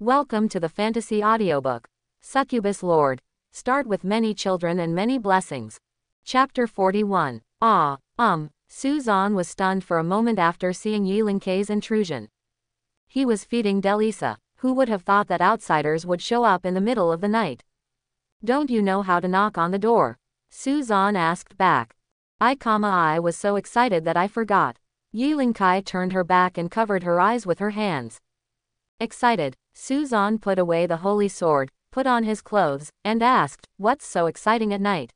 Welcome to the fantasy audiobook, Succubus Lord. Start with many children and many blessings. Chapter 41. Suzanne was stunned for a moment after seeing Yilinkei's intrusion. He was feeding Delisa. Who would have thought that outsiders would show up in the middle of the night? Don't you know how to knock on the door? Suzanne asked back. I was so excited that I forgot. Yilinkei turned her back and covered her eyes with her hands. Excited, Suzanne put away the holy sword, put on his clothes, and asked, "What's so exciting at night?"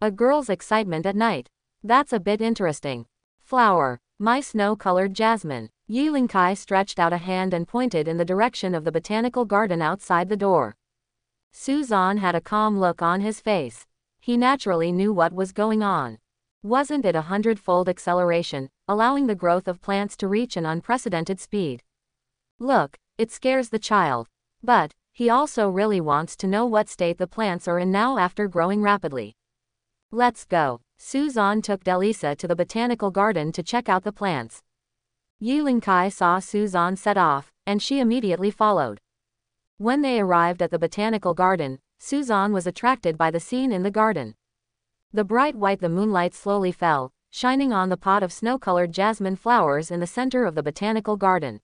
"A girl's excitement at night. That's a bit interesting." "Flower. My snow-colored jasmine." Yilinkei stretched out a hand and pointed in the direction of the botanical garden outside the door. Suzanne had a calm look on his face. He naturally knew what was going on. Wasn't it a 100-fold acceleration, allowing the growth of plants to reach an unprecedented speed? Look, it scares the child. But he also really wants to know what state the plants are in now after growing rapidly. Let's go. Suzanne took Delisa to the botanical garden to check out the plants. Yilinkei saw Suzanne set off, and she immediately followed. When they arrived at the botanical garden, Suzanne was attracted by the scene in the garden. The bright white the moonlight slowly fell, shining on the pot of snow-colored jasmine flowers in the center of the botanical garden.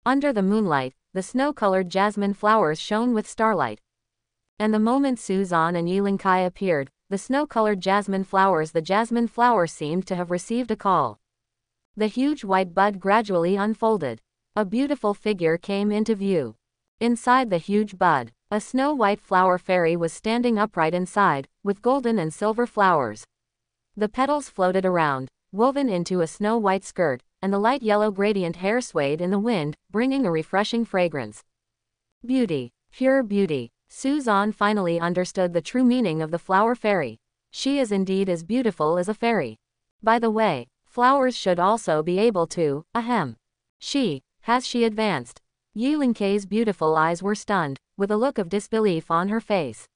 Under the moonlight, the snow-colored jasmine flowers shone with starlight. And the moment Suzanne and Yilinkei appeared, the snow-colored jasmine flowers seemed to have received a call. The huge white bud gradually unfolded. A beautiful figure came into view. Inside the huge bud, a snow-white flower fairy was standing upright inside, with golden and silver flowers. The petals floated around, woven into a snow-white skirt, and the light yellow gradient hair swayed in the wind, bringing a refreshing fragrance. Beauty. Pure beauty. Suzanne finally understood the true meaning of the flower fairy. She is indeed as beautiful as a fairy. By the way, flowers should also be able to, Has she advanced? Yilinkei's beautiful eyes were stunned, with a look of disbelief on her face.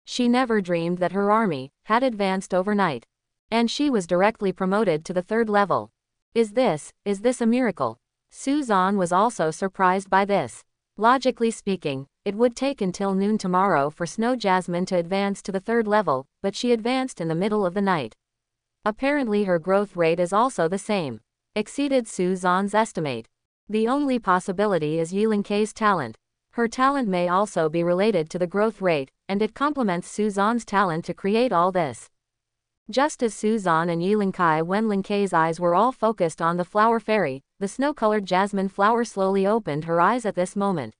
She never dreamed that her army had advanced overnight. And she was directly promoted to the 3rd level. Is this a miracle? Suzanne was also surprised by this. Logically speaking, it would take until noon tomorrow for Snow Jasmine to advance to the 3rd level, but she advanced in the middle of the night. Apparently her growth rate is also the same. Exceeded Suzanne's estimate. The only possibility is Yilinkei's talent. Her talent may also be related to the growth rate, and it complements Suzanne's talent to create all this. Just as Suzanne and Yilinkei Wenlinkei's eyes were all focused on the flower fairy, the snow-colored jasmine flower slowly opened her eyes at this moment.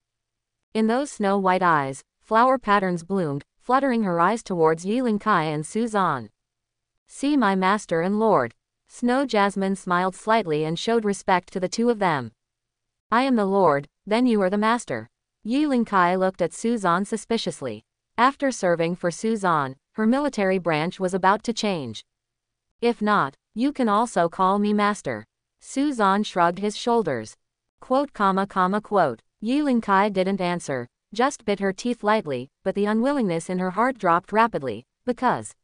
In those snow-white eyes, flower patterns bloomed, fluttering her eyes towards Yilinkei and Suzanne. "See my master and lord." Snow Jasmine smiled slightly and showed respect to the two of them. "I am the lord, then you are the master." Yilinkei looked at Suzanne suspiciously. After serving for Suzanne, her military branch was about to change. "If not, you can also call me master." Suzanne shrugged his shoulders. Quote. Yilinkei didn't answer, just bit her teeth lightly, but the unwillingness in her heart dropped rapidly, because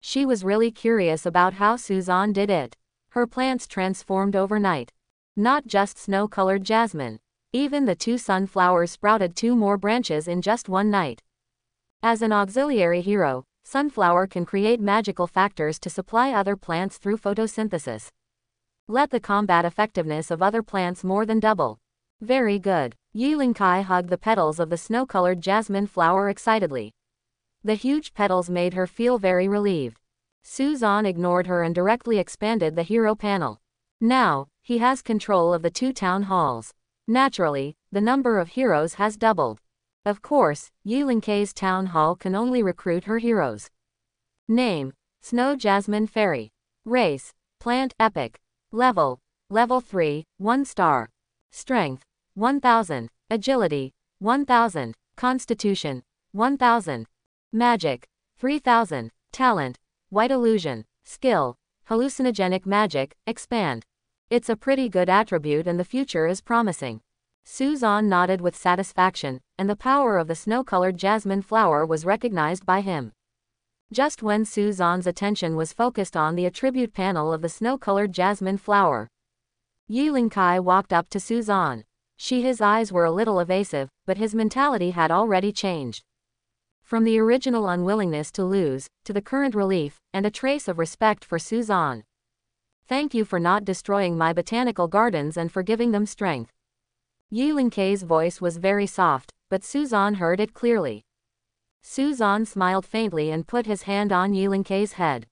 she was really curious about how Suzanne did it. Her plants transformed overnight. Not just snow-colored jasmine. Even the 2 sunflowers sprouted 2 more branches in just one night. As an auxiliary hero, Sunflower can create magical factors to supply other plants through photosynthesis. Let the combat effectiveness of other plants more than double. Very good. Yilinkei hugged the petals of the snow-colored jasmine flower excitedly. The huge petals made her feel very relieved. Suzanne ignored her and directly expanded the hero panel. Now, he has control of the 2 town halls. Naturally, the number of heroes has doubled. Of course, Yilinkei's town hall can only recruit her heroes. Name: Snow Jasmine Fairy. Race: Plant Epic. Level: Level 3, 1 star. Strength: 1000. Agility: 1000. Constitution: 1000. Magic: 3000. Talent: White Illusion. Skill: Hallucinogenic Magic, Expand. It's a pretty good attribute and the future is promising. Suzanne nodded with satisfaction, and the power of the snow-colored jasmine flower was recognized by him. Just when Suzanne's attention was focused on the attribute panel of the snow-colored jasmine flower, Yilinkei walked up to Suzanne. His eyes were a little evasive, but his mentality had already changed. From the original unwillingness to lose, to the current relief, and a trace of respect for Suzanne. Thank you for not destroying my botanical gardens and for giving them strength. Yi Linkei's voice was very soft, but Suzanne heard it clearly. Suzanne smiled faintly and put his hand on Yi Linkei's head.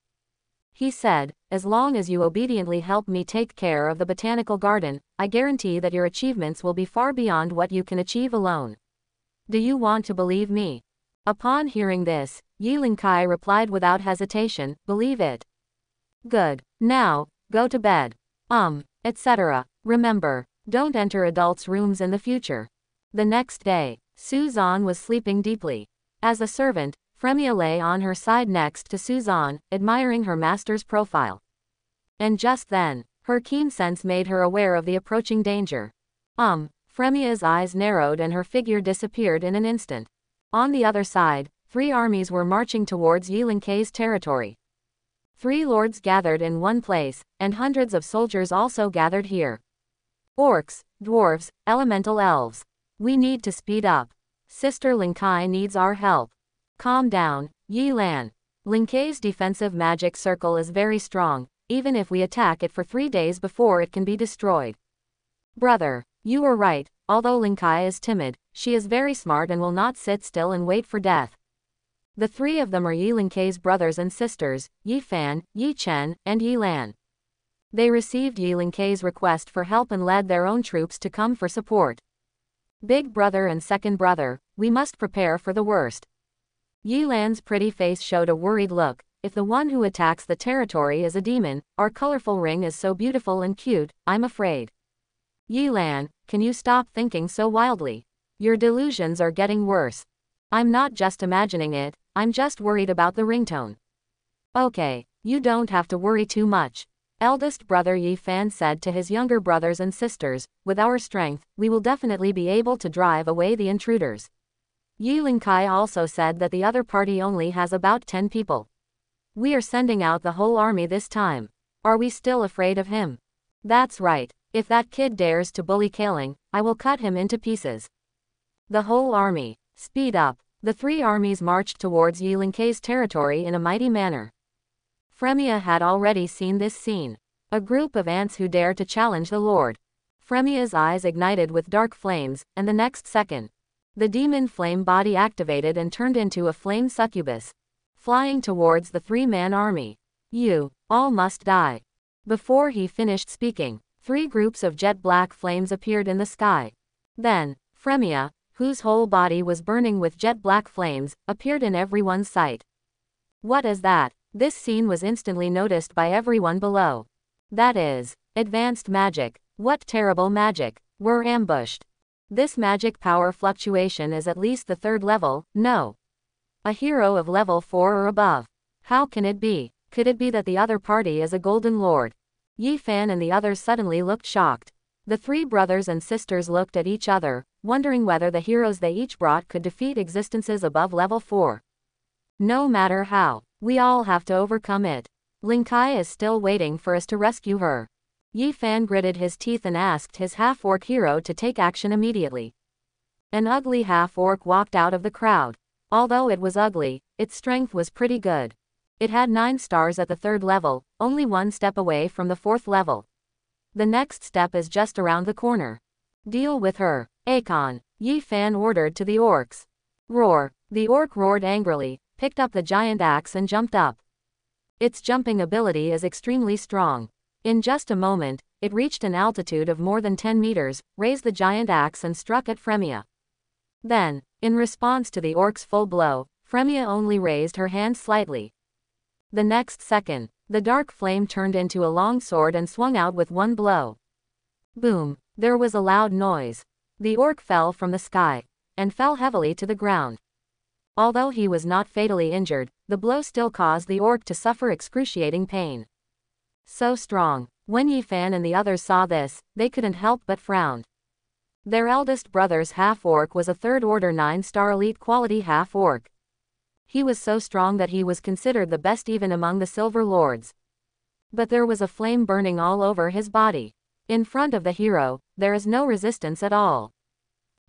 He said, as long as you obediently help me take care of the botanical garden, I guarantee that your achievements will be far beyond what you can achieve alone. Do you want to believe me? Upon hearing this, Yi Linkei replied without hesitation, believe it. Good. Now, go to bed. Etc. Remember, don't enter adults' rooms in the future. The next day, Suzanne was sleeping deeply. As a servant, Fremia lay on her side next to Suzanne, admiring her master's profile. And just then, her keen sense made her aware of the approaching danger. Fremia's eyes narrowed and her figure disappeared in an instant. On the other side, 3 armies were marching towards Yi Linkei's territory. 3 lords gathered in one place, and hundreds of soldiers also gathered here. Orcs, dwarves, elemental elves. We need to speed up. Sister Linkei needs our help. Calm down, Yi Lan. Linkei's defensive magic circle is very strong, even if we attack it for 3 days before it can be destroyed. Brother, you were right, although Linkei is timid, she is very smart and will not sit still and wait for death. The 3 of them are Yi Linkei's brothers and sisters, Yi Fan, Yi Chen, and Yi Lan. They received Yi Linkei's request for help and led their own troops to come for support. Big brother and second brother, we must prepare for the worst. Yi Lan's pretty face showed a worried look. If the one who attacks the territory is a demon, our colorful ring is so beautiful and cute, I'm afraid. Yi Lan, can you stop thinking so wildly? Your delusions are getting worse. I'm not just imagining it, I'm just worried about the ringtone. Okay, you don't have to worry too much. Eldest brother Yi Fan said to his younger brothers and sisters, with our strength, we will definitely be able to drive away the intruders. Yi Linkei also said that the other party only has about 10 people. We are sending out the whole army this time. Are we still afraid of him? That's right, if that kid dares to bully Kaling, I will cut him into pieces. The whole army, speed up. The 3 armies marched towards Yi Linkei's territory in a mighty manner. Fremia had already seen this scene. A group of ants who dare to challenge the Lord. Fremia's eyes ignited with dark flames, and the next second, the demon flame body activated and turned into a flame succubus, flying towards the 3-man army. You all must die. Before he finished speaking, 3 groups of jet black flames appeared in the sky. Then, Fremia, whose whole body was burning with jet black flames, appeared in everyone's sight. What is that? This scene was instantly noticed by everyone below. That is advanced magic. What terrible magic. We're ambushed. This magic power fluctuation is at least the 3rd level, no. A hero of level 4 or above. How can it be? Could it be that the other party is a golden lord? Yi Fan and the others suddenly looked shocked. The 3 brothers and sisters looked at each other, wondering whether the heroes they each brought could defeat existences above level 4. No matter how, we all have to overcome it. Linkei is still waiting for us to rescue her. Yi Fan gritted his teeth and asked his half-orc hero to take action immediately. An ugly half-orc walked out of the crowd. Although it was ugly, its strength was pretty good. It had 9 stars at the 3rd level, only 1 step away from the 4th level. The next step is just around the corner. Deal with her, Akon, Yi Fan ordered to the orcs. Roar. The orc roared angrily, picked up the giant axe and jumped up. Its jumping ability is extremely strong. In just a moment, it reached an altitude of more than 10 meters, raised the giant axe and struck at Fremia. Then, in response to the orc's full blow, Fremia only raised her hand slightly. The next second, the dark flame turned into a long sword and swung out with one blow. Boom! There was a loud noise. The orc fell from the sky, and fell heavily to the ground. Although he was not fatally injured, the blow still caused the orc to suffer excruciating pain. So strong. When Yi Fan and the others saw this, they couldn't help but frown. Their eldest brother's half-orc was a 3rd-order 9-star elite quality half-orc. He was so strong that he was considered the best even among the Silver Lords. But there was a flame burning all over his body. In front of the hero, there is no resistance at all.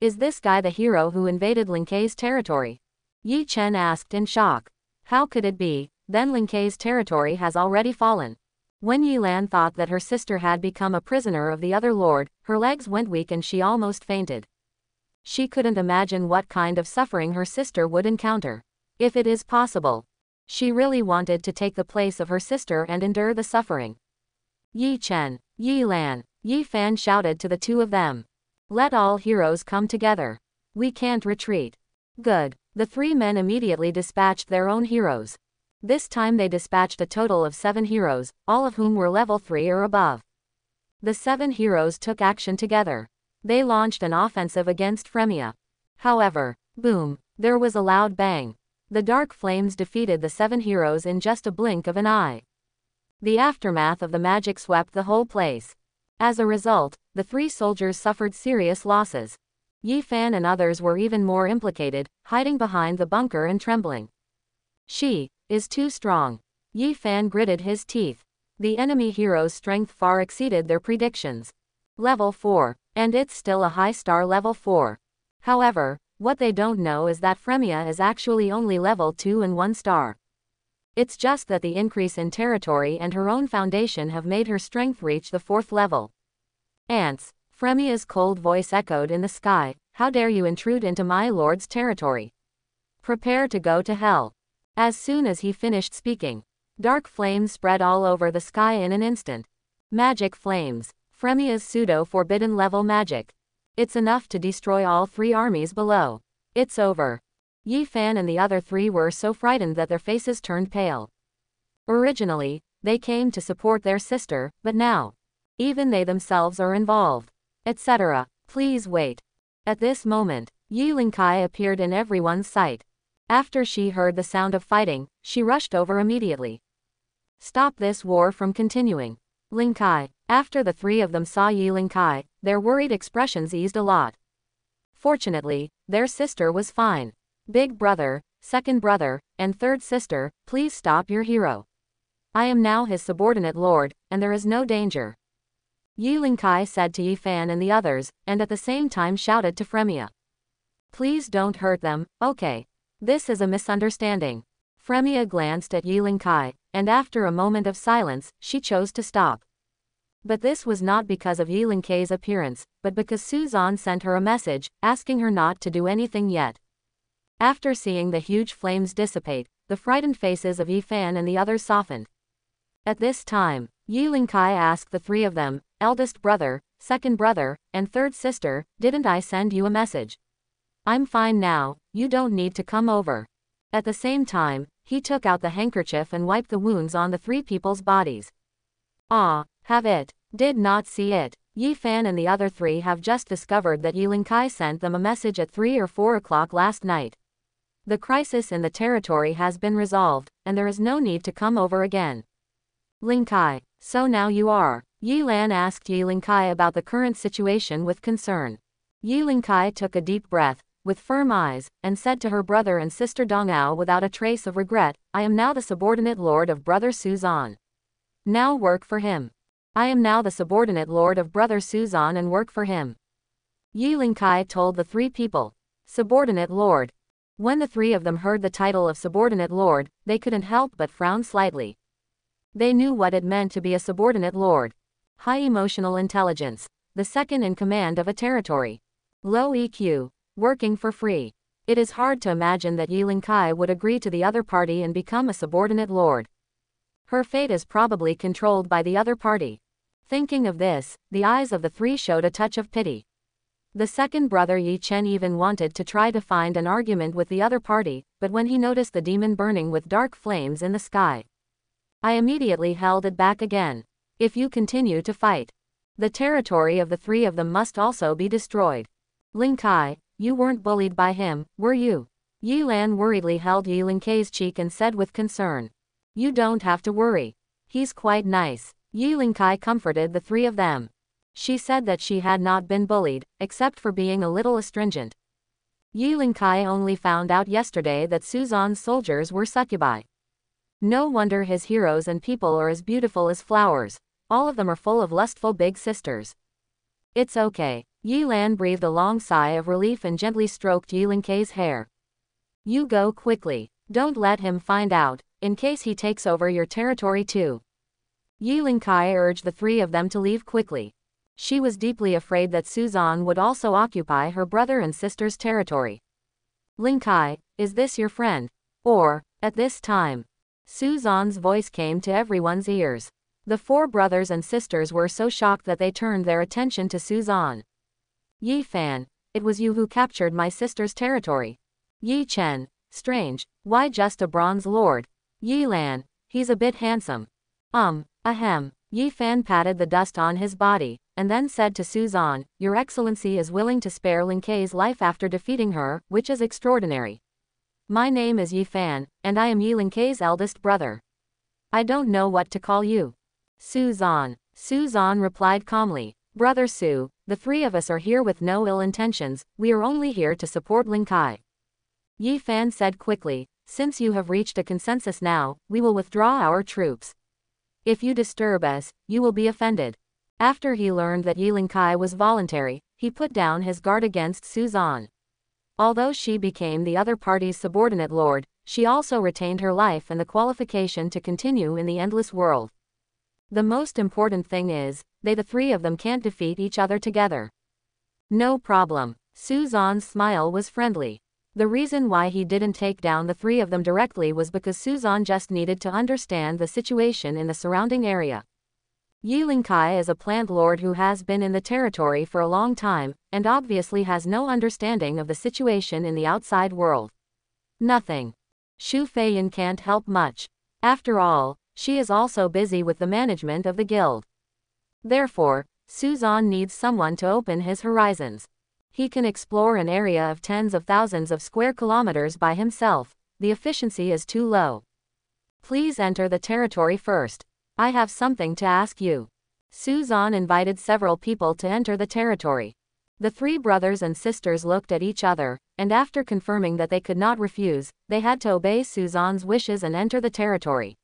Is this guy the hero who invaded Lin Kei's territory? Yi Chen asked in shock. How could it be? Then Lin Kei's territory has already fallen. When Yi Lan thought that her sister had become a prisoner of the other lord, her legs went weak and she almost fainted. She couldn't imagine what kind of suffering her sister would encounter. If it is possible. She really wanted to take the place of her sister and endure the suffering. Yi Chen, Yi Lan, Yi Fan shouted to the two of them. Let all heroes come together. We can't retreat. Good. The three men immediately dispatched their own heroes. This time they dispatched a total of 7 heroes, all of whom were level 3 or above. The 7 heroes took action together. They launched an offensive against Fremia. However, boom, there was a loud bang. The dark flames defeated the 7 heroes in just a blink of an eye. The aftermath of the magic swept the whole place. As a result, the 3 soldiers suffered serious losses. Yi Fan and others were even more implicated, hiding behind the bunker and trembling. She is too strong. Yi Fan gritted his teeth. The enemy heroes' strength far exceeded their predictions. Level 4, and it's still a high star level 4. However, what they don't know is that Fremia is actually only level 2 and 1 star. It's just that the increase in territory and her own foundation have made her strength reach the 4th level. Ants. Fremia's cold voice echoed in the sky. How dare you intrude into my lord's territory? Prepare to go to hell. As soon as he finished speaking, dark flames spread all over the sky in an instant. Magic flames. Fremia's pseudo-forbidden level magic. It's enough to destroy all 3 armies below. It's over. Yi Fan and the other 3 were so frightened that their faces turned pale. Originally, they came to support their sister, but now, even they themselves are involved. Etc. Please wait. At this moment, Yi Linkai appeared in everyone's sight. After she heard the sound of fighting, she rushed over immediately. Stop this war from continuing. Linkai. After the 3 of them saw Yi Linkai, their worried expressions eased a lot. Fortunately, their sister was fine. Big brother, second brother, and third sister, please stop your hero. I am now his subordinate lord, and there is no danger. Yi Linkai said to Yi Fan and the others, and at the same time shouted to Fremia. Please don't hurt them, okay? This is a misunderstanding. Fremia glanced at Yi Linkai, and after a moment of silence, she chose to stop. But this was not because of Yi Linkai's appearance, but because Suzan sent her a message, asking her not to do anything yet. After seeing the huge flames dissipate, the frightened faces of Yi Fan and the others softened. At this time, Yi Linkai asked the 3 of them, eldest brother, second brother, and third sister, didn't I send you a message? I'm fine now, you don't need to come over. At the same time, he took out the handkerchief and wiped the wounds on the 3 people's bodies. Ah, have it. Did not see it. Yi Fan and the other 3 have just discovered that Yi Linkai sent them a message at 3 or 4 o'clock last night. The crisis in the territory has been resolved, and there is no need to come over again. Linkai, so now you are. Yi Lan asked Yi Linkai about the current situation with concern. Yi Linkai took a deep breath, with firm eyes, and said to her brother and sister Dongao without a trace of regret, I am now the subordinate lord of brother Suzan. Now work for him. I am now the subordinate lord of brother Suzan and work for him. Yi Linkai told the 3 people. Subordinate lord. When the 3 of them heard the title of subordinate lord, they couldn't help but frown slightly. They knew what it meant to be a subordinate lord. High emotional intelligence. The second in command of a territory. Low EQ. Working for free. It is hard to imagine that Yi Linkai would agree to the other party and become a subordinate lord. Her fate is probably controlled by the other party. Thinking of this, the eyes of the 3 showed a touch of pity. The second brother Yi Chen even wanted to try to find an argument with the other party, but when he noticed the demon burning with dark flames in the sky, I immediately held it back again. If you continue to fight, the territory of the 3 of them must also be destroyed. Linkai, you weren't bullied by him, were you? Yi Lan worriedly held Yi Linkai's cheek and said with concern. You don't have to worry. He's quite nice. Yi Linkai comforted the 3 of them. She said that she had not been bullied, except for being a little astringent. Yi Linkai only found out yesterday that Suzan's soldiers were succubi. No wonder his heroes and people are as beautiful as flowers. All of them are full of lustful big sisters. It's okay. Yi Lan breathed a long sigh of relief and gently stroked Yi Linkei's hair. You go quickly. Don't let him find out, in case he takes over your territory too. Yi Linkei urged the three of them to leave quickly. She was deeply afraid that Suzan would also occupy her brother and sister's territory. Linkei, is this your friend? Or, at this time, Suzan's voice came to everyone's ears. The four brothers and sisters were so shocked that they turned their attention to Suzan. Yi Fan, it was you who captured my sister's territory. Yi Chen, strange, why just a bronze lord? Yi Lan, he's a bit handsome. Ahem. Yi Fan patted the dust on his body, and then said to Suzan, Your Excellency is willing to spare Linkei's life after defeating her, which is extraordinary. My name is Yi Fan, and I am Yi Linkei's eldest brother. I don't know what to call you. Suzan. Suzan replied calmly. Brother Su, the three of us are here with no ill intentions, we are only here to support Linkei. Yi Fan said quickly, Since you have reached a consensus now, we will withdraw our troops. If you disturb us, you will be offended. After he learned that Yi Linkei was voluntary, he put down his guard against Suzan. Although she became the other party's subordinate lord, she also retained her life and the qualification to continue in the endless world. The most important thing is, the three of them can't defeat each other together. No problem. Suzan's smile was friendly. The reason why he didn't take down the three of them directly was because Suzan just needed to understand the situation in the surrounding area. Yi Linkei is a plant lord who has been in the territory for a long time, and obviously has no understanding of the situation in the outside world. Nothing. Xu Feiyan can't help much. After all, she is also busy with the management of the guild. Therefore, Suzan needs someone to open his horizons. He can explore an area of tens of thousands of square kilometers by himself. The efficiency is too low. Please enter the territory first. I have something to ask you. Suzan invited several people to enter the territory. The three brothers and sisters looked at each other, and after confirming that they could not refuse, they had to obey Suzan's wishes and enter the territory.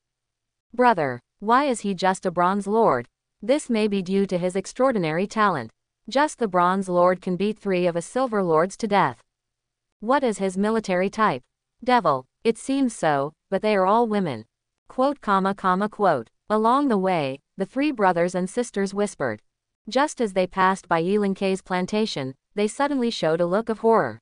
Brother, why is he just a bronze lord? This may be due to his extraordinary talent. Just the bronze lord can beat three of us silver lords to death. What is his military type? Devil, it seems so, but they are all women. Quote. Along the way, the three brothers and sisters whispered. Just as they passed by Yi Linkei's plantation, they suddenly showed a look of horror.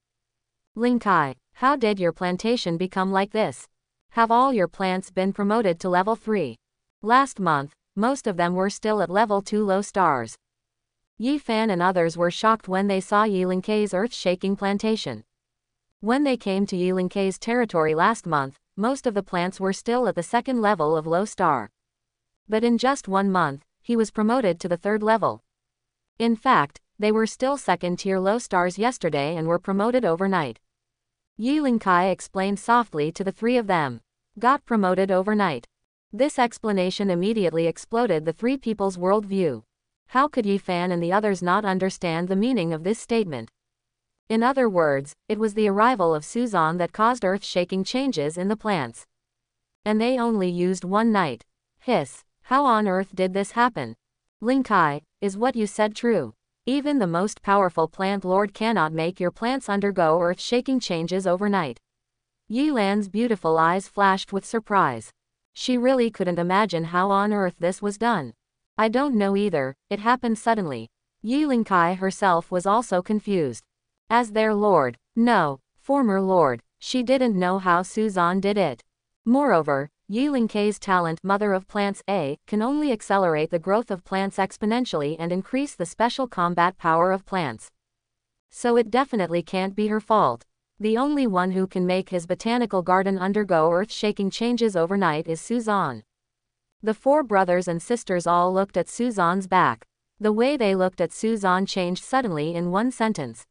Linkei, how did your plantation become like this? Have all your plants been promoted to level 3? Last month, most of them were still at level 2 low stars. Yi Fan and others were shocked when they saw Yi Linkei's earth-shaking plantation. When they came to Yi Linkei's territory last month, most of the plants were still at the 2nd level of low star. But in just 1 month, he was promoted to the 3rd level. In fact, they were still 2nd tier low stars yesterday and were promoted overnight. Yi Linkei explained softly to the three of them. Got promoted overnight. This explanation immediately exploded the three people's worldview. How could Yi Fan and the others not understand the meaning of this statement? In other words, it was the arrival of Suzan that caused earth-shaking changes in the plants. And they only used 1 night. Hiss, how on earth did this happen? Linkei, is what you said true? Even the most powerful plant lord cannot make your plants undergo earth-shaking changes overnight. Yi Lan's beautiful eyes flashed with surprise. She really couldn't imagine how on earth this was done. I don't know either, it happened suddenly. Yi Linkei herself was also confused. As their lord, no, former lord, she didn't know how Suzan did it. Moreover, Yi Linkei's talent Mother of Plants A can only accelerate the growth of plants exponentially and increase the special combat power of plants. So it definitely can't be her fault. The only one who can make his botanical garden undergo earth-shaking changes overnight is Suzan. The 4 brothers and sisters all looked at Suzan's back. The way they looked at Suzan changed suddenly in 1 sentence.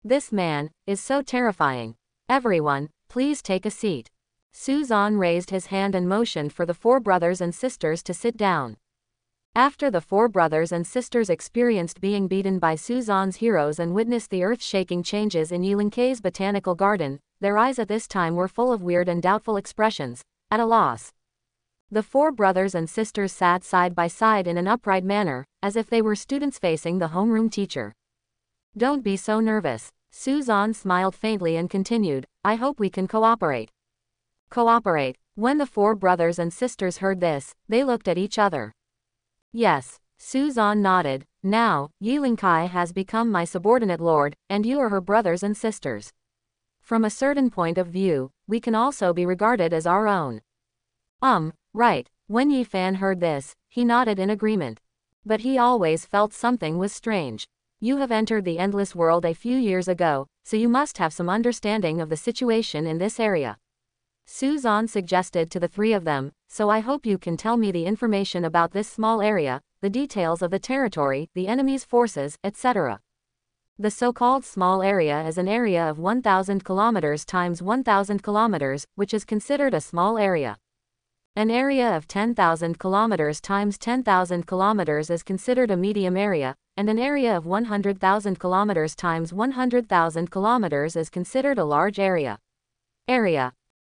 This man is so terrifying. Everyone, please take a seat. Suzan raised his hand and motioned for the 4 brothers and sisters to sit down. After the 4 brothers and sisters experienced being beaten by Suzan's heroes and witnessed the earth-shaking changes in Yi Linkei's botanical garden, their eyes at this time were full of weird and doubtful expressions, at a loss. The four brothers and sisters sat side by side in an upright manner, as if they were students facing the homeroom teacher. Don't be so nervous. Suzan smiled faintly and continued, I hope we can cooperate. Cooperate. When the four brothers and sisters heard this, they looked at each other. Yes. Suzan nodded. Now, Yi Lingkai has become my subordinate lord, and you are her brothers and sisters. From a certain point of view, we can also be regarded as our own. Right. When Yi Fan heard this, he nodded in agreement. But he always felt something was strange. You have entered the endless world a few years ago, so you must have some understanding of the situation in this area. Suzan suggested to the three of them, so I hope you can tell me the information about this small area, the details of the territory, the enemy's forces, etc. The so-called small area is an area of 1,000 kilometers times 1,000 kilometers, which is considered a small area. An area of 10,000 kilometers times 10,000 kilometers is considered a medium area, and an area of 100,000 kilometers times 100,000 kilometers is considered a large area.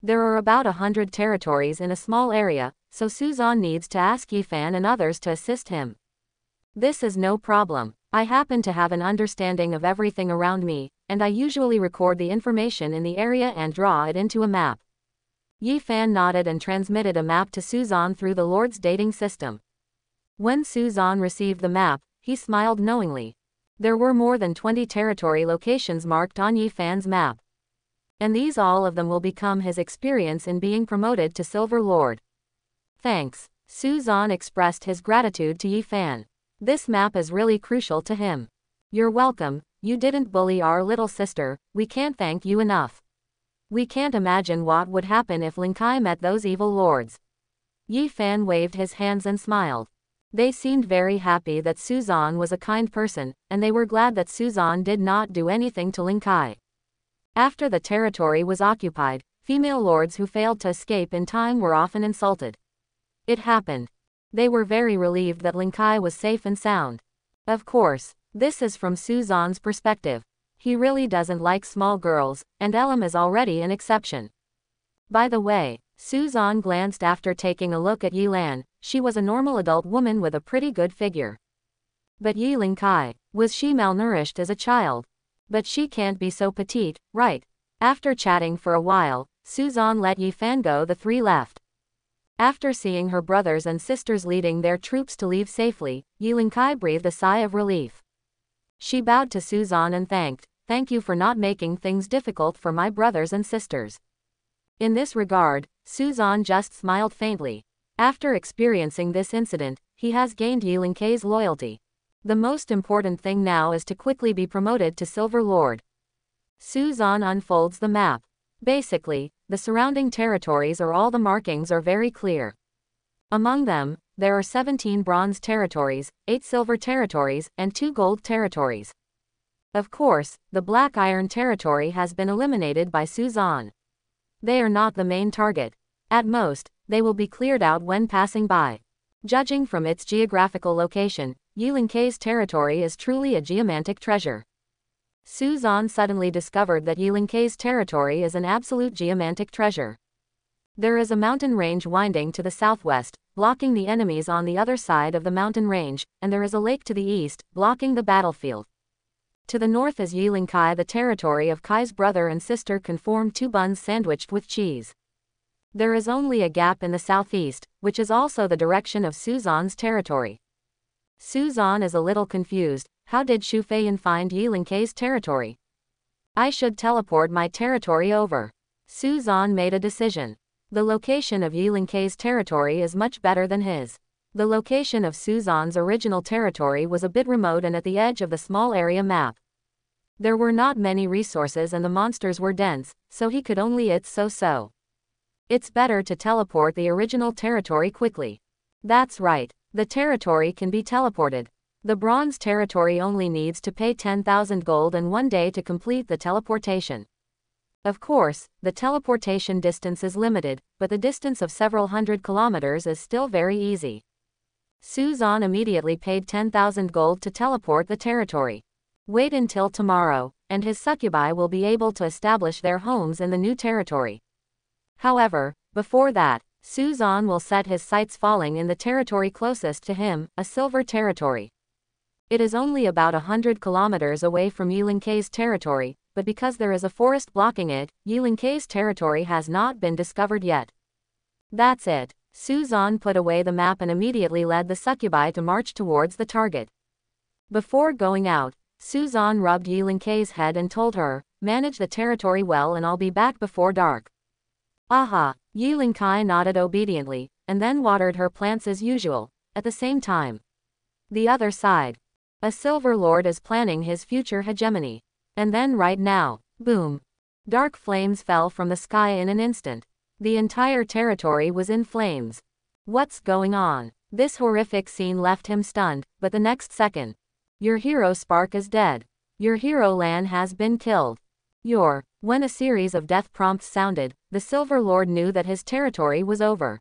There are about 100 territories in a small area, so Suzan needs to ask Yi Fan and others to assist him. This is no problem. I happen to have an understanding of everything around me, and I usually record the information in the area and draw it into a map. Yi Fan nodded and transmitted a map to Suzan through the Lord's dating system. When Suzan received the map, he smiled knowingly. There were more than 20 territory locations marked on Yi Fan's map. And these all of them will become his experience in being promoted to Silver Lord. Thanks. Suzan expressed his gratitude to Yi Fan. This map is really crucial to him. You're welcome, you didn't bully our little sister, we can't thank you enough. We can't imagine what would happen if Lingkai met those evil lords. Yi Fan waved his hands and smiled. They seemed very happy that Suzan was a kind person, and they were glad that Suzan did not do anything to Lingkai. After the territory was occupied, female lords who failed to escape in time were often insulted. It happened. They were very relieved that Lingkai was safe and sound. Of course, this is from Suzan's perspective. He really doesn't like small girls, and Elam is already an exception. By the way, Suzan glanced after taking a look at Yi Lan. She was a normal adult woman with a pretty good figure. But Yi Lingkai, was she malnourished as a child? But she can't be so petite, right? After chatting for a while, Suzan let Yi Fan go. The three left. After seeing her brothers and sisters leading their troops to leave safely, Yi Lingkai breathed a sigh of relief. She bowed to Suzan and thank you for not making things difficult for my brothers and sisters. In this regard, Suzan just smiled faintly. After experiencing this incident, he has gained Yi Lingkai's loyalty. The most important thing now is to quickly be promoted to Silver Lord. Suzan unfolds the map. Basically, the surrounding territories or all the markings are very clear. Among them, there are 17 bronze territories, 8 silver territories, and 2 gold territories. Of course, the Black Iron territory has been eliminated by Suzan. They are not the main target. At most, they will be cleared out when passing by. Judging from its geographical location, Yi Lingkai's territory is truly a geomantic treasure. Suzan suddenly discovered that Yi Lingkai's territory is an absolute geomantic treasure. There is a mountain range winding to the southwest, blocking the enemies on the other side of the mountain range, and there is a lake to the east, blocking the battlefield. To the north is Yi Lingkai. The territory of Kai's brother and sister can form 2 buns sandwiched with cheese. There is only a gap in the southeast, which is also the direction of Suzan's territory. Suzan is a little confused. How did Shu Feiyan find Yi Lingkai's territory? I should teleport my territory over. Suzan made a decision. The location of Yi Lingkai's territory is much better than his. The location of Suzan's original territory was a bit remote and at the edge of the small area map. There were not many resources and the monsters were dense, so he could only so. It's better to teleport the original territory quickly. That's right, the territory can be teleported. The bronze territory only needs to pay 10,000 gold and 1 day to complete the teleportation. Of course, the teleportation distance is limited, but the distance of several hundred kilometers is still very easy. Suzan immediately paid 10,000 gold to teleport the territory. Wait until tomorrow, and his succubi will be able to establish their homes in the new territory. However, before that, Suzan will set his sights falling in the territory closest to him, a silver territory. It is only about 100 kilometers away from Yilinkei's territory, but because there is a forest blocking it, Yilinkei's territory has not been discovered yet. That's it. Suzan put away the map and immediately led the succubi to march towards the target. Before going out, Suzan rubbed Yilinkei's head and told her, "Manage the territory well and I'll be back before dark." Aha! Yilinkei nodded obediently, and then watered her plants as usual, at the same time. The other side. A Silver Lord is planning his future hegemony. And then right now, boom! Dark flames fell from the sky in an instant. The entire territory was in flames. What's going on? This horrific scene left him stunned, but the next second. Your hero Spark is dead. Your hero Lan has been killed. When a series of death prompts sounded, the Silver Lord knew that his territory was over.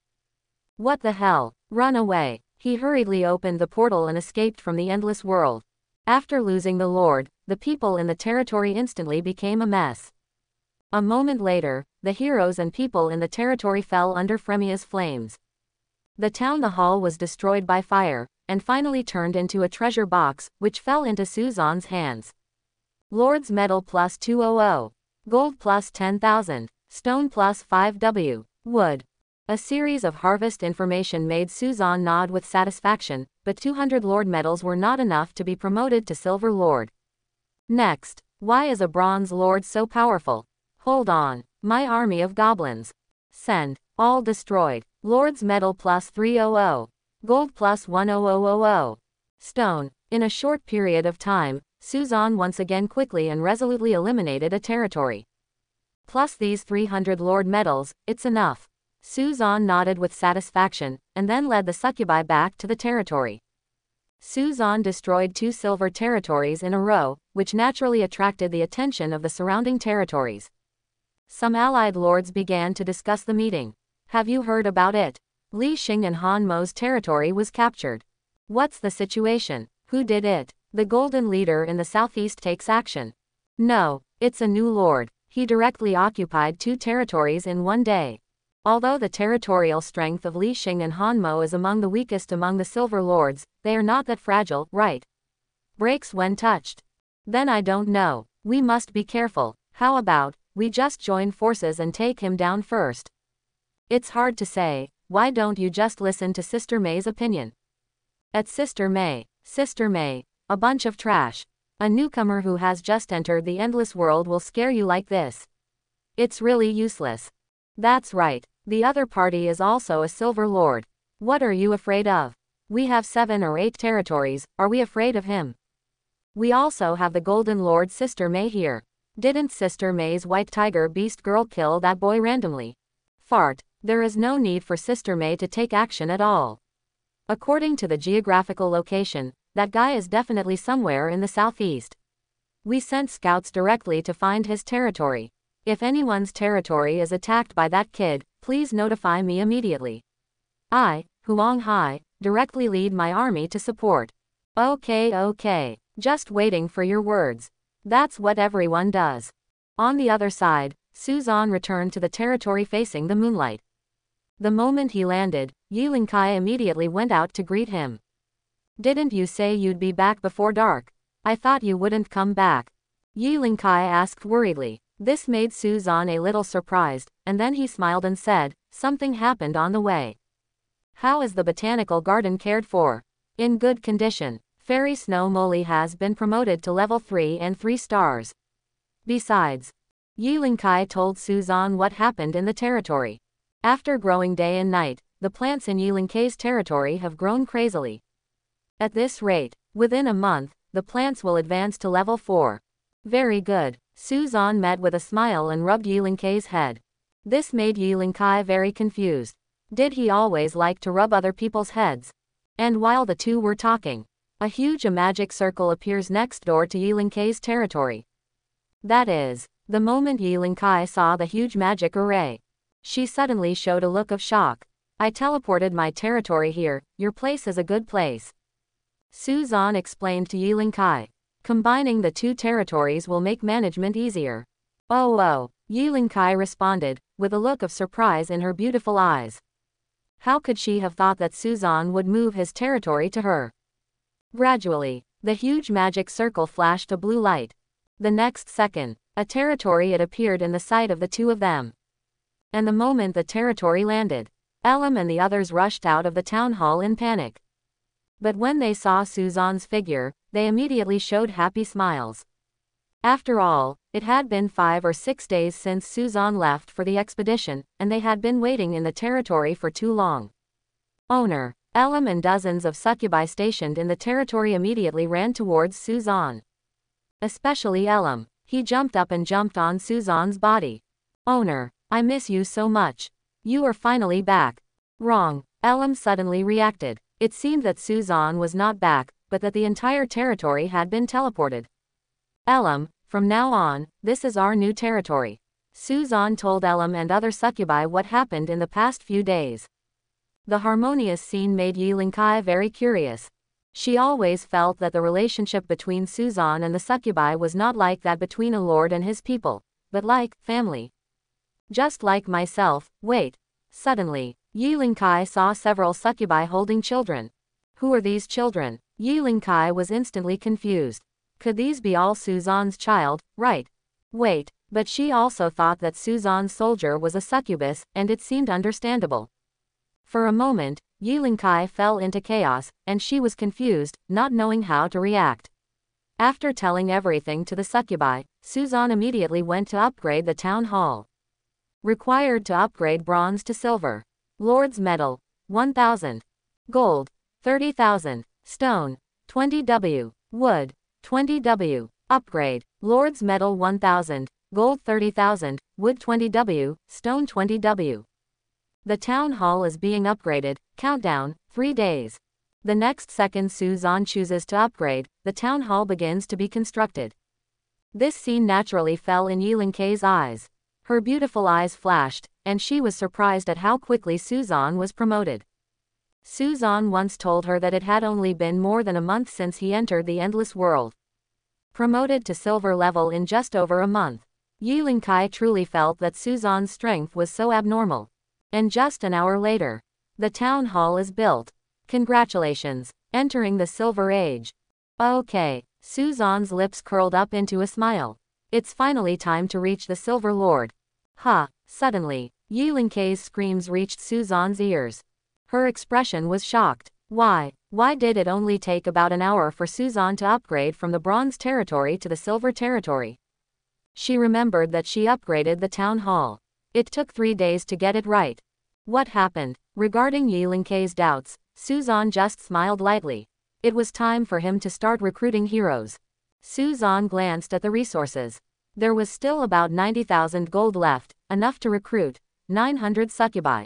What the hell? Run away. He hurriedly opened the portal and escaped from the endless world. After losing the Lord, the people in the territory instantly became a mess. A moment later, the heroes and people in the territory fell under Fremia's flames. The town hall was destroyed by fire, and finally turned into a treasure box, which fell into Suzan's hands. Lord's Medal plus 200. Gold plus 10,000. Stone plus 5W. Wood. A series of harvest information made Suzan nod with satisfaction, but 200 Lord medals were not enough to be promoted to Silver Lord. Next, why is a Bronze Lord so powerful? Hold on. My army of goblins. Send. All destroyed. Lord's Medal plus 300. Gold plus 10000. Stone. In a short period of time, Suzan once again quickly and resolutely eliminated a territory. Plus these 300 Lord medals, it's enough. Suzan nodded with satisfaction, and then led the succubi back to the territory. Suzan destroyed 2 silver territories in a row, which naturally attracted the attention of the surrounding territories. Some allied lords began to discuss the meeting. Have you heard about it? Li Xing and Han Mo's territory was captured. What's the situation? Who did it? The Golden Leader in the southeast takes action. No, it's a new lord. He directly occupied 2 territories in one day. Although the territorial strength of Li Xing and Han Mo is among the weakest among the Silver Lords, they are not that fragile, right? Breaks when touched. Then I don't know. We must be careful. How about, we just join forces and take him down first? It's hard to say. Why don't you just listen to Sister May's opinion? At Sister May, a bunch of trash. A newcomer who has just entered the endless world will scare you like this. It's really useless. That's right. The other party is also a Silver Lord. What are you afraid of? We have 7 or 8 territories, are we afraid of him? We also have the Golden Lord Sister May here. Didn't Sister May's white tiger beast girl kill that boy randomly? Fart. There is no need for Sister May to take action at all. According to the geographical location, that guy is definitely somewhere in the southeast. We sent scouts directly to find his territory. If anyone's territory is attacked by that kid, please notify me immediately. I, Huang Hai, directly lead my army to support. Okay. Just waiting for your words. That's what everyone does. On the other side, Suzan returned to the territory facing the moonlight. The moment he landed, Yilinkei immediately went out to greet him. Didn't you say you'd be back before dark? I thought you wouldn't come back. Yilinkei asked worriedly. This made Suzan a little surprised, and then he smiled and said, something happened on the way. How is the botanical garden cared for? In good condition. Fairy Snow Molly has been promoted to level 3 and 3 stars. Besides, Yilinkei told Suzan what happened in the territory. After growing day and night, the plants in Yilinkei's territory have grown crazily. At this rate, within a month, the plants will advance to level 4. Very good. Suzan met with a smile and rubbed Yilinkei's head. This made Yilinkei very confused. Did he always like to rub other people's heads? And while the two were talking, a huge magic circle appears next door to Yilinkei's territory. That is, the moment Yilinkei saw the huge magic array, she suddenly showed a look of shock. I teleported my territory here, your place is a good place. Suzan explained to Yilinkei. Combining the 2 territories will make management easier. Oh, Yilinkei responded, with a look of surprise in her beautiful eyes. How could she have thought that Suzan would move his territory to her? Gradually, the huge magic circle flashed a blue light. The next second, a territory had appeared in the sight of the two of them. And the moment the territory landed, Elam and the others rushed out of the town hall in panic. But when they saw Suzan's figure, they immediately showed happy smiles. After all, it had been 5 or 6 days since Suzan left for the expedition, and they had been waiting in the territory for too long. Owner, Elam and dozens of succubi stationed in the territory immediately ran towards Suzan. Especially Elam. He jumped up and jumped on Suzan's body. Owner, I miss you so much. You are finally back. Wrong, Elam suddenly reacted. It seemed that Suzan was not back, but that the entire territory had been teleported. Elam, from now on, this is our new territory. Suzan told Elam and other succubi what happened in the past few days. The harmonious scene made Yilinkai very curious. She always felt that the relationship between Suzan and the succubi was not like that between a lord and his people, but like family. Just like myself. Wait. Suddenly, Yilinkai saw several succubi holding children. Who are these children? Yilinkai was instantly confused. Could these be all Suzan's child? Right. Wait, but she also thought that Suzan's soldier was a succubus, and it seemed understandable. For a moment, Yilinkai fell into chaos, and she was confused, not knowing how to react. After telling everything to the succubi, Suzan immediately went to upgrade the town hall. Required to upgrade bronze to silver. Lord's medal, 1,000. Gold, 30,000. Stone, 20W. Wood, 20W. Upgrade. Lord's medal 1,000. Gold 30,000. Wood 20W. Stone 20W. The town hall is being upgraded. Countdown, 3 days. The next second Suzan chooses to upgrade, the town hall begins to be constructed. This scene naturally fell in Yilinkei's eyes. Her beautiful eyes flashed, and she was surprised at how quickly Suzan was promoted. Suzan once told her that it had only been more than a month since he entered the Endless World. Promoted to silver level in just over a month. Yilinkai truly felt that Suzan's strength was so abnormal. And just an hour later, the town hall is built. Congratulations, entering the Silver Age. Okay, Suzan's lips curled up into a smile. It's finally time to reach the Silver Lord. Ha, suddenly, Yilinkei's screams reached Suzan's ears. Her expression was shocked. Why did it only take about an hour for Suzan to upgrade from the bronze territory to the silver territory? She remembered that she upgraded the town hall. It took 3 days to get it right. What happened? Regarding Yilinkei's doubts, Suzan just smiled lightly. It was time for him to start recruiting heroes. Suzan glanced at the resources. There was still about 90,000 gold left, enough to recruit 900 succubi.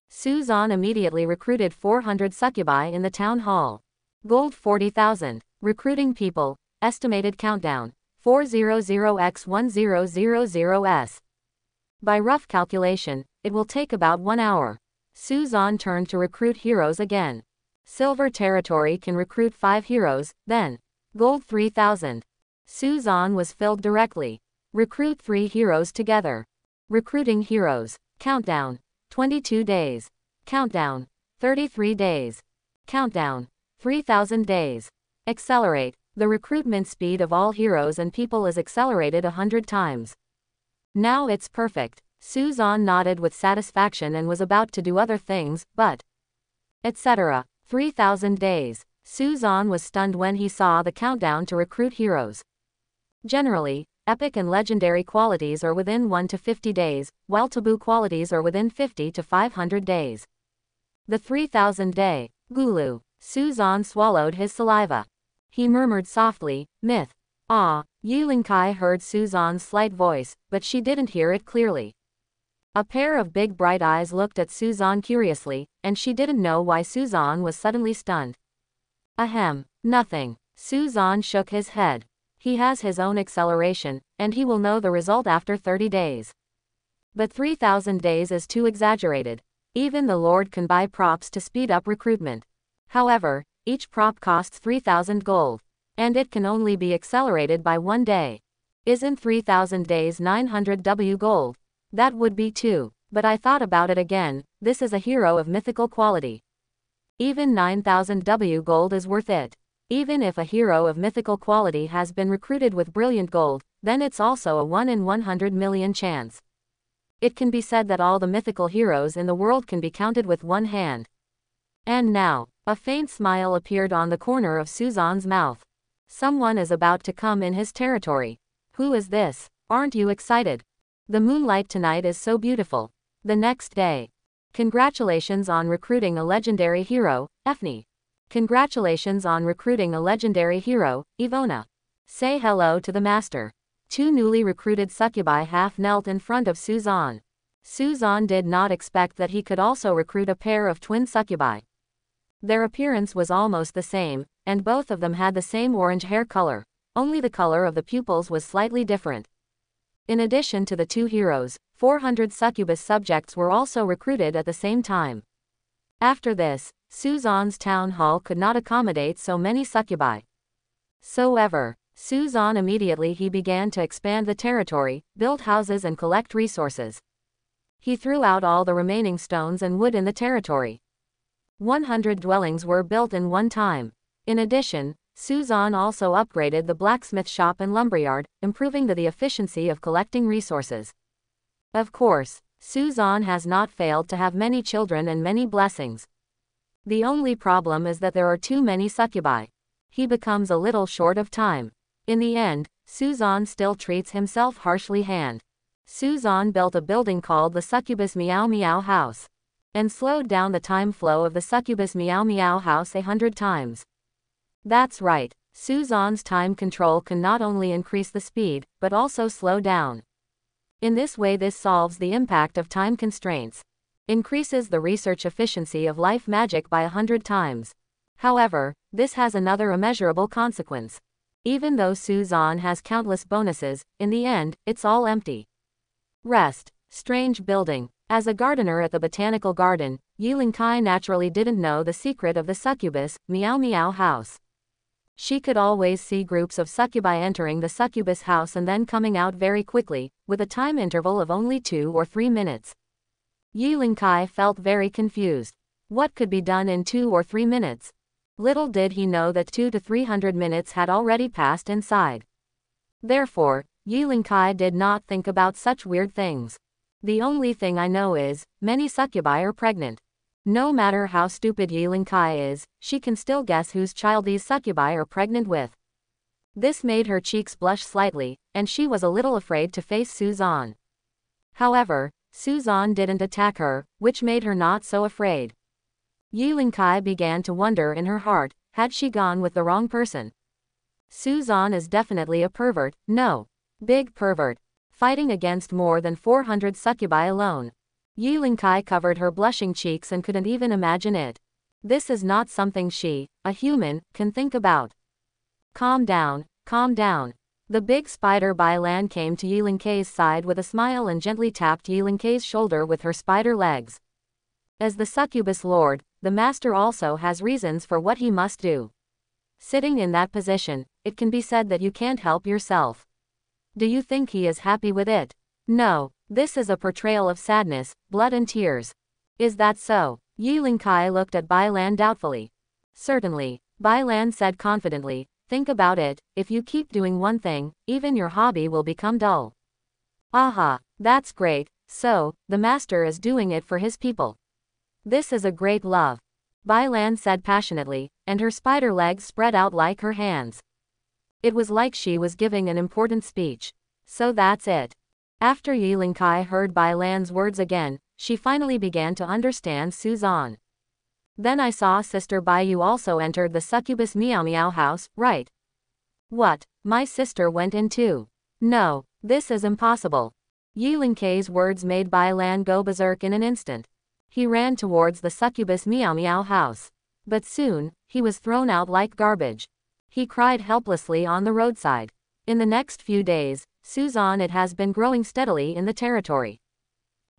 Suzan immediately recruited 400 succubi in the town hall. Gold 40,000. Recruiting people. Estimated countdown. 400x1000s. By rough calculation, it will take about 1 hour. Suzan turned to recruit heroes again. Silver territory can recruit 5 heroes, then. Gold 3,000. Suzan was filled directly. Recruit 3 heroes together. Recruiting heroes. Countdown. 22 days. Countdown. 33 days. Countdown. 3,000 days. Accelerate. The recruitment speed of all heroes and people is accelerated 100 times. Now it's perfect. Suzan nodded with satisfaction and was about to do other things, but etc. 3,000 days. Suzan was stunned when he saw the countdown to recruit heroes. Generally, epic and legendary qualities are within 1 to 50 days, while taboo qualities are within 50 to 500 days. The 3,000 day. Gulu. Suzan swallowed his saliva. He murmured softly, myth. Ah. Yilinkai heard Suzan's slight voice, but she didn't hear it clearly. A pair of big bright eyes looked at Suzan curiously, and she didn't know why Suzan was suddenly stunned. Ahem. Nothing. Suzan shook his head. He has his own acceleration, and he will know the result after 30 days. But 3,000 days is too exaggerated. Even the Lord can buy props to speed up recruitment. However, each prop costs 3,000 gold. And it can only be accelerated by 1 day. Isn't 3,000 days 900 W gold? That would be 2 But I thought about it again, this is a hero of mythical quality. Even 9,000 W gold is worth it. Even if a hero of mythical quality has been recruited with brilliant gold, then it's also a 1 in 100 million chance. It can be said that all the mythical heroes in the world can be counted with one hand. And now, a faint smile appeared on the corner of Suzan's mouth. Someone is about to come in his territory. Who is this? Aren't you excited? The moonlight tonight is so beautiful. The next day. Congratulations on recruiting a legendary hero, Efni. Congratulations on recruiting a legendary hero, Ivona. Say hello to the master. Two newly recruited succubi half knelt in front of Suzan. Suzan did not expect that he could also recruit a pair of twin succubi. Their appearance was almost the same, and both of them had the same orange hair color, only the color of the pupils was slightly different. In addition to the two heroes, 400 succubus subjects were also recruited at the same time. After this, Suzan's town hall could not accommodate so many succubi. Suzan immediately he began to expand the territory, build houses and collect resources. He threw out all the remaining stones and wood in the territory. 100 dwellings were built in one time. In addition, Suzan also upgraded the blacksmith shop and lumberyard, improving the efficiency of collecting resources. Of course, Suzan has not failed to have many children and many blessings. The only problem is that there are too many succubi. He becomes a little short of time. In the end, Suzan still treats himself harshly. Suzan built a building called the Succubus Meow Meow House. And slowed down the time flow of the Succubus Meow Meow House 100 times. That's right, Suzan's time control can not only increase the speed, but also slow down. In this way this solves the impact of time constraints. Increases the research efficiency of life magic by 100 times. However, this has another immeasurable consequence. Even though Suzan has countless bonuses, in the end, it's all empty. Rest. Strange building. As a gardener at the botanical garden, Yiling Kai naturally didn't know the secret of the succubus, Meow Meow house. She could always see groups of succubi entering the succubus house and then coming out very quickly, with a time interval of only 2 or 3 minutes. Yiling Kai felt very confused. What could be done in 2 or 3 minutes? Little did he know that 200 to 300 minutes had already passed inside. Therefore, Yiling Kai did not think about such weird things. The only thing I know is, many succubi are pregnant. No matter how stupid Yiling Kai is, she can still guess whose child these succubi are pregnant with. This made her cheeks blush slightly, and she was a little afraid to face Suzan. However, Suzan didn't attack her, which made her not so afraid. Yiling Kai began to wonder in her heart, had she gone with the wrong person? Suzan is definitely a pervert, no. Big pervert. Fighting against more than 400 succubi alone. Yiling Kai covered her blushing cheeks and couldn't even imagine it. This is not something she, a human, can think about. Calm down, calm down. The big spider Bailan came to Yiling Kai's side with a smile and gently tapped Yiling Kai's shoulder with her spider legs. As the Succubus Lord, the master also has reasons for what he must do. Sitting in that position, it can be said that you can't help yourself. Do you think he is happy with it? No, this is a portrayal of sadness, blood and tears. Is that so? Yiling Kai looked at Bailan doubtfully. Certainly, Bailan said confidently, think about it, if you keep doing one thing, even your hobby will become dull. Aha, that's great, so, the master is doing it for his people. This is a great love. Bailan said passionately, and her spider legs spread out like her hands. It was like she was giving an important speech. So that's it. After Yiling Kai heard Bailan's words again, she finally began to understand Suzan. Then I saw Sister Baiyu also entered the Succubus Meow Meow house, right? What? My sister went in too. No, this is impossible. Yiling Kai's words made Bailan go berserk in an instant. He ran towards the Succubus Meow Meow house. But soon, he was thrown out like garbage. He cried helplessly on the roadside. In the next few days, Suzan it has been growing steadily in the territory.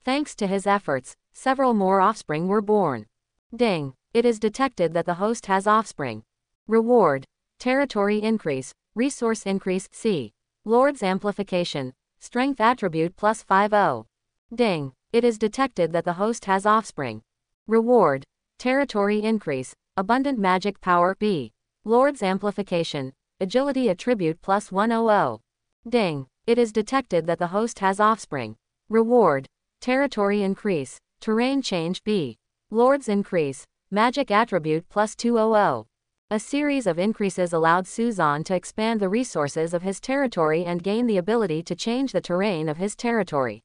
Thanks to his efforts, several more offspring were born. Ding! It is detected that the host has offspring. Reward. Territory increase, resource increase, C. Lord's amplification, strength attribute plus 50. Ding! It is detected that the host has offspring. Reward. Territory increase. Abundant magic power B. Lord's amplification. Agility attribute plus 100. Ding. It is detected that the host has offspring. Reward. Territory increase. Terrain change B. Lord's increase. Magic attribute plus 200. A series of increases allowed Suzan to expand the resources of his territory and gain the ability to change the terrain of his territory.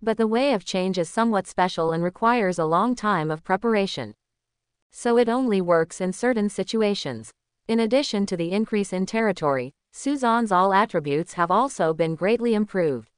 But the way of change is somewhat special and requires a long time of preparation. So it only works in certain situations. In addition to the increase in territory, Suzan's all attributes have also been greatly improved.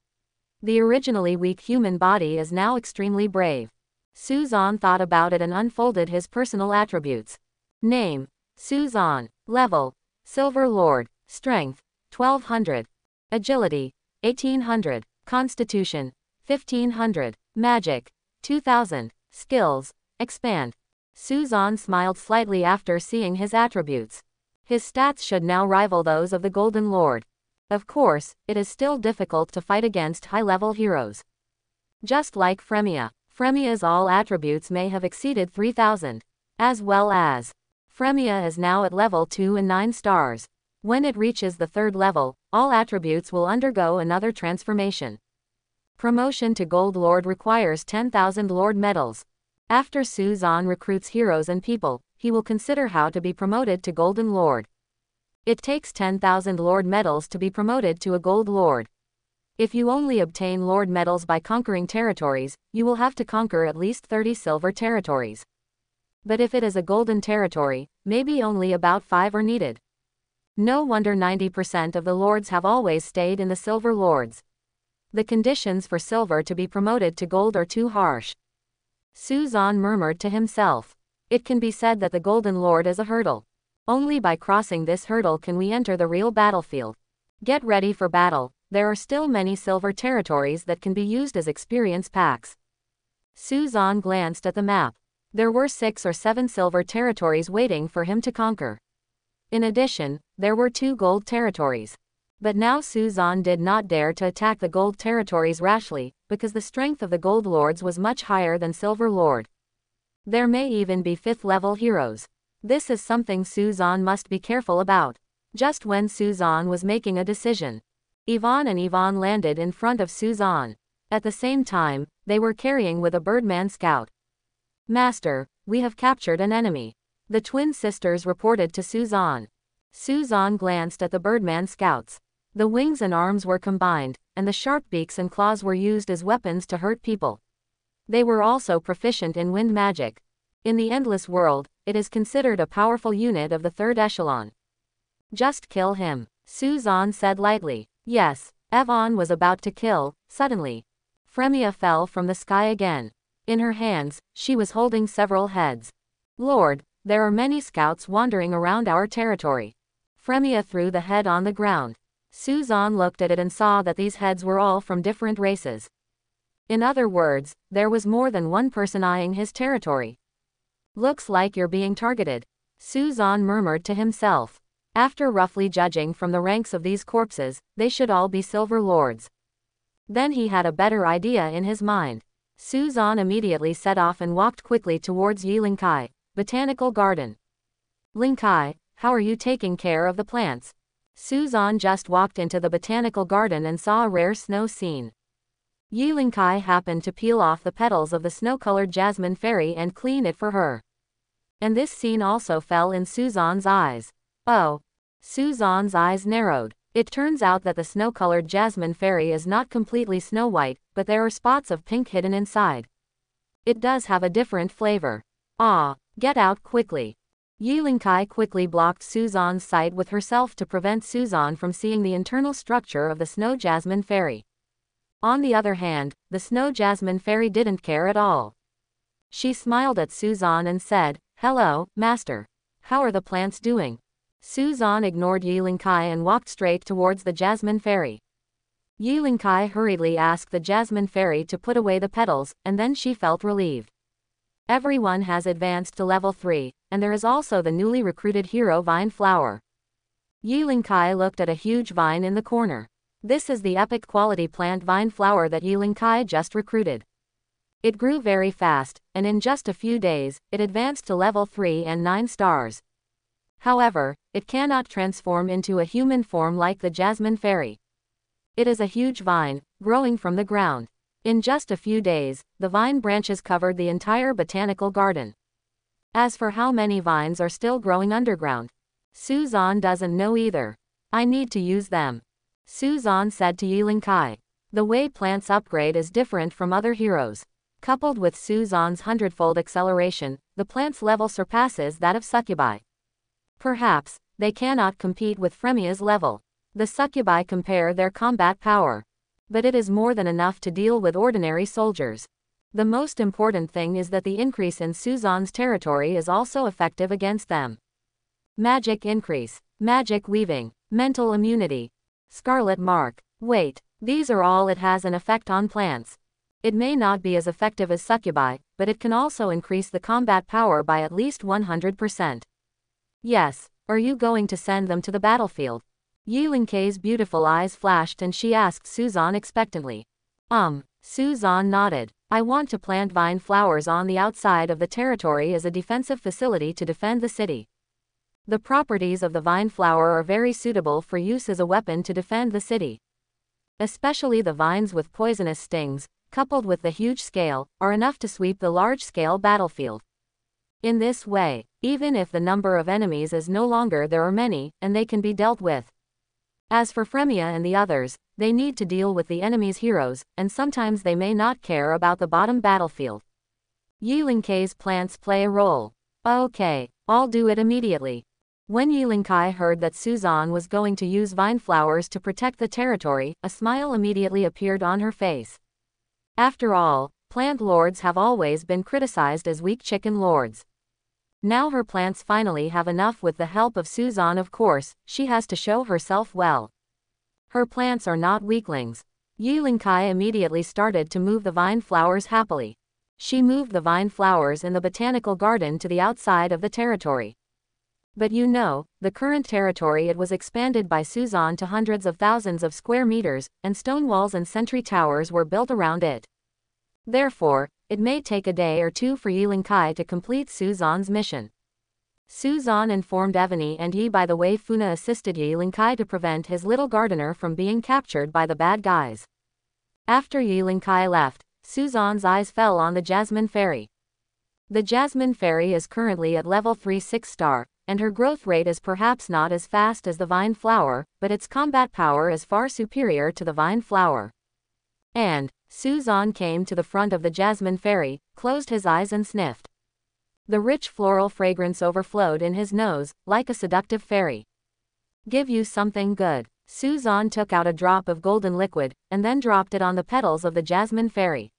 The originally weak human body is now extremely brave. Suzan thought about it and unfolded his personal attributes. Name. Suzan. Level. Silver Lord. Strength. 1200. Agility. 1800. Constitution. 1500. Magic. 2000. Skills. Expand. Suzan smiled slightly after seeing his attributes. His stats should now rival those of the Golden Lord. Of course, it is still difficult to fight against high-level heroes. Just like Fremia. Fremia's all attributes may have exceeded 3000. As well as Fremia is now at level 2 and 9 stars. When it reaches the 3rd level, all attributes will undergo another transformation. Promotion to Gold Lord requires 10,000 Lord medals. After Suzan recruits heroes and people, he will consider how to be promoted to Golden Lord. It takes 10,000 Lord medals to be promoted to a Gold Lord. If you only obtain Lord medals by conquering territories, you will have to conquer at least 30 silver territories. But if it is a golden territory, maybe only about 5 are needed. No wonder 90% of the lords have always stayed in the Silver Lords. The conditions for silver to be promoted to gold are too harsh. Suzan murmured to himself. It can be said that the Golden Lord is a hurdle. Only by crossing this hurdle can we enter the real battlefield. Get ready for battle. There are still many silver territories that can be used as experience packs. Suzan glanced at the map. There were 6 or 7 silver territories waiting for him to conquer. In addition, there were 2 gold territories. But now Suzan did not dare to attack the gold territories rashly, because the strength of the Gold Lords was much higher than Silver Lord. There may even be 5th level heroes. This is something Suzan must be careful about. Just when Suzan was making a decision, Yvonne and Yvonne landed in front of Suzan. At the same time, they were carrying with a Birdman scout. Master, we have captured an enemy. The twin sisters reported to Suzan. Suzan glanced at the Birdman scouts. The wings and arms were combined, and the sharp beaks and claws were used as weapons to hurt people. They were also proficient in wind magic. In the Endless World, it is considered a powerful unit of the 3rd echelon. Just kill him, Suzan said lightly. Yes, Yvonne was about to kill. Suddenly, Fremia fell from the sky again. In her hands, she was holding several heads. Lord, there are many scouts wandering around our territory. Fremia threw the head on the ground. Suzan looked at it and saw that these heads were all from different races. In other words, there was more than one person eyeing his territory. Looks like you're being targeted, Suzan murmured to himself. After roughly judging from the ranks of these corpses, they should all be Silver Lords. Then he had a better idea in his mind. Suzan immediately set off and walked quickly towards Yilinkai Botanical Garden. Linkai, how are you taking care of the plants? Suzan just walked into the botanical garden and saw a rare snow scene. Yilinkai happened to peel off the petals of the snow-colored jasmine fairy and clean it for her. And this scene also fell in Suzan's eyes. Oh. Suzan's eyes narrowed. It turns out that the snow-colored jasmine fairy is not completely snow-white, but there are spots of pink hidden inside. It does have a different flavor. Ah, get out quickly. Yilinkai quickly blocked Suzan's sight with herself to prevent Suzan from seeing the internal structure of the snow jasmine fairy. On the other hand, the snow jasmine fairy didn't care at all. She smiled at Suzan and said, "Hello, master. How are the plants doing?" Suzan ignored Yilinkai and walked straight towards the jasmine fairy. Yilinkai hurriedly asked the jasmine fairy to put away the petals, and then she felt relieved. Everyone has advanced to level 3, and there is also the newly recruited hero vine flower. Yilinkai looked at a huge vine in the corner. This is the epic quality plant vine flower that Yilinkai just recruited. It grew very fast, and in just a few days, it advanced to level 3 and 9 stars. However, it cannot transform into a human form like the jasmine fairy. It is a huge vine, growing from the ground. In just a few days, the vine branches covered the entire botanical garden. As for how many vines are still growing underground, Suzan doesn't know either. I need to use them, Suzan said to Yiling-kai. The way plants upgrade is different from other heroes. Coupled with Suzan's 100-fold acceleration, the plant's level surpasses that of Succubi. Perhaps, they cannot compete with Fremia's level. The Succubi compare their combat power. But it is more than enough to deal with ordinary soldiers. The most important thing is that the increase in Suzan's territory is also effective against them. Magic increase, magic weaving, mental immunity, scarlet mark. Wait, these are all it has an effect on plants. It may not be as effective as Succubi, but it can also increase the combat power by at least 100%. Yes, are you going to send them to the battlefield? Yiling-kai's beautiful eyes flashed and she asked Suzan expectantly. Suzan nodded. I want to plant vine flowers on the outside of the territory as a defensive facility to defend the city. The properties of the vine flower are very suitable for use as a weapon to defend the city. Especially the vines with poisonous stings, coupled with the huge scale, are enough to sweep the large-scale battlefield. In this way, even if the number of enemies is no longer there are many, and they can be dealt with. As for Fremia and the others, they need to deal with the enemy's heroes, and sometimes they may not care about the bottom battlefield. Yiling-kai's plants play a role. Okay, I'll do it immediately. When Yiling-kai heard that Suzan was going to use vine flowers to protect the territory, a smile immediately appeared on her face. After all, plant lords have always been criticized as weak chicken lords. Now her plants finally have enough with the help of Suzan. Of course, she has to show herself well. Her plants are not weaklings. Yiling-kai immediately started to move the vine flowers happily. She moved the vine flowers in the botanical garden to the outside of the territory. But you know, the current territory it was expanded by Suzan to hundreds of thousands of square meters, and stone walls and sentry towers were built around it. Therefore, it may take a day or two for Yiling-kai to complete Suzan's mission. Suzan informed Evany and Yi. By the way, Funa assisted Yiling-kai to prevent his little gardener from being captured by the bad guys. After Yiling-kai left, Suzan's eyes fell on the Jasmine Fairy. The Jasmine Fairy is currently at level 3 6-star, and her growth rate is perhaps not as fast as the Vine Flower, but its combat power is far superior to the Vine Flower. And Suzan came to the front of the Jasmine Fairy, closed his eyes and sniffed. The rich floral fragrance overflowed in his nose, like a seductive fairy. Give you something good. Suzan took out a drop of golden liquid, and then dropped it on the petals of the Jasmine Fairy.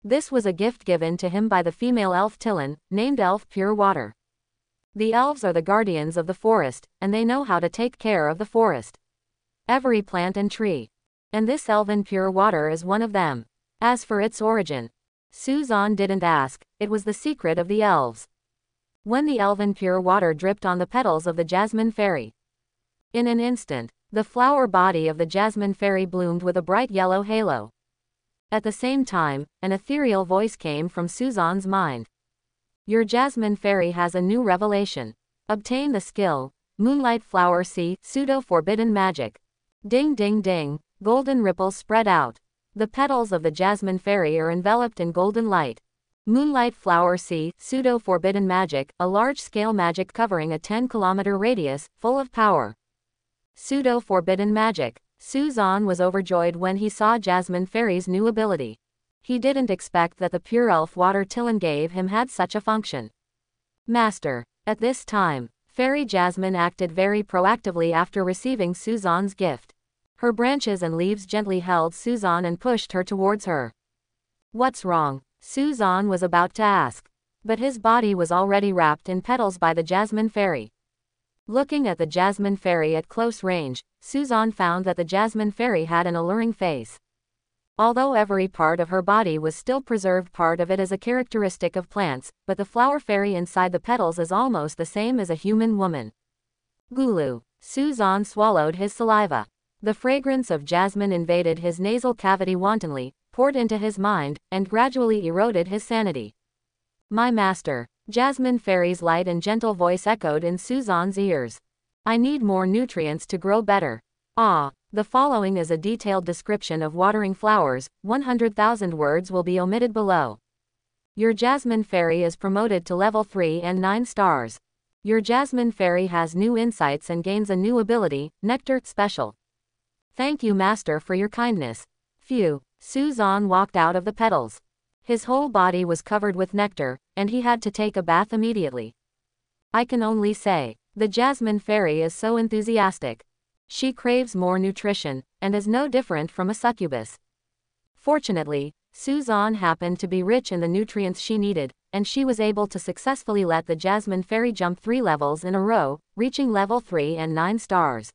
This was a gift given to him by the female elf Tillen, named Elf Pure Water. The elves are the guardians of the forest, and they know how to take care of the forest. Every plant and tree. And this elven pure water is one of them. As for its origin, Suzan didn't ask, it was the secret of the elves. When the elven pure water dripped on the petals of the Jasmine Fairy, in an instant, the flower body of the Jasmine Fairy bloomed with a bright yellow halo. At the same time, an ethereal voice came from Suzan's mind. Your Jasmine Fairy has a new revelation. Obtain the skill, Moonlight Flower C, Pseudo-Forbidden Magic. Ding ding ding. Golden ripples spread out. The petals of the Jasmine Fairy are enveloped in golden light. Moonlight Flower C, Pseudo-Forbidden Magic, a large-scale magic covering a 10-kilometer radius, full of power. Pseudo-Forbidden Magic. Suzan was overjoyed when he saw Jasmine Fairy's new ability. He didn't expect that the pure elf water Tillen gave him had such a function. Master. At this time, Fairy Jasmine acted very proactively after receiving Suzan's gift. Her branches and leaves gently held Suzan and pushed her towards her. What's wrong? Suzan was about to ask. But his body was already wrapped in petals by the Jasmine Fairy. Looking at the Jasmine Fairy at close range, Suzan found that the Jasmine Fairy had an alluring face. Although every part of her body was still preserved, part of it is a characteristic of plants, but the flower fairy inside the petals is almost the same as a human woman. Gulu. Suzan swallowed his saliva. The fragrance of jasmine invaded his nasal cavity wantonly, poured into his mind, and gradually eroded his sanity. My master. Jasmine Fairy's light and gentle voice echoed in Suzan's ears. I need more nutrients to grow better. Ah. The following is a detailed description of watering flowers, 100,000 words will be omitted below. Your Jasmine Fairy is promoted to level 3 and 9 stars. Your Jasmine Fairy has new insights and gains a new ability, Nectar Special. Thank you master for your kindness. Phew. Suzan walked out of the petals. His whole body was covered with nectar, and he had to take a bath immediately. I can only say, the Jasmine Fairy is so enthusiastic. She craves more nutrition, and is no different from a succubus. Fortunately, Suzan happened to be rich in the nutrients she needed, and she was able to successfully let the Jasmine Fairy jump 3 levels in a row, reaching level 3 and 9 stars.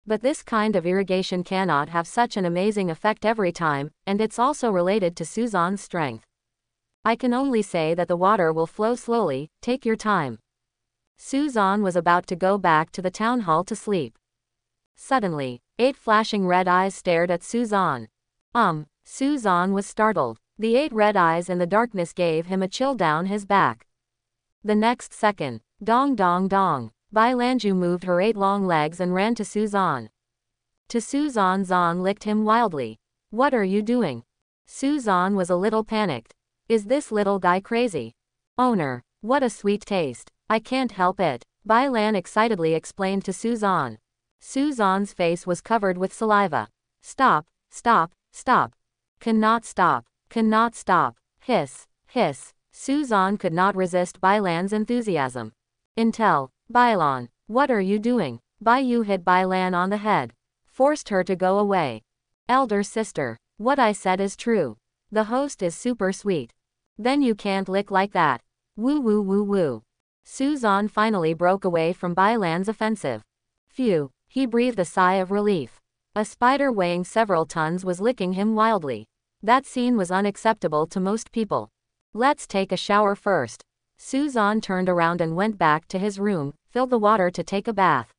But this kind of irrigation cannot have such an amazing effect every time, and it's also related to Suzan's strength. I can only say that the water will flow slowly, take your time. Suzan was about to go back to the town hall to sleep. Suddenly, 8 flashing red eyes stared at Suzan. Suzan was startled. The 8 red eyes in the darkness gave him a chill down his back. The next second, dong dong dong, Bai Lanju moved her 8 long legs and ran to Suzan. Zan licked him wildly. What are you doing? Suzan was a little panicked. Is this little guy crazy? Owner, what a sweet taste. I can't help it, Bai Lan excitedly explained to Suzan. Suzan's face was covered with saliva. Stop, stop, stop. Cannot stop, cannot stop. Hiss, hiss. Suzan could not resist Bai Lan's enthusiasm. Bai Lan, what are you doing? Bai Yu hit Bai Lan on the head. Forced her to go away. Elder sister, what I said is true. The host is super sweet. Then you can't lick like that. Woo woo woo woo. Suzan finally broke away from Bai Lan's offensive. Phew. He breathed a sigh of relief. A spider weighing several tons was licking him wildly. That scene was unacceptable to most people. Let's take a shower first. Suzan turned around and went back to his room, filled the water to take a bath.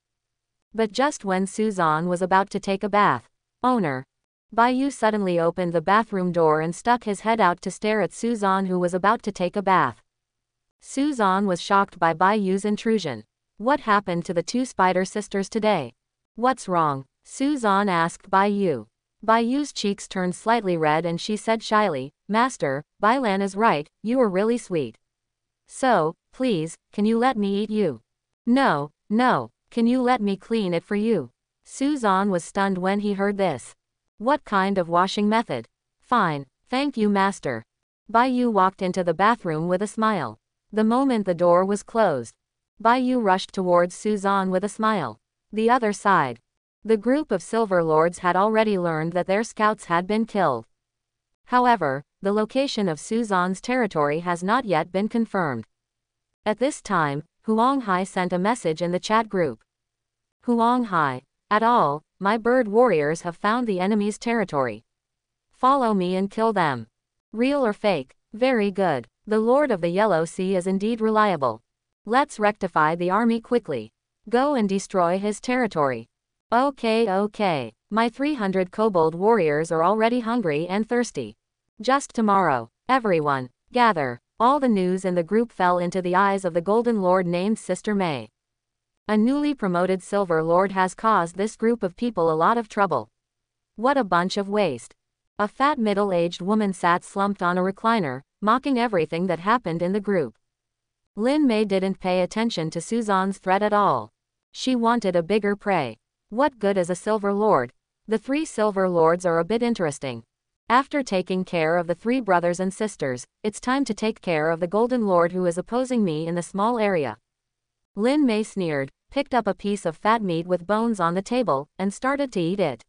But just when Suzan was about to take a bath, owner, Bai Yu suddenly opened the bathroom door and stuck his head out to stare at Suzan who was about to take a bath. Suzan was shocked by Bai Yu's intrusion. What happened to the 2 spider sisters today? What's wrong? Suzan asked Bai Yu. Bai Yu's cheeks turned slightly red and she said shyly, Master, Bai Lan is right, you are really sweet. So, please, can you let me eat you? No, no, can you let me clean it for you? Suzan was stunned when he heard this. What kind of washing method? Fine, thank you master. Bai Yu walked into the bathroom with a smile. The moment the door was closed, Bai Yu rushed towards Suzan with a smile. The other side. The group of Silver Lords had already learned that their scouts had been killed. However, the location of Suzan's territory has not yet been confirmed. At this time, Huang Hai sent a message in the chat group. Huang Hai, at all, my bird warriors have found the enemy's territory. Follow me and kill them. Real or fake? Very good. The Lord of the Yellow Sea is indeed reliable. Let's rectify the army quickly. Go and destroy his territory. Okay. My 300 kobold warriors are already hungry and thirsty. Just tomorrow, everyone, gather. All the news in the group fell into the eyes of the Golden Lord named Sister May. A newly promoted Silver Lord has caused this group of people a lot of trouble. What a bunch of waste. A fat middle-aged woman sat slumped on a recliner, mocking everything that happened in the group. Lin Mei didn't pay attention to Suzan's threat at all. She wanted a bigger prey. What good is a Silver Lord? The 3 Silver Lords are a bit interesting. After taking care of the 3 brothers and sisters, it's time to take care of the Golden Lord who is opposing me in the small area. Lin Mei sneered, picked up a piece of fat meat with bones on the table, and started to eat it.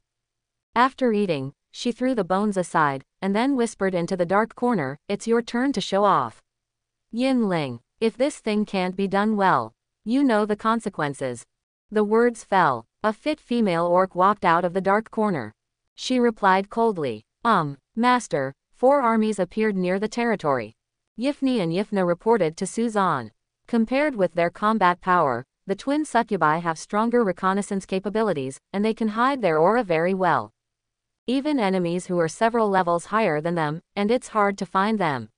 After eating, she threw the bones aside, and then whispered into the dark corner, it's your turn to show off. Yin Ling, if this thing can't be done well, you know the consequences. The words fell. A fit female orc walked out of the dark corner. She replied coldly, Master, 4 armies appeared near the territory. Yifni and Yifna reported to Suzan. Compared with their combat power, the twin succubi have stronger reconnaissance capabilities, and they can hide their aura very well. Even enemies who are several levels higher than them, and it's hard to find them.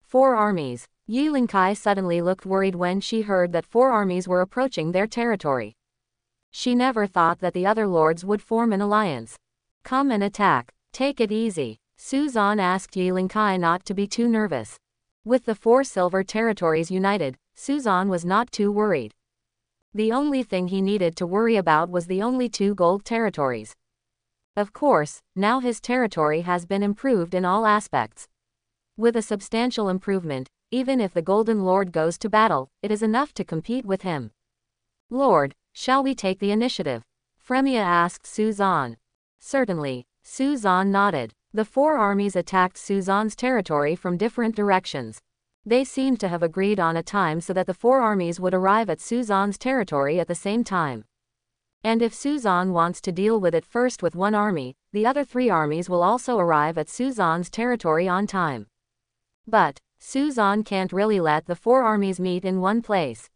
4 armies. Yi Lingkai suddenly looked worried when she heard that 4 armies were approaching their territory. She never thought that the other lords would form an alliance. Come and attack. Take it easy. Suzan asked Yi Lingkai not to be too nervous. With the 4 silver territories united, Suzan was not too worried. The only thing he needed to worry about was the only 2 gold territories. Of course, now his territory has been improved in all aspects. With a substantial improvement, even if the Golden Lord goes to battle, it is enough to compete with him. Lord, shall we take the initiative? Fremia asked Suzan. Certainly, Suzan nodded. The 4 armies attacked Suzan's territory from different directions. They seemed to have agreed on a time so that the 4 armies would arrive at Suzan's territory at the same time. And if Suzan wants to deal with it first with 1 army, the other 3 armies will also arrive at Suzan's territory on time. But Suzan can't really let the 4 armies meet in one place.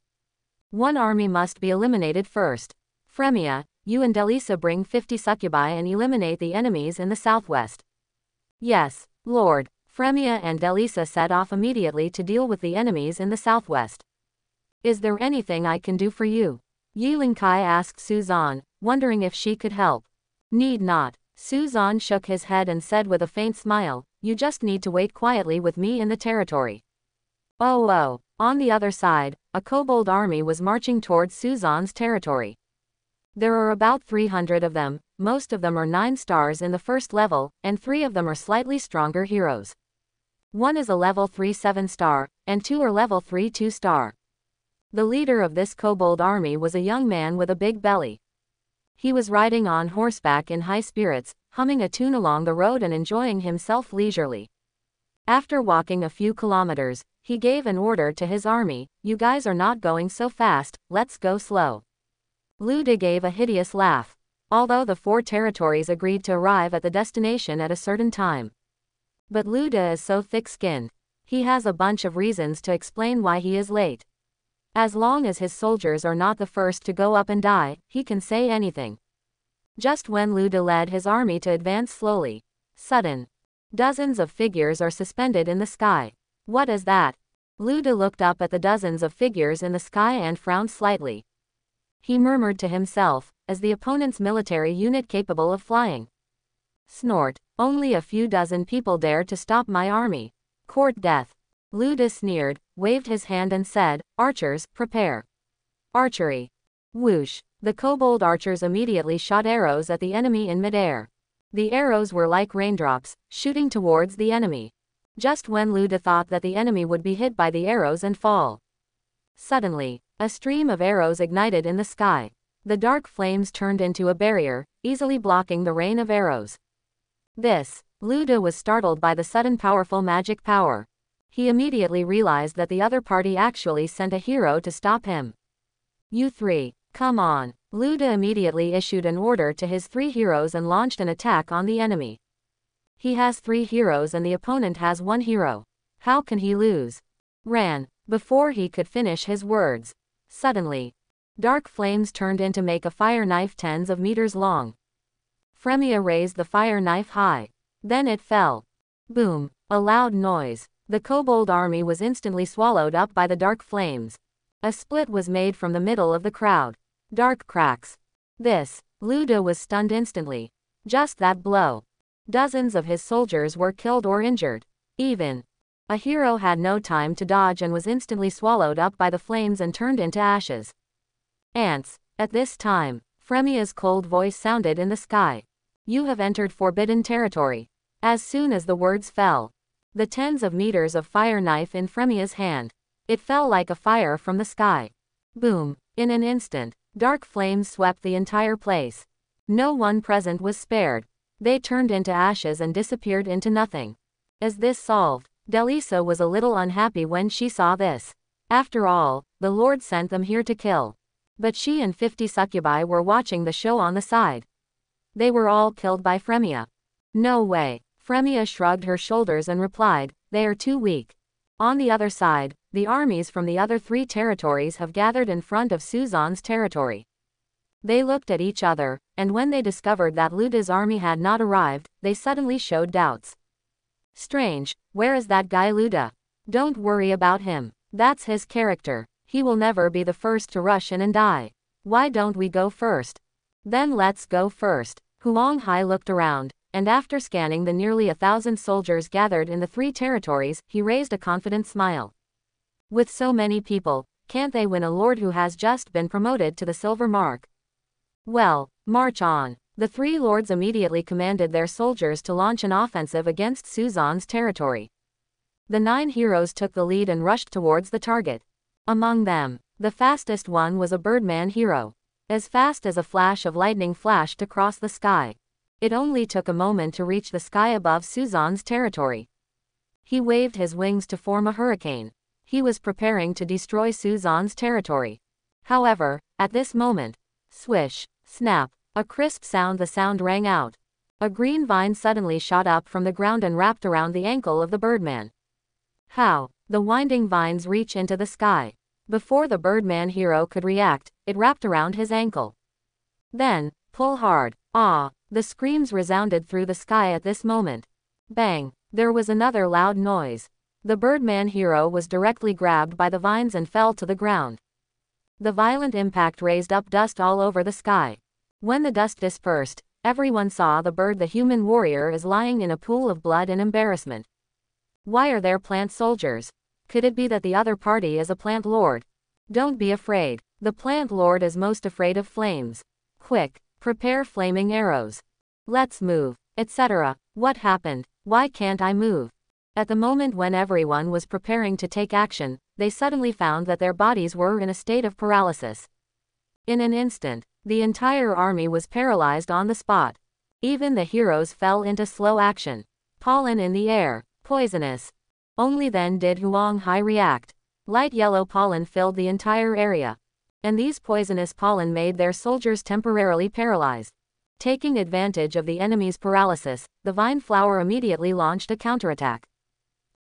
1 army must be eliminated first. Fremia, you and Delisa bring 50 succubi and eliminate the enemies in the southwest. Yes, Lord. Fremia and Delisa set off immediately to deal with the enemies in the southwest. Is there anything I can do for you? Yi Lingkai asked Suzan, wondering if she could help. Need not. Suzan shook his head and said with a faint smile, you just need to wait quietly with me in the territory. Oh. On the other side, a kobold army was marching towards Suzan's territory. There are about 300 of them, most of them are 9 stars in the first level, and 3 of them are slightly stronger heroes. 1 is a level 3 7-star, and 2 are level 3 2-star. The leader of this kobold army was a young man with a big belly. He was riding on horseback in high spirits, humming a tune along the road and enjoying himself leisurely. After walking a few kilometers, he gave an order to his army, you guys are not going so fast, let's go slow. Luda gave a hideous laugh. Although the 4 territories agreed to arrive at the destination at a certain time. But Luda is so thick-skinned. He has a bunch of reasons to explain why he is late. As long as his soldiers are not the first to go up and die, he can say anything. Just when Luda led his army to advance slowly. Sudden. Dozens of figures are suspended in the sky. What is that? Luda looked up at the dozens of figures in the sky and frowned slightly. He murmured to himself, as the opponent's military unit capable of flying. Snort. Only a few dozen people dare to stop my army. Court death. Luda sneered, waved his hand and said, archers, prepare. Archery. Whoosh. The kobold archers immediately shot arrows at the enemy in midair. The arrows were like raindrops, shooting towards the enemy. Just when Luda thought that the enemy would be hit by the arrows and fall. Suddenly, a stream of arrows ignited in the sky. The dark flames turned into a barrier, easily blocking the rain of arrows. Luda was startled by the sudden powerful magic power. He immediately realized that the other party actually sent a hero to stop him. You 3, come on. Luda immediately issued an order to his 3 heroes and launched an attack on the enemy. He has 3 heroes and the opponent has 1 hero. How can he lose? Ran. Before he could finish his words. Suddenly, dark flames turned into make a fire knife tens of meters long. Fremia raised the fire knife high. Then it fell. Boom. A loud noise. The kobold army was instantly swallowed up by the dark flames. A split was made from the middle of the crowd. Dark cracks. Luda was stunned instantly. Just that blow. Dozens of his soldiers were killed or injured. Even a hero had no time to dodge and was instantly swallowed up by the flames and turned into ashes. Ants. At this time, Fremia's cold voice sounded in the sky. You have entered forbidden territory. As soon as the words fell, the tens of meters of fire knife in Fremia's hand. It fell like a fire from the sky. Boom. In an instant, dark flames swept the entire place. No one present was spared. They turned into ashes and disappeared into nothing. As this solved, Delisa was a little unhappy when she saw this. After all, the Lord sent them here to kill. But she and 50 succubi were watching the show on the side. They were all killed by Fremia. No way. Fremia shrugged her shoulders and replied, they are too weak. On the other side, the armies from the other 3 territories have gathered in front of Suzan's territory. They looked at each other, and when they discovered that Luda's army had not arrived, they suddenly showed doubts. Strange, where is that guy Luda? Don't worry about him. That's his character. He will never be the first to rush in and die. Why don't we go first? Then let's go first. Huang Hai looked around, and after scanning the nearly 1,000 soldiers gathered in the 3 territories, he raised a confident smile. With so many people, can't they win a lord who has just been promoted to the silver mark? Well, march on. The 3 lords immediately commanded their soldiers to launch an offensive against Suzan's territory. The 9 heroes took the lead and rushed towards the target. Among them, the fastest one was a birdman hero. As fast as a flash of lightning flashed across the sky. It only took a moment to reach the sky above Suzan's territory. He waved his wings to form a hurricane. He was preparing to destroy Suzan's territory. However, at this moment, swish, snap, a crisp sound, the sound rang out. A green vine suddenly shot up from the ground and wrapped around the ankle of the birdman. How? The winding vines reach into the sky. Before the birdman hero could react, it wrapped around his ankle. Then, pull hard. Ah! The screams resounded through the sky at this moment. Bang! There was another loud noise. The birdman hero was directly grabbed by the vines and fell to the ground. The violent impact raised up dust all over the sky. When the dust dispersed, everyone saw the bird the human warrior is lying in a pool of blood in embarrassment. Why are there plant soldiers? Could it be that the other party is a plant lord? Don't be afraid. The plant lord is most afraid of flames. Quick, prepare flaming arrows. Let's move, etc. What happened? Why can't I move? At the moment when everyone was preparing to take action, they suddenly found that their bodies were in a state of paralysis. In an instant, the entire army was paralyzed on the spot. Even the heroes fell into slow action. Pollen in the air, poisonous. Only then did Huang Hai react. Light yellow pollen filled the entire area. And these poisonous pollen made their soldiers temporarily paralyzed. Taking advantage of the enemy's paralysis, the vine flower immediately launched a counterattack.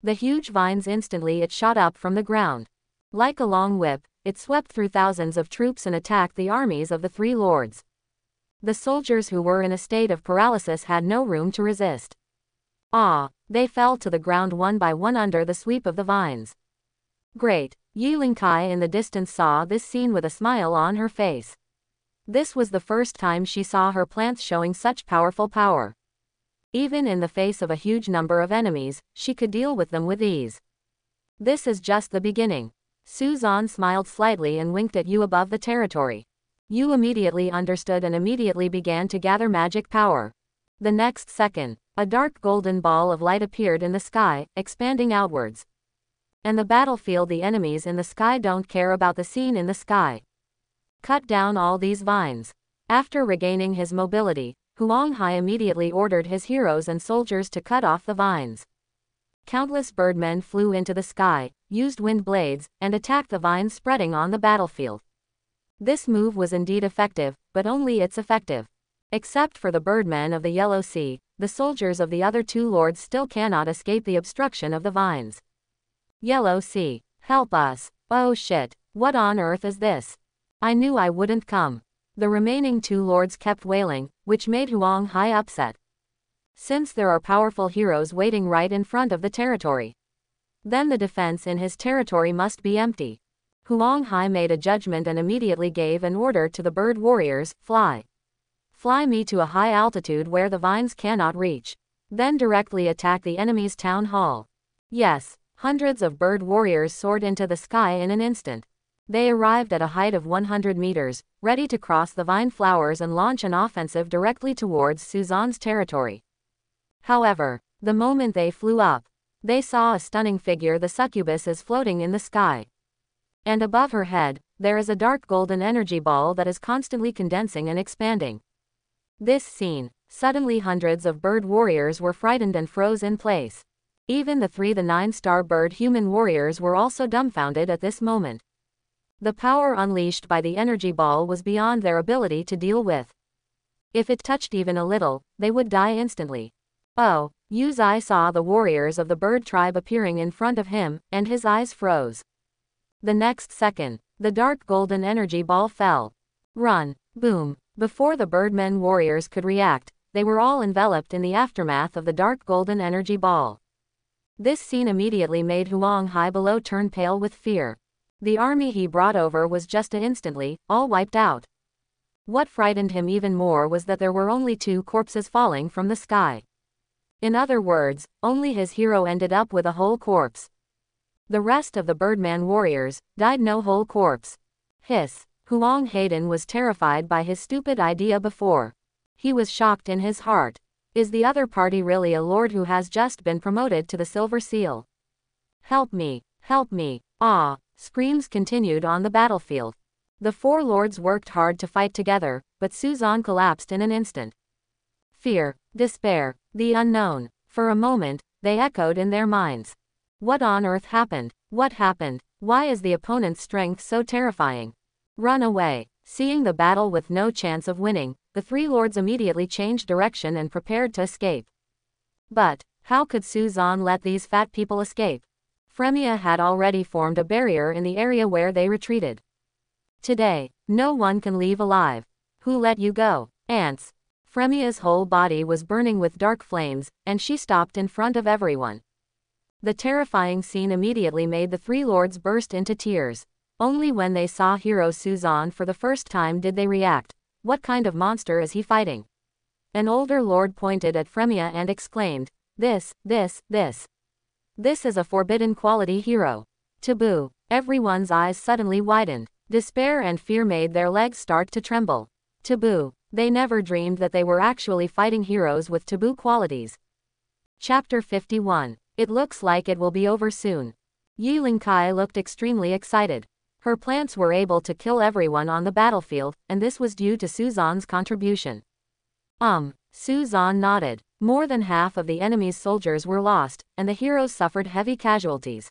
The huge vines instantly it shot up from the ground. Like a long whip, it swept through thousands of troops and attacked the armies of the 3 lords. The soldiers who were in a state of paralysis had no room to resist. Ah! They fell to the ground one by one under the sweep of the vines. Great! Yi Lingkai in the distance saw this scene with a smile on her face. This was the first time she saw her plants showing such powerful power. Even in the face of a huge number of enemies, she could deal with them with ease. This is just the beginning. Suzan smiled slightly and winked at Yu above the territory. Yu immediately understood and immediately began to gather magic power. The next second, a dark golden ball of light appeared in the sky, expanding outwards. And the battlefield, the enemies in the sky don't care about the scene in the sky. Cut down all these vines. After regaining his mobility, Huang Hai immediately ordered his heroes and soldiers to cut off the vines. Countless birdmen flew into the sky, used wind blades, and attacked the vines spreading on the battlefield. This move was indeed effective, but only it's effective. Except for the birdmen of the Yellow Sea, the soldiers of the other 2 lords still cannot escape the obstruction of the vines. Yellow Sea, help us. Oh shit, what on earth is this? I knew I wouldn't come. The remaining 2 lords kept wailing, which made Huang Hai upset. Since there are powerful heroes waiting right in front of the territory, then the defense in his territory must be empty. Huang Hai made a judgment and immediately gave an order to the bird warriors, fly. Fly me to a high altitude where the vines cannot reach. Then directly attack the enemy's town hall. Yes, hundreds of bird warriors soared into the sky in an instant. They arrived at a height of 100 meters, ready to cross the vine flowers and launch an offensive directly towards Suzan's territory. However, the moment they flew up, they saw a stunning figure. The succubus is floating in the sky. And above her head, there is a dark golden energy ball that is constantly condensing and expanding. This scene, suddenly hundreds of bird warriors were frightened and froze in place. Even the 9-star bird human warriors were also dumbfounded at this moment. The power unleashed by the energy ball was beyond their ability to deal with. If it touched even a little, they would die instantly. Oh, Yu Zai saw the warriors of the bird tribe appearing in front of him, and his eyes froze. The next second, the dark golden energy ball fell. Run, Boom. Before the Birdmen warriors could react, they were all enveloped in the aftermath of the dark golden energy ball. This scene immediately made Huang Hai below turn pale with fear. The army he brought over was just instantly, all wiped out. What frightened him even more was that there were only 2 corpses falling from the sky. In other words, only his hero ended up with a whole corpse. The rest of the Birdman warriors died no whole corpse. Hiss. Huang Hayden was terrified by his stupid idea before. He was shocked in his heart. Is the other party really a lord who has just been promoted to the Silver Seal? Help me! Help me! Ah! Screams continued on the battlefield. The 4 lords worked hard to fight together, but Suzan collapsed in an instant. Fear, despair, the unknown. For a moment, they echoed in their minds. What on earth happened? What happened? Why is the opponent's strength so terrifying? Run away. Seeing the battle with no chance of winning, the 3 lords immediately changed direction and prepared to escape. But how could Suzan let these fat people escape? Fremia had already formed a barrier in the area where they retreated. Today, no one can leave alive. Who let you go? Ants. Fremia's whole body was burning with dark flames, and she stopped in front of everyone. The terrifying scene immediately made the 3 lords burst into tears. Only when they saw hero Suzan for the first time did they react. What kind of monster is he fighting? An older lord pointed at Fremia and exclaimed, This is a forbidden quality hero. Taboo. Everyone's eyes suddenly widened. Despair and fear made their legs start to tremble. Taboo. They never dreamed that they were actually fighting heroes with taboo qualities. Chapter 51. It looks like it will be over soon. Yi Lingkai looked extremely excited. Her plants were able to kill everyone on the battlefield, and this was due to Suzan's contribution. Suzan nodded. More than half of the enemy's soldiers were lost, and the heroes suffered heavy casualties.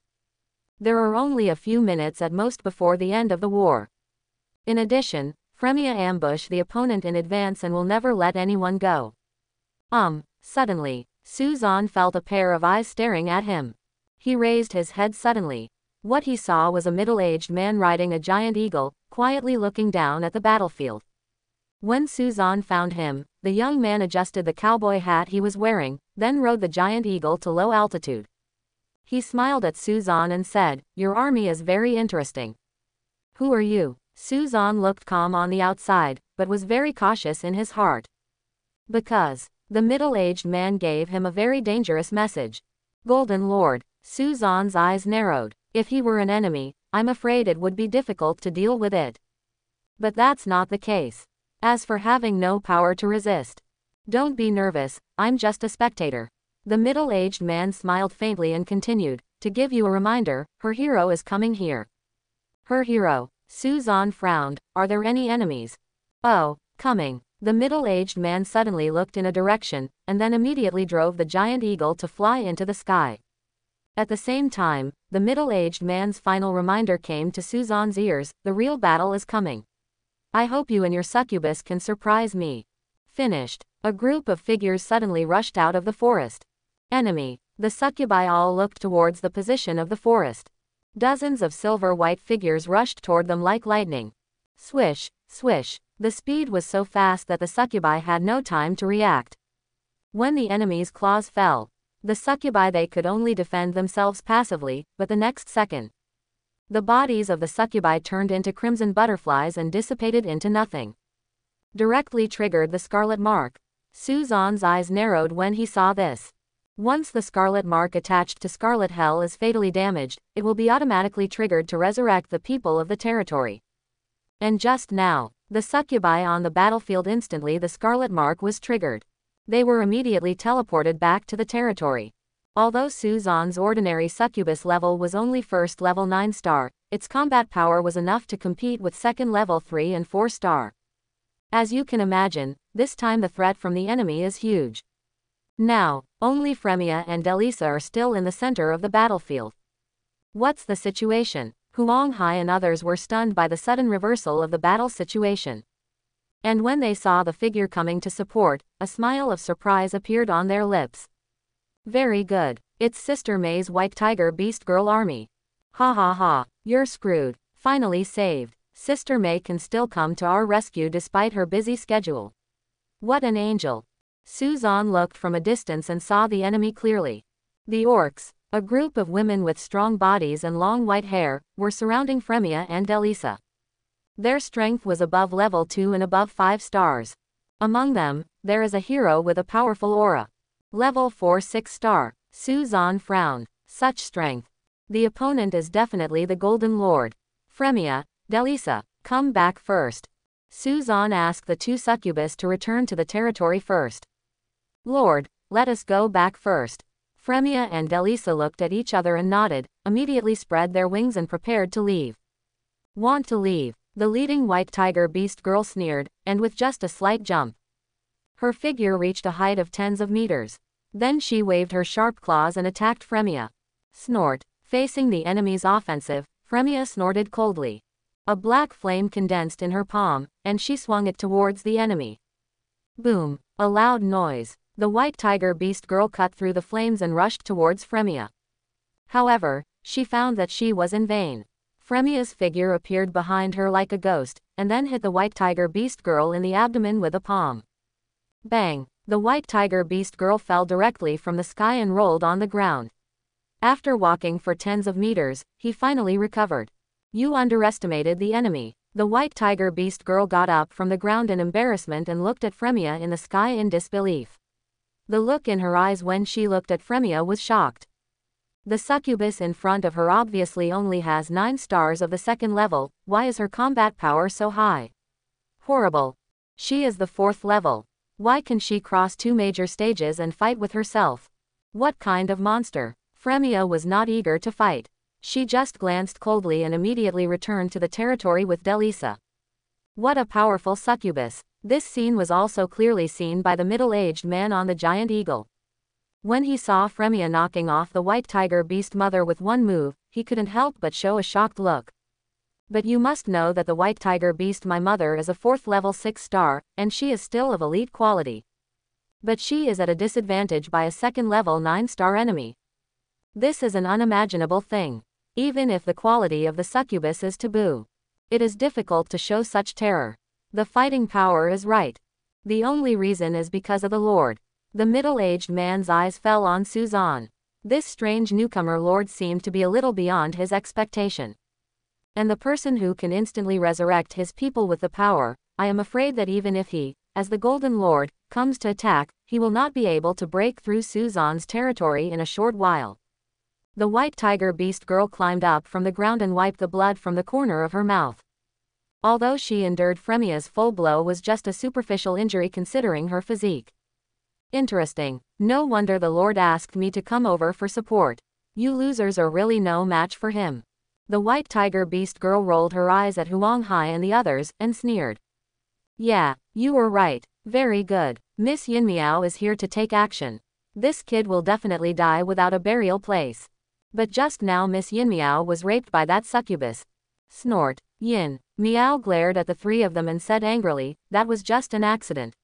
There are only a few minutes at most before the end of the war. In addition, Fremia ambushed the opponent in advance and will never let anyone go. Suddenly, Suzan felt a pair of eyes staring at him. He raised his head suddenly. What he saw was a middle-aged man riding a giant eagle, quietly looking down at the battlefield. When Suzan found him, the young man adjusted the cowboy hat he was wearing, then rode the giant eagle to low altitude. He smiled at Suzan and said, Your army is very interesting. Who are you? Suzan looked calm on the outside, but was very cautious in his heart. Because the middle-aged man gave him a very dangerous message. Golden Lord. Suzan's eyes narrowed. If he were an enemy, I'm afraid it would be difficult to deal with it. But that's not the case. As for having no power to resist, don't be nervous, I'm just a spectator. The middle-aged man smiled faintly and continued, to give you a reminder, her hero is coming here. Her hero. Suzan frowned, are there any enemies? Oh, coming. The middle-aged man suddenly looked in a direction, and then immediately drove the giant eagle to fly into the sky. At the same time, the middle-aged man's final reminder came to Suzan's ears, the real battle is coming. I hope you and your succubus can surprise me. Finished. A group of figures suddenly rushed out of the forest. Enemy. The succubi all looked towards the position of the forest. Dozens of silver-white figures rushed toward them like lightning. Swish, swish. The speed was so fast that the succubi had no time to react. When the enemy's claws fell, the succubi they could only defend themselves passively, but the next second, the bodies of the succubi turned into crimson butterflies and dissipated into nothing. Directly triggered the scarlet mark. Suzan's eyes narrowed when he saw this. Once the scarlet mark attached to Scarlet Hell is fatally damaged, it will be automatically triggered to resurrect the people of the territory. And just now, the succubi on the battlefield instantly the scarlet mark was triggered. They were immediately teleported back to the territory. Although Suzan's ordinary succubus level was only first level 9 star, its combat power was enough to compete with second level 3 and 4 star. As you can imagine, this time the threat from the enemy is huge. Now, only Fremia and Delisa are still in the center of the battlefield. What's the situation? Huang Hai and others were stunned by the sudden reversal of the battle situation. And when they saw the figure coming to support, a smile of surprise appeared on their lips. Very good. It's Sister May's White Tiger Beast Girl Army. Ha ha ha. You're screwed. Finally saved. Sister May can still come to our rescue despite her busy schedule. What an angel. Suzanne looked from a distance and saw the enemy clearly. The orcs, a group of women with strong bodies and long white hair, were surrounding Fremia and Delisa. Their strength was above level 2 and above 5 stars. Among them, there is a hero with a powerful aura. Level 4 6 star. Suzanne frowned. Such strength. The opponent is definitely the Golden Lord. Fremia, Delisa, come back first. Suzanne asked the two succubus to return to the territory first. Lord, let us go back first. Fremia and Delisa looked at each other and nodded, immediately spread their wings and prepared to leave. Want to leave? The leading white tiger beast girl sneered, and with just a slight jump. Her figure reached a height of tens of meters. Then she waved her sharp claws and attacked Fremia. Snort. Facing the enemy's offensive, Fremia snorted coldly. A black flame condensed in her palm, and she swung it towards the enemy. Boom. A loud noise. The white tiger beast girl cut through the flames and rushed towards Fremia. However, she found that she was in vain. Fremia's figure appeared behind her like a ghost, and then hit the white tiger beast girl in the abdomen with a palm. Bang! The white tiger beast girl fell directly from the sky and rolled on the ground. After walking for tens of meters, he finally recovered. You underestimated the enemy. The white tiger beast girl got up from the ground in embarrassment and looked at Fremia in the sky in disbelief. The look in her eyes when she looked at Fremia was shocked. The succubus in front of her obviously only has 9 stars of the 2nd level, why is her combat power so high? Horrible. She is the 4th level. Why can she cross 2 major stages and fight with herself? What kind of monster? Fremia was not eager to fight. She just glanced coldly and immediately returned to the territory with Delisa. What a powerful succubus. This scene was also clearly seen by the middle-aged man on the giant eagle. When he saw Fremia knocking off the white tiger beast mother with one move, he couldn't help but show a shocked look. But you must know that the white tiger beast my mother is a 4th level 6 star, and she is still of elite quality. But she is at a disadvantage by a 2nd level 9 star enemy. This is an unimaginable thing. Even if the quality of the succubus is taboo, it is difficult to show such terror. The fighting power is right. The only reason is because of the Lord. The middle-aged man's eyes fell on Suzanne. This strange newcomer lord seemed to be a little beyond his expectation. And the person who can instantly resurrect his people with the power, I am afraid that even if he, as the Golden Lord, comes to attack, he will not be able to break through Suzanne's territory in a short while. The white tiger beast girl climbed up from the ground and wiped the blood from the corner of her mouth. Although she endured Fremia's full blow was just a superficial injury considering her physique. Interesting. No wonder the Lord asked me to come over for support. You losers are really no match for him. The white tiger beast girl rolled her eyes at Huang Hai and the others, and sneered. Yeah, you were right. Very good. Miss Yin Miao is here to take action. This kid will definitely die without a burial place. But just now Miss Yin Miao was raped by that succubus. Snort. Yin Miao glared at the 3 of them and said angrily, that was just an accident.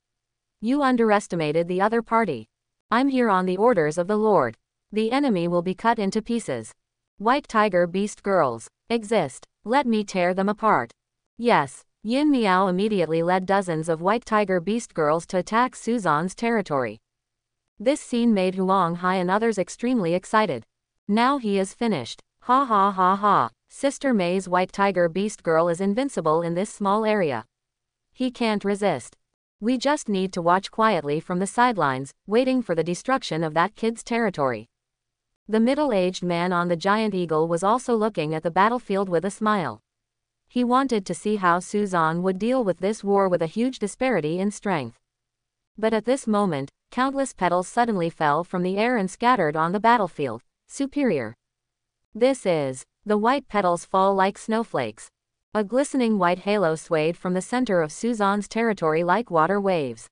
You underestimated the other party. I'm here on the orders of the Lord. The enemy will be cut into pieces. White tiger beast girls exist. Let me tear them apart. Yes. Yin Miao immediately led dozens of white tiger beast girls to attack Suzanne's territory. This scene made Huang Hai and others extremely excited. Now he is finished. Ha ha ha ha. Sister May's white tiger beast girl is invincible in this small area. He can't resist. We just need to watch quietly from the sidelines, waiting for the destruction of that kid's territory. The middle-aged man on the giant eagle was also looking at the battlefield with a smile. He wanted to see how Suzanne would deal with this war with a huge disparity in strength. But at this moment, countless petals suddenly fell from the air and scattered on the battlefield. Superior. This is. The white petals fall like snowflakes. A glistening white halo swayed from the center of Suzanne's territory like water waves.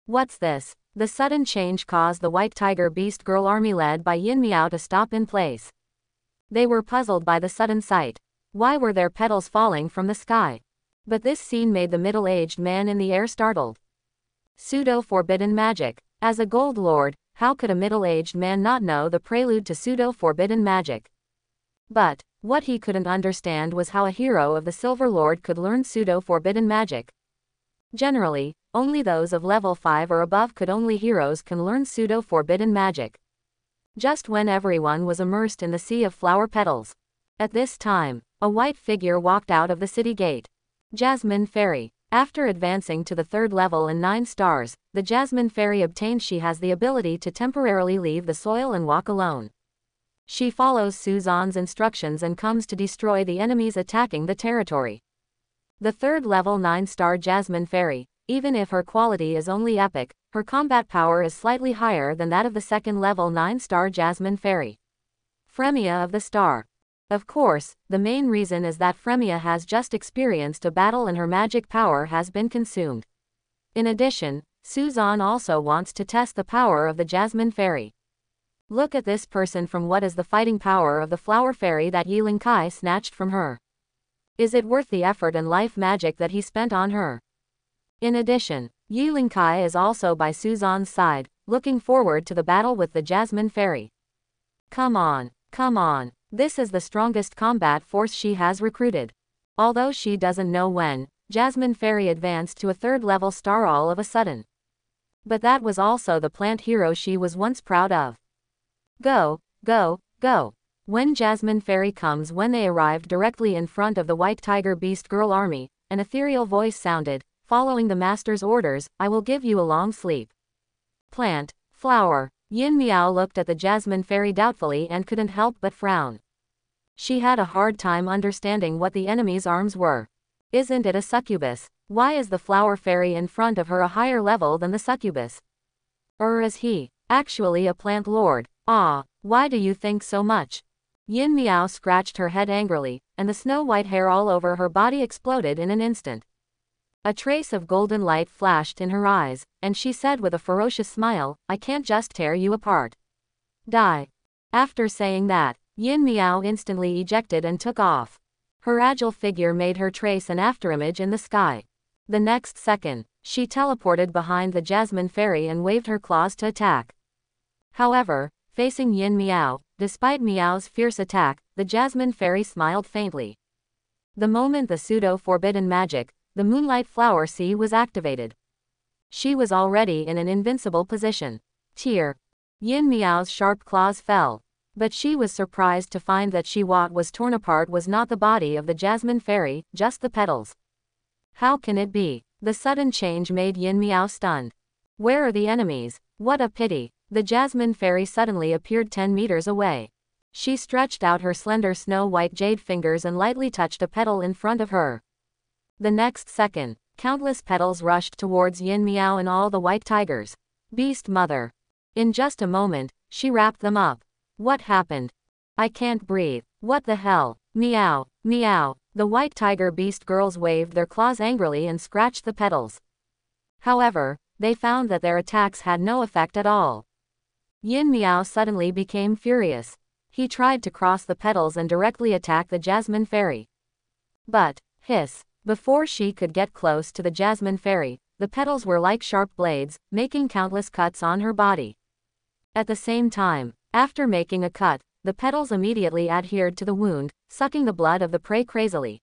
What's this? The sudden change caused the white tiger beast girl army led by Yin Miao to stop in place. They were puzzled by the sudden sight. Why were there petals falling from the sky? But this scene made the middle-aged man in the air startled. Pseudo-forbidden magic. As a gold lord, how could a middle-aged man not know the prelude to pseudo-forbidden magic? But, What he couldn't understand was how a hero of the Silver Lord could learn pseudo-forbidden magic. Generally, only those of level 5 or above only heroes can learn pseudo-forbidden magic. Just when everyone was immersed in the sea of flower petals. At this time, a white figure walked out of the city gate. Jasmine Fairy. After advancing to the 3rd level and 9 stars, the Jasmine Fairy obtained she has the ability to temporarily leave the soil and walk alone. She follows Suzanne's instructions and comes to destroy the enemies attacking the territory. The 3rd level 9-star Jasmine Fairy, even if her quality is only epic, her combat power is slightly higher than that of the 2nd level 9-star Jasmine Fairy. Fremia of the Star. Of course, the main reason is that Fremia has just experienced a battle and her magic power has been consumed. In addition, Suzanne also wants to test the power of the Jasmine Fairy. Look at this person from what is the fighting power of the Flower Fairy that Yi Lingkai snatched from her. Is it worth the effort and life magic that he spent on her? In addition, Yi Lingkai is also by Suzanne's side, looking forward to the battle with the Jasmine Fairy. Come on, come on. This is the strongest combat force she has recruited. Although she doesn't know when, Jasmine Fairy advanced to a 3rd level star all of a sudden. But that was also the plant hero she was once proud of. Go, go, go. When Jasmine Fairy comes when they arrived directly in front of the White Tiger Beast Girl army, an ethereal voice sounded, following the master's orders, I will give you a long sleep. Plant, flower. Yin Miao looked at the Jasmine Fairy doubtfully and couldn't help but frown. She had a hard time understanding what the enemy's arms were. Isn't it a succubus? Why is the Flower Fairy in front of her a higher level than the succubus? Or is he actually a plant lord? Ah, why do you think so much? Yin Miao scratched her head angrily, and the snow-white hair all over her body exploded in an instant. A trace of golden light flashed in her eyes, and she said with a ferocious smile, I can't just tear you apart. Die. After saying that, Yin Miao instantly ejected and took off. Her agile figure made her trace an afterimage in the sky. The next second, she teleported behind the Jasmine Fairy and waved her claws to attack. However, facing Yin Miao, despite Miao's fierce attack, the Jasmine Fairy smiled faintly. The moment the pseudo-forbidden magic, the Moonlight Flower Sea was activated. She was already in an invincible position. Tear. Yin Miao's sharp claws fell. But she was surprised to find that what was torn apart was not the body of the Jasmine Fairy, just the petals. How can it be? The sudden change made Yin Miao stunned. Where are the enemies? What a pity. The Jasmine Fairy suddenly appeared 10 meters away. She stretched out her slender snow-white jade fingers and lightly touched a petal in front of her. The next second, countless petals rushed towards Yin Miao and all the white tigers. Beast Mother. In just a moment, she wrapped them up. What happened? I can't breathe. What the hell? Meow, meow. The white tiger beast girls waved their claws angrily and scratched the petals. However, they found that their attacks had no effect at all. Yin Miao suddenly became furious. He tried to cross the petals and directly attack the Jasmine Fairy. But, hiss. Before she could get close to the Jasmine Fairy, the petals were like sharp blades, making countless cuts on her body. At the same time, after making a cut, the petals immediately adhered to the wound, sucking the blood of the prey crazily.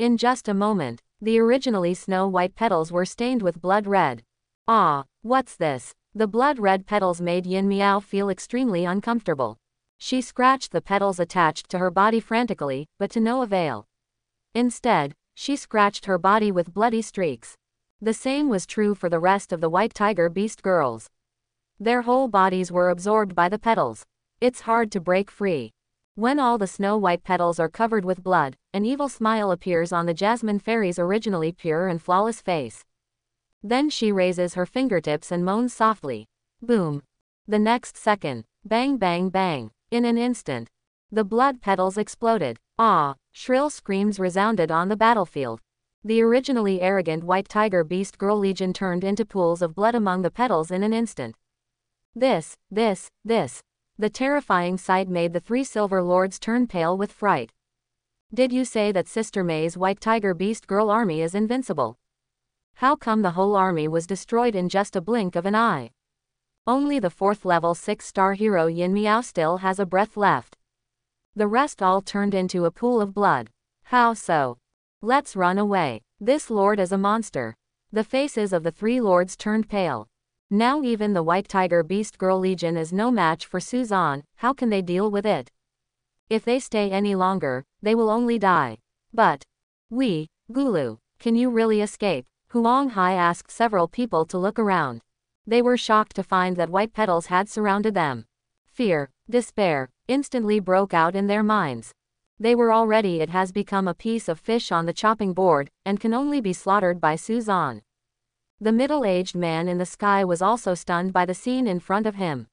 In just a moment, the originally snow-white petals were stained with blood red. Ah, what's this? The blood-red petals made Yin Miao feel extremely uncomfortable. She scratched the petals attached to her body frantically, but to no avail. Instead, she scratched her body with bloody streaks. The same was true for the rest of the White Tiger Beast girls. Their whole bodies were absorbed by the petals. It's hard to break free. When all the snow-white petals are covered with blood, an evil smile appears on the Jasmine Fairy's originally pure and flawless face. Then she raises her fingertips and moans softly. Boom. The next second, bang bang bang. In an instant, the blood petals exploded. Ah! Shrill screams resounded on the battlefield. The originally arrogant White Tiger Beast Girl Legion turned into pools of blood among the petals in an instant. This. The terrifying sight made the 3 Silver Lords turn pale with fright. Did you say that Sister May's White Tiger Beast Girl army is invincible? How come the whole army was destroyed in just a blink of an eye? Only the 4th level 6-star hero Yin Miao still has a breath left. The rest all turned into a pool of blood. How so? Let's run away. This lord is a monster. The faces of the 3 lords turned pale. Now even the White Tiger Beast Girl Legion is no match for Suzan. How can they deal with it? If they stay any longer, they will only die. But Gulu, can you really escape? Huang Hai asked several people to look around. They were shocked to find that white petals had surrounded them. Fear, despair, instantly broke out in their minds. They were already it has become a piece of fish on the chopping board, and can only be slaughtered by Suzan. The middle-aged man in the sky was also stunned by the scene in front of him.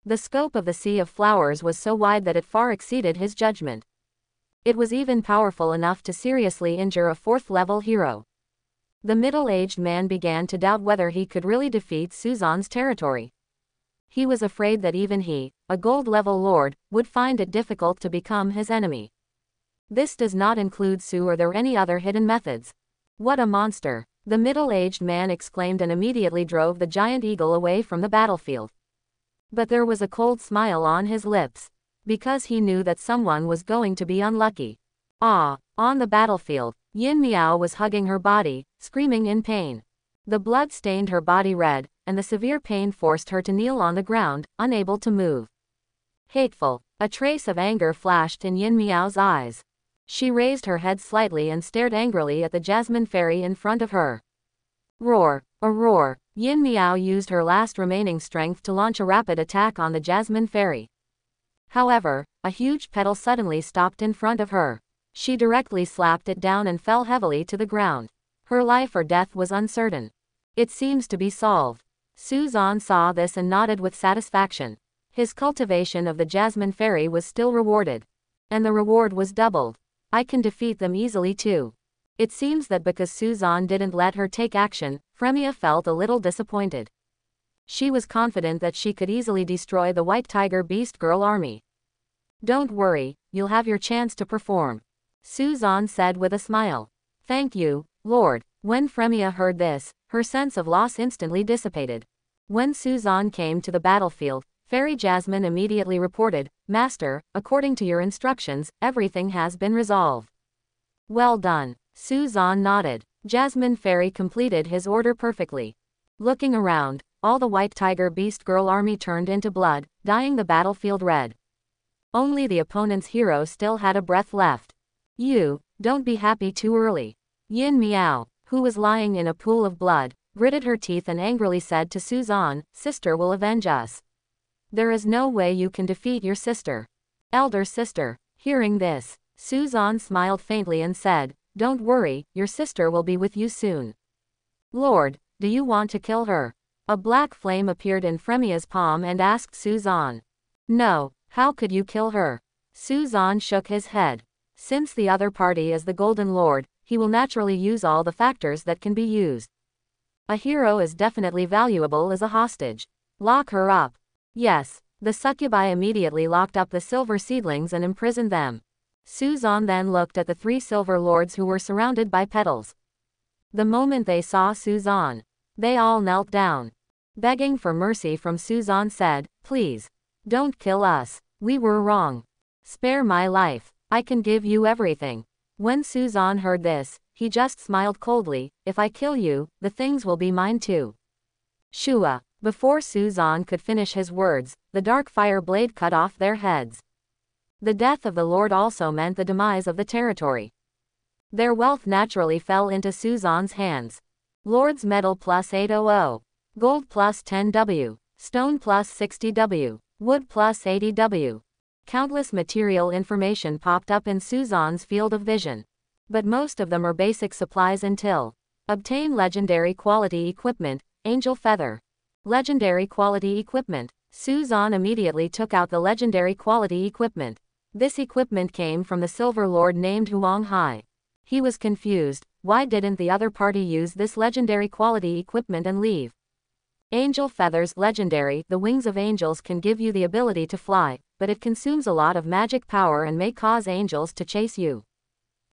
The scope of the sea of flowers was so wide that it far exceeded his judgment. It was even powerful enough to seriously injure a 4th-level hero. The middle-aged man began to doubt whether he could really defeat Suzan's territory. He was afraid that even he, a gold-level lord, would find it difficult to become his enemy. This does not include Su or there any other hidden methods. What a monster! The middle-aged man exclaimed and immediately drove the giant eagle away from the battlefield. But there was a cold smile on his lips, because he knew that someone was going to be unlucky. On the battlefield, Yin Miao was hugging her body, screaming in pain. The blood stained her body red, and the severe pain forced her to kneel on the ground, unable to move. Hateful. A trace of anger flashed in Yin Miao's eyes. She raised her head slightly and stared angrily at the jasmine fairy in front of her. Roar. A roar. Yin Miao used her last remaining strength to launch a rapid attack on the jasmine fairy. However, a huge petal suddenly stopped in front of her. She directly slapped it down and fell heavily to the ground. Her life or death was uncertain. It seems to be solved. Suzan saw this and nodded with satisfaction. His cultivation of the jasmine fairy was still rewarded. And the reward was doubled. I can defeat them easily too. It seems that because Suzan didn't let her take action, Fremia felt a little disappointed. She was confident that she could easily destroy the White Tiger Beast Girl army. Don't worry, you'll have your chance to perform, Suzan said with a smile. Thank you, Lord. When Fremia heard this, her sense of loss instantly dissipated. When Suzan came to the battlefield, Fairy Jasmine immediately reported, Master, according to your instructions, everything has been resolved. Well done. Suzan nodded. Jasmine Fairy completed his order perfectly. Looking around, all the White Tiger Beast Girl army turned into blood, dyeing the battlefield red. Only the opponent's hero still had a breath left. You, don't be happy too early. Yin Miao, who was lying in a pool of blood, gritted her teeth and angrily said to Suzan, Sister will avenge us. There is no way you can defeat your sister. Elder sister. Hearing this, Suzan smiled faintly and said, Don't worry, your sister will be with you soon. Lord, do you want to kill her? A black flame appeared in Fremia's palm and asked Suzan. No, how could you kill her? Suzan shook his head. Since the other party is the Golden Lord, he will naturally use all the factors that can be used. A hero is definitely valuable as a hostage. Lock her up. Yes, the succubi immediately locked up the silver seedlings and imprisoned them. Suzan then looked at the 3 silver lords who were surrounded by petals. The moment they saw Suzan, they all knelt down. Begging for mercy from Suzan said, Please, don't kill us. We were wrong. Spare my life. I can give you everything. When Suzan heard this, he just smiled coldly, If I kill you, the things will be mine too. Shua. Before Suzan could finish his words, the dark fire blade cut off their heads. The death of the Lord also meant the demise of the territory. Their wealth naturally fell into Suzan's hands. Lord's Medal plus 800. Gold plus 10W. Stone plus 60W. Wood plus 80W. Countless material information popped up in Suzan's field of vision. But most of them are basic supplies until obtain legendary quality equipment, Angel Feather. Legendary quality equipment. Suzan immediately took out the legendary quality equipment. This equipment came from the Silver Lord named Huang Hai. He was confused, why didn't the other party use this legendary quality equipment and leave? Angel Feathers legendary. The wings of angels can give you the ability to fly, but it consumes a lot of magic power and may cause angels to chase you.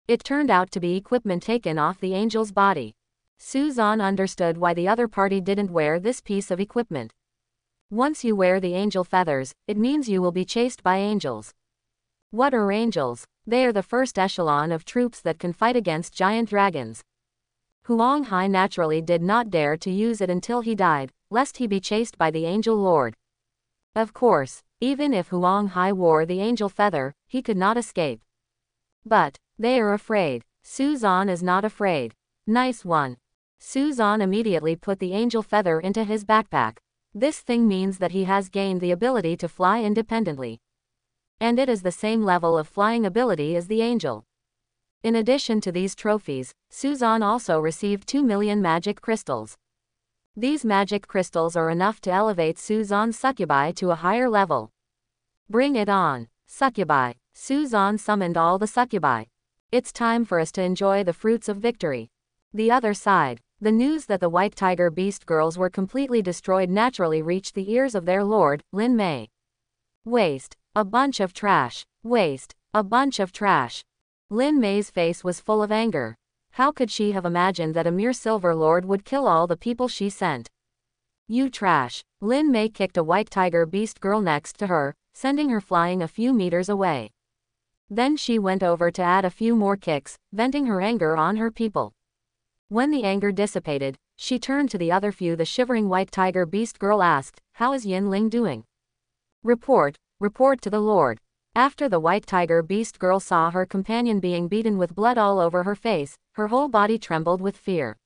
It turned out to be equipment taken off the angel's body. Suzan understood why the other party didn't wear this piece of equipment. Once you wear the angel feathers, it means you will be chased by angels. What are angels? They are the first echelon of troops that can fight against giant dragons. Huang Hai naturally did not dare to use it until he died, lest he be chased by the Angel Lord. Of course, even if Huang Hai wore the angel feather, he could not escape. But they are afraid. Suzan is not afraid. Nice one. Suzan immediately put the angel feather into his backpack. This thing means that he has gained the ability to fly independently. And it is the same level of flying ability as the angel. In addition to these trophies, Suzan also received 2 million magic crystals. These magic crystals are enough to elevate Suzan's succubi to a higher level. Bring it on, succubi. Suzan summoned all the succubi. It's time for us to enjoy the fruits of victory. The other side, the news that the White Tiger Beast girls were completely destroyed naturally reached the ears of their lord, Lin Mei. Waste. A bunch of trash. Waste. A bunch of trash. Lin Mei's face was full of anger. How could she have imagined that a mere Silver Lord would kill all the people she sent? You trash. Lin Mei kicked a White Tiger Beast girl next to her, sending her flying a few meters away. Then she went over to add a few more kicks, venting her anger on her people. When the anger dissipated, she turned to the other few. The shivering White Tiger Beast girl asked, "How is Yin Ling doing?" Report to the Lord. After the White Tiger Beast girl saw her companion being beaten with blood all over her face, her whole body trembled with fear.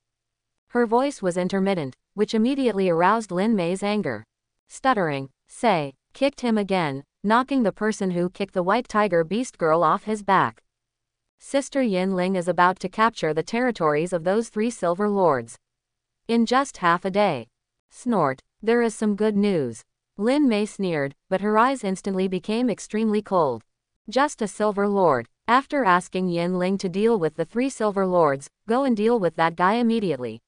Her voice was intermittent, which immediately aroused Lin Mei's anger. Stuttering, Say, kicked him again, knocking the person who kicked the White Tiger Beast girl off his back. Sister Yin Ling is about to capture the territories of those 3 Silver Lords. In just half a day. Snort, there is some good news. Lin Mei sneered, but her eyes instantly became extremely cold. Just a Silver Lord. After asking Yin Ling to deal with the 3 Silver Lords, go and deal with that guy immediately.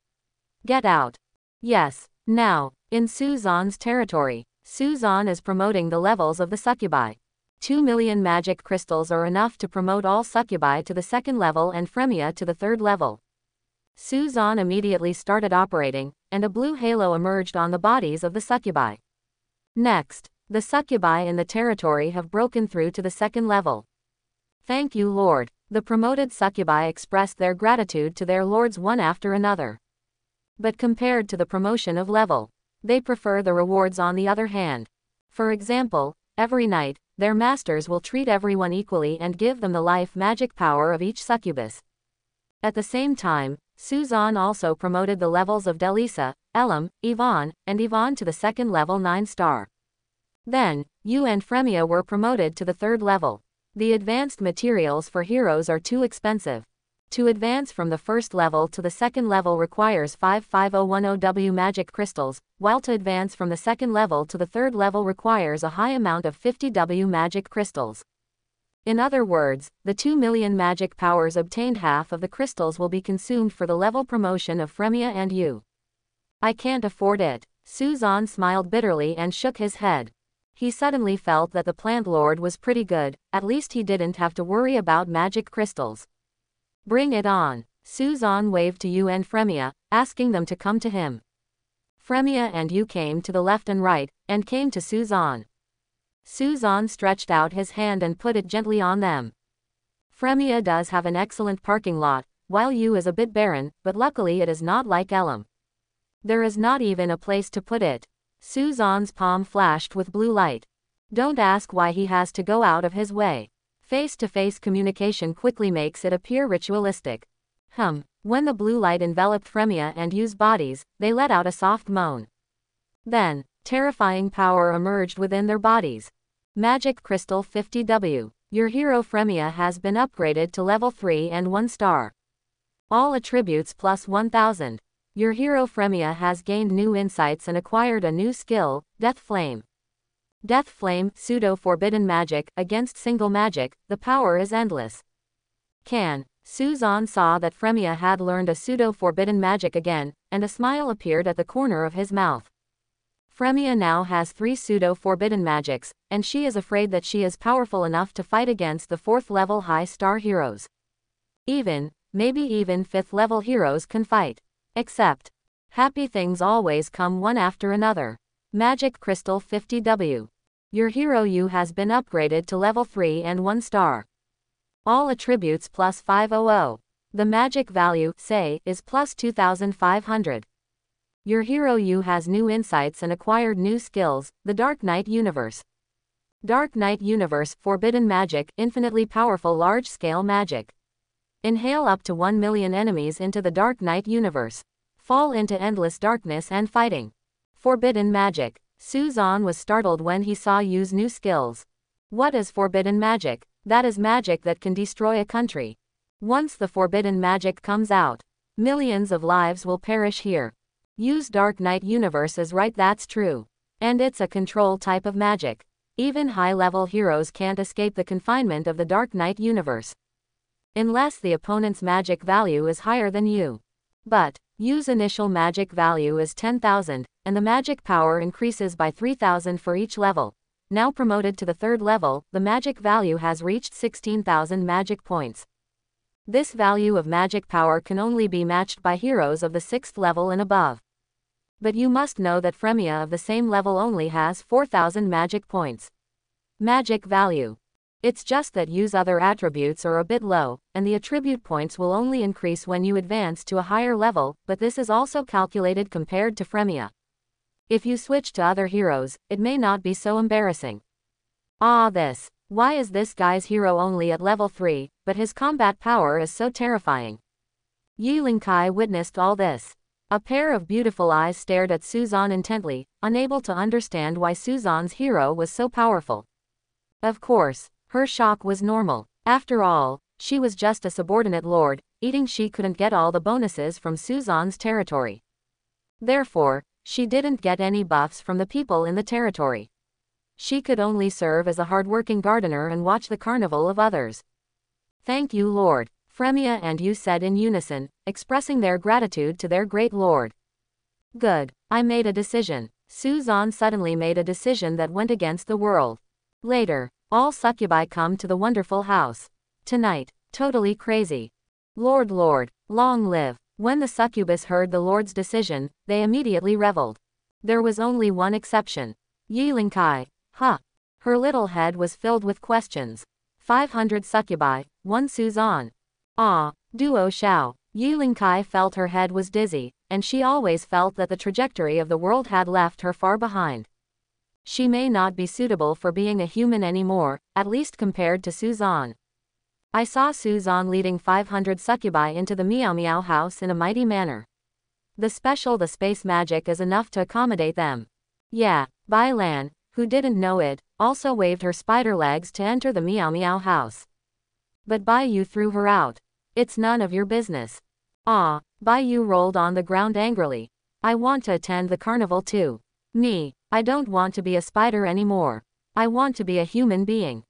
Get out. Yes, now, in Suzan's territory. Suzan is promoting the levels of the succubi. 2 million magic crystals are enough to promote all succubi to the 2nd level and Fremia to the 3rd level. Suzan immediately started operating, and a blue halo emerged on the bodies of the succubi. Next, the succubi in the territory have broken through to the 2nd level. Thank you, Lord. The promoted succubi expressed their gratitude to their lords one after another. But compared to the promotion of level, they prefer the rewards on the other hand. For example, every night, their masters will treat everyone equally and give them the life magic power of each succubus. At the same time, Suzan also promoted the levels of Delisa, Elam, Yvonne, and Yvonne to the 2nd level 9-star. Then, Yu and Fremia were promoted to the 3rd level. The advanced materials for heroes are too expensive. To advance from the 1st level to the 2nd level requires 55010W magic crystals, while to advance from the 2nd level to the 3rd level requires a high amount of 50W magic crystals. In other words, the 2 million magic powers obtained, half of the crystals will be consumed for the level promotion of Fremia and Yu. I can't afford it. Suzan smiled bitterly and shook his head. He suddenly felt that the Plant Lord was pretty good, at least he didn't have to worry about magic crystals. Bring it on. Suzan waved to Yu and Fremia, asking them to come to him. Fremia and Yu came to the left and right, and came to Suzan. Suzan stretched out his hand and put it gently on them. Fremia does have an excellent parking lot, while Yu is a bit barren, but luckily it is not like Elam. There is not even a place to put it. Suzan's palm flashed with blue light. Don't ask why he has to go out of his way. Face-to-face communication quickly makes it appear ritualistic. When the blue light enveloped Fremia and Yu's bodies, they let out a soft moan. Then, terrifying power emerged within their bodies. Magic Crystal 50W. Your hero Fremia has been upgraded to level 3 and 1 star. All attributes plus 1000. Your hero Fremia has gained new insights and acquired a new skill, Death Flame. Death Flame, pseudo-forbidden magic, against single magic, the power is endless. Suzan saw that Fremia had learned a pseudo-forbidden magic again, and a smile appeared at the corner of his mouth. Fremia now has 3 pseudo-forbidden magics, and she is afraid that she is powerful enough to fight against the 4th level high star heroes. Maybe even 5th level heroes can fight. Except, happy things always come one after another. Magic Crystal 50W. Your hero U has been upgraded to level 3 and 1 star. All attributes plus 500. The magic value, say, is plus 2500. Your hero U has new insights and acquired new skills, the Dark Knight Universe. Dark Knight Universe, forbidden magic, infinitely powerful large-scale magic. Inhale up to 1 million enemies into the Dark Knight Universe. Fall into endless darkness and fighting. Forbidden magic. Suzan was startled when he saw Yu's new skills. What is forbidden magic? That is magic that can destroy a country. Once the forbidden magic comes out, millions of lives will perish here. Yu's Dark Knight Universe is right, that's true. And it's a control type of magic. Even high-level heroes can't escape the confinement of the Dark Knight Universe. Unless the opponent's magic value is higher than Yu. But Yu's initial magic value is 10,000, and the magic power increases by 3,000 for each level. Now promoted to the 3rd level, the magic value has reached 16,000 magic points. This value of magic power can only be matched by heroes of the 6th level and above. But you must know that Fremia of the same level only has 4,000 magic points. Magic value. It's just that Yu's other attributes are a bit low, and the attribute points will only increase when you advance to a higher level, but this is also calculated compared to Fremia. If you switch to other heroes, it may not be so embarrassing. Why is this guy's hero only at level 3, but his combat power is so terrifying? Yi Lingkai witnessed all this. A pair of beautiful eyes stared at Suzan intently, unable to understand why Suzan's hero was so powerful. Of course, her shock was normal. After all, she was just a subordinate lord, she couldn't get all the bonuses from Suzan's territory. Therefore, she didn't get any buffs from the people in the territory. She could only serve as a hardworking gardener and watch the carnival of others. Thank you, Lord, Fremia and Yu said in unison, expressing their gratitude to their great lord. Good, I made a decision. Suzan suddenly made a decision that went against the world. Later, all succubi come to the wonderful house. Tonight, totally crazy. Lord, long live. When the succubus heard the Lord's decision, they immediately reveled. There was only one exception. Yi Lingkai. Her little head was filled with questions. 500 succubi, 1 Suzan. Duo Xiao. Yi Lingkai felt her head was dizzy, and she always felt that the trajectory of the world had left her far behind. She may not be suitable for being a human anymore, at least compared to Suzan. I saw Suzan leading 500 succubi into the Meow Meow house in a mighty manner. The space magic is enough to accommodate them. Yeah, Bai Lan, who didn't know it, also waved her spider legs to enter the Meow Meow house. But Bai Yu threw her out. It's none of your business. Bai Yu rolled on the ground angrily. I want to attend the carnival too. Me, I don't want to be a spider anymore. I want to be a human being.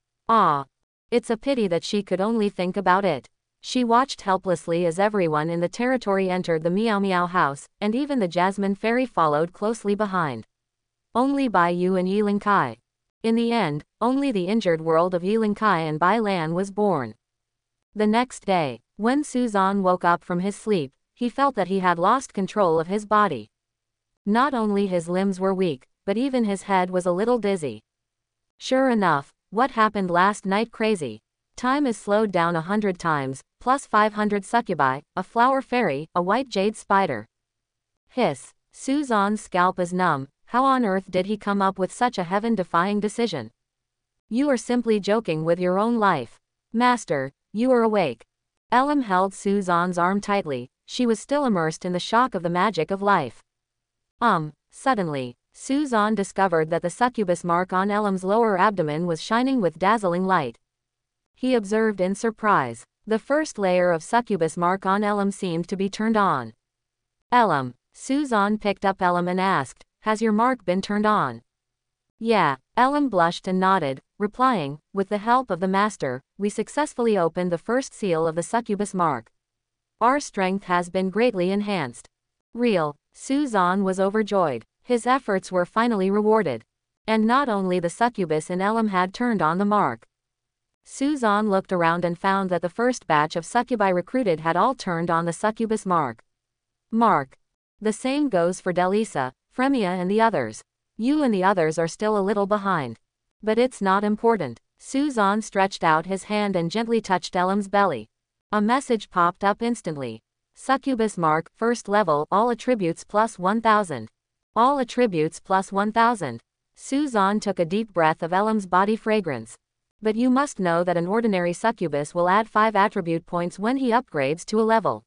It's a pity that she could only think about it. She watched helplessly as everyone in the territory entered the Meow Meow house, and even the Jasmine Fairy followed closely behind. Only Bai Yu and Yi Lingkai. In the end, only the injured world of Yi Lingkai and Bai Lan was born. The next day, when Suzan woke up from his sleep, he felt that he had lost control of his body. Not only his limbs were weak, but even his head was a little dizzy. Sure enough, what happened last night crazy. Time is slowed down 100 times, plus 500 succubi, a flower fairy, a white jade spider. Hiss. Suzan's scalp is numb. How on earth did he come up with such a heaven-defying decision? You are simply joking with your own life. Master, you are awake. Elam held Suzan's arm tightly. She was still immersed in the shock of the magic of life. Suddenly, Suzan discovered that the succubus mark on Elam's lower abdomen was shining with dazzling light. He observed in surprise. The first layer of succubus mark on Elam seemed to be turned on. Elam. Suzan picked up Elam and asked, has your mark been turned on? Yeah, Elam blushed and nodded, replying, with the help of the master, we successfully opened the first seal of the succubus mark. Our strength has been greatly enhanced. Real. Suzan was overjoyed. His efforts were finally rewarded. And not only the succubus in Elam had turned on the mark. Suzan looked around and found that the first batch of succubi recruited had all turned on the succubus mark. The same goes for Delisa, Fremia and the others. You and the others are still a little behind. But it's not important. Suzan stretched out his hand and gently touched Elam's belly. A message popped up instantly. Succubus mark, first level, all attributes plus 1000. All attributes plus 1000. Suzan took a deep breath of Elam's body fragrance. But you must know that an ordinary succubus will add 5 attribute points when he upgrades to a level.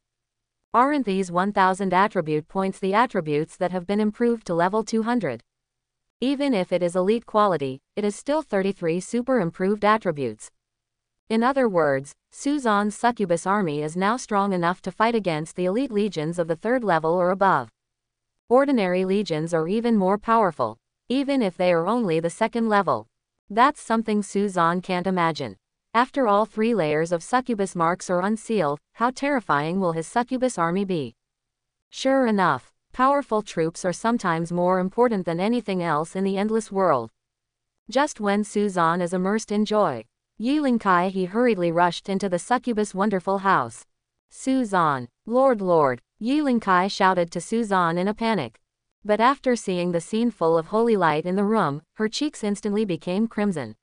Aren't these 1000 attribute points the attributes that have been improved to level 200? Even if it is elite quality, it is still 33 super improved attributes. In other words, Suzan's succubus army is now strong enough to fight against the elite legions of the 3rd level or above. Ordinary legions are even more powerful, even if they are only the 2nd level. That's something Suzan can't imagine. After all 3 layers of succubus marks are unsealed, how terrifying will his succubus army be? Sure enough, powerful troops are sometimes more important than anything else in the endless world. Just when Suzan is immersed in joy, Yiling-kai he hurriedly rushed into the succubus wonderful house. Suzan, Lord, Yiling-kai shouted to Suzan in a panic. But after seeing the scene full of holy light in the room, her cheeks instantly became crimson.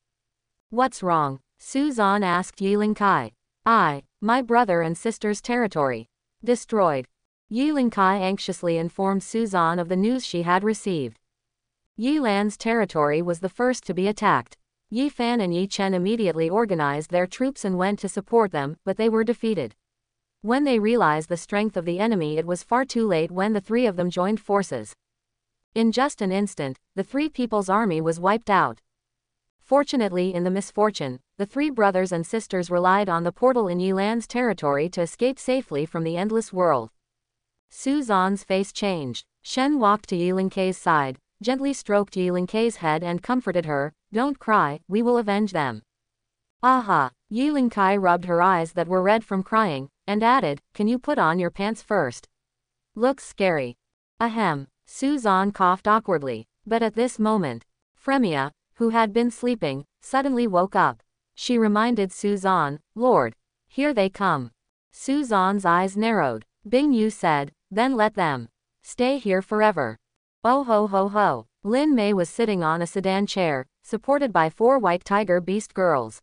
What's wrong? Suzan asked Yiling-kai. My brother and sister's territory. Destroyed. Yiling-kai anxiously informed Suzan of the news she had received. Yilan's territory was the first to be attacked. Yifan and Yichen immediately organized their troops and went to support them, but they were defeated. When they realized the strength of the enemy, it was far too late when the 3 of them joined forces. In just an instant, the 3 people's army was wiped out. Fortunately, in the misfortune, the 3 brothers and sisters relied on the portal in Yilan's territory to escape safely from the endless world. Suzan's face changed. Shen walked to Yiling-kai's side, gently stroked Yiling-kai's head and comforted her. Don't cry, we will avenge them. Aha! Yiling-kai rubbed her eyes that were red from crying, and added, can you put on your pants first? Looks scary. Ahem. Suzan coughed awkwardly. But at this moment, Fremia, who had been sleeping, suddenly woke up. She reminded Suzan, Lord, here they come. Suzan's eyes narrowed. Bing Yu said, then let them stay here forever. Oh ho ho ho. Lin Mei was sitting on a sedan chair, supported by 4 white tiger beast girls.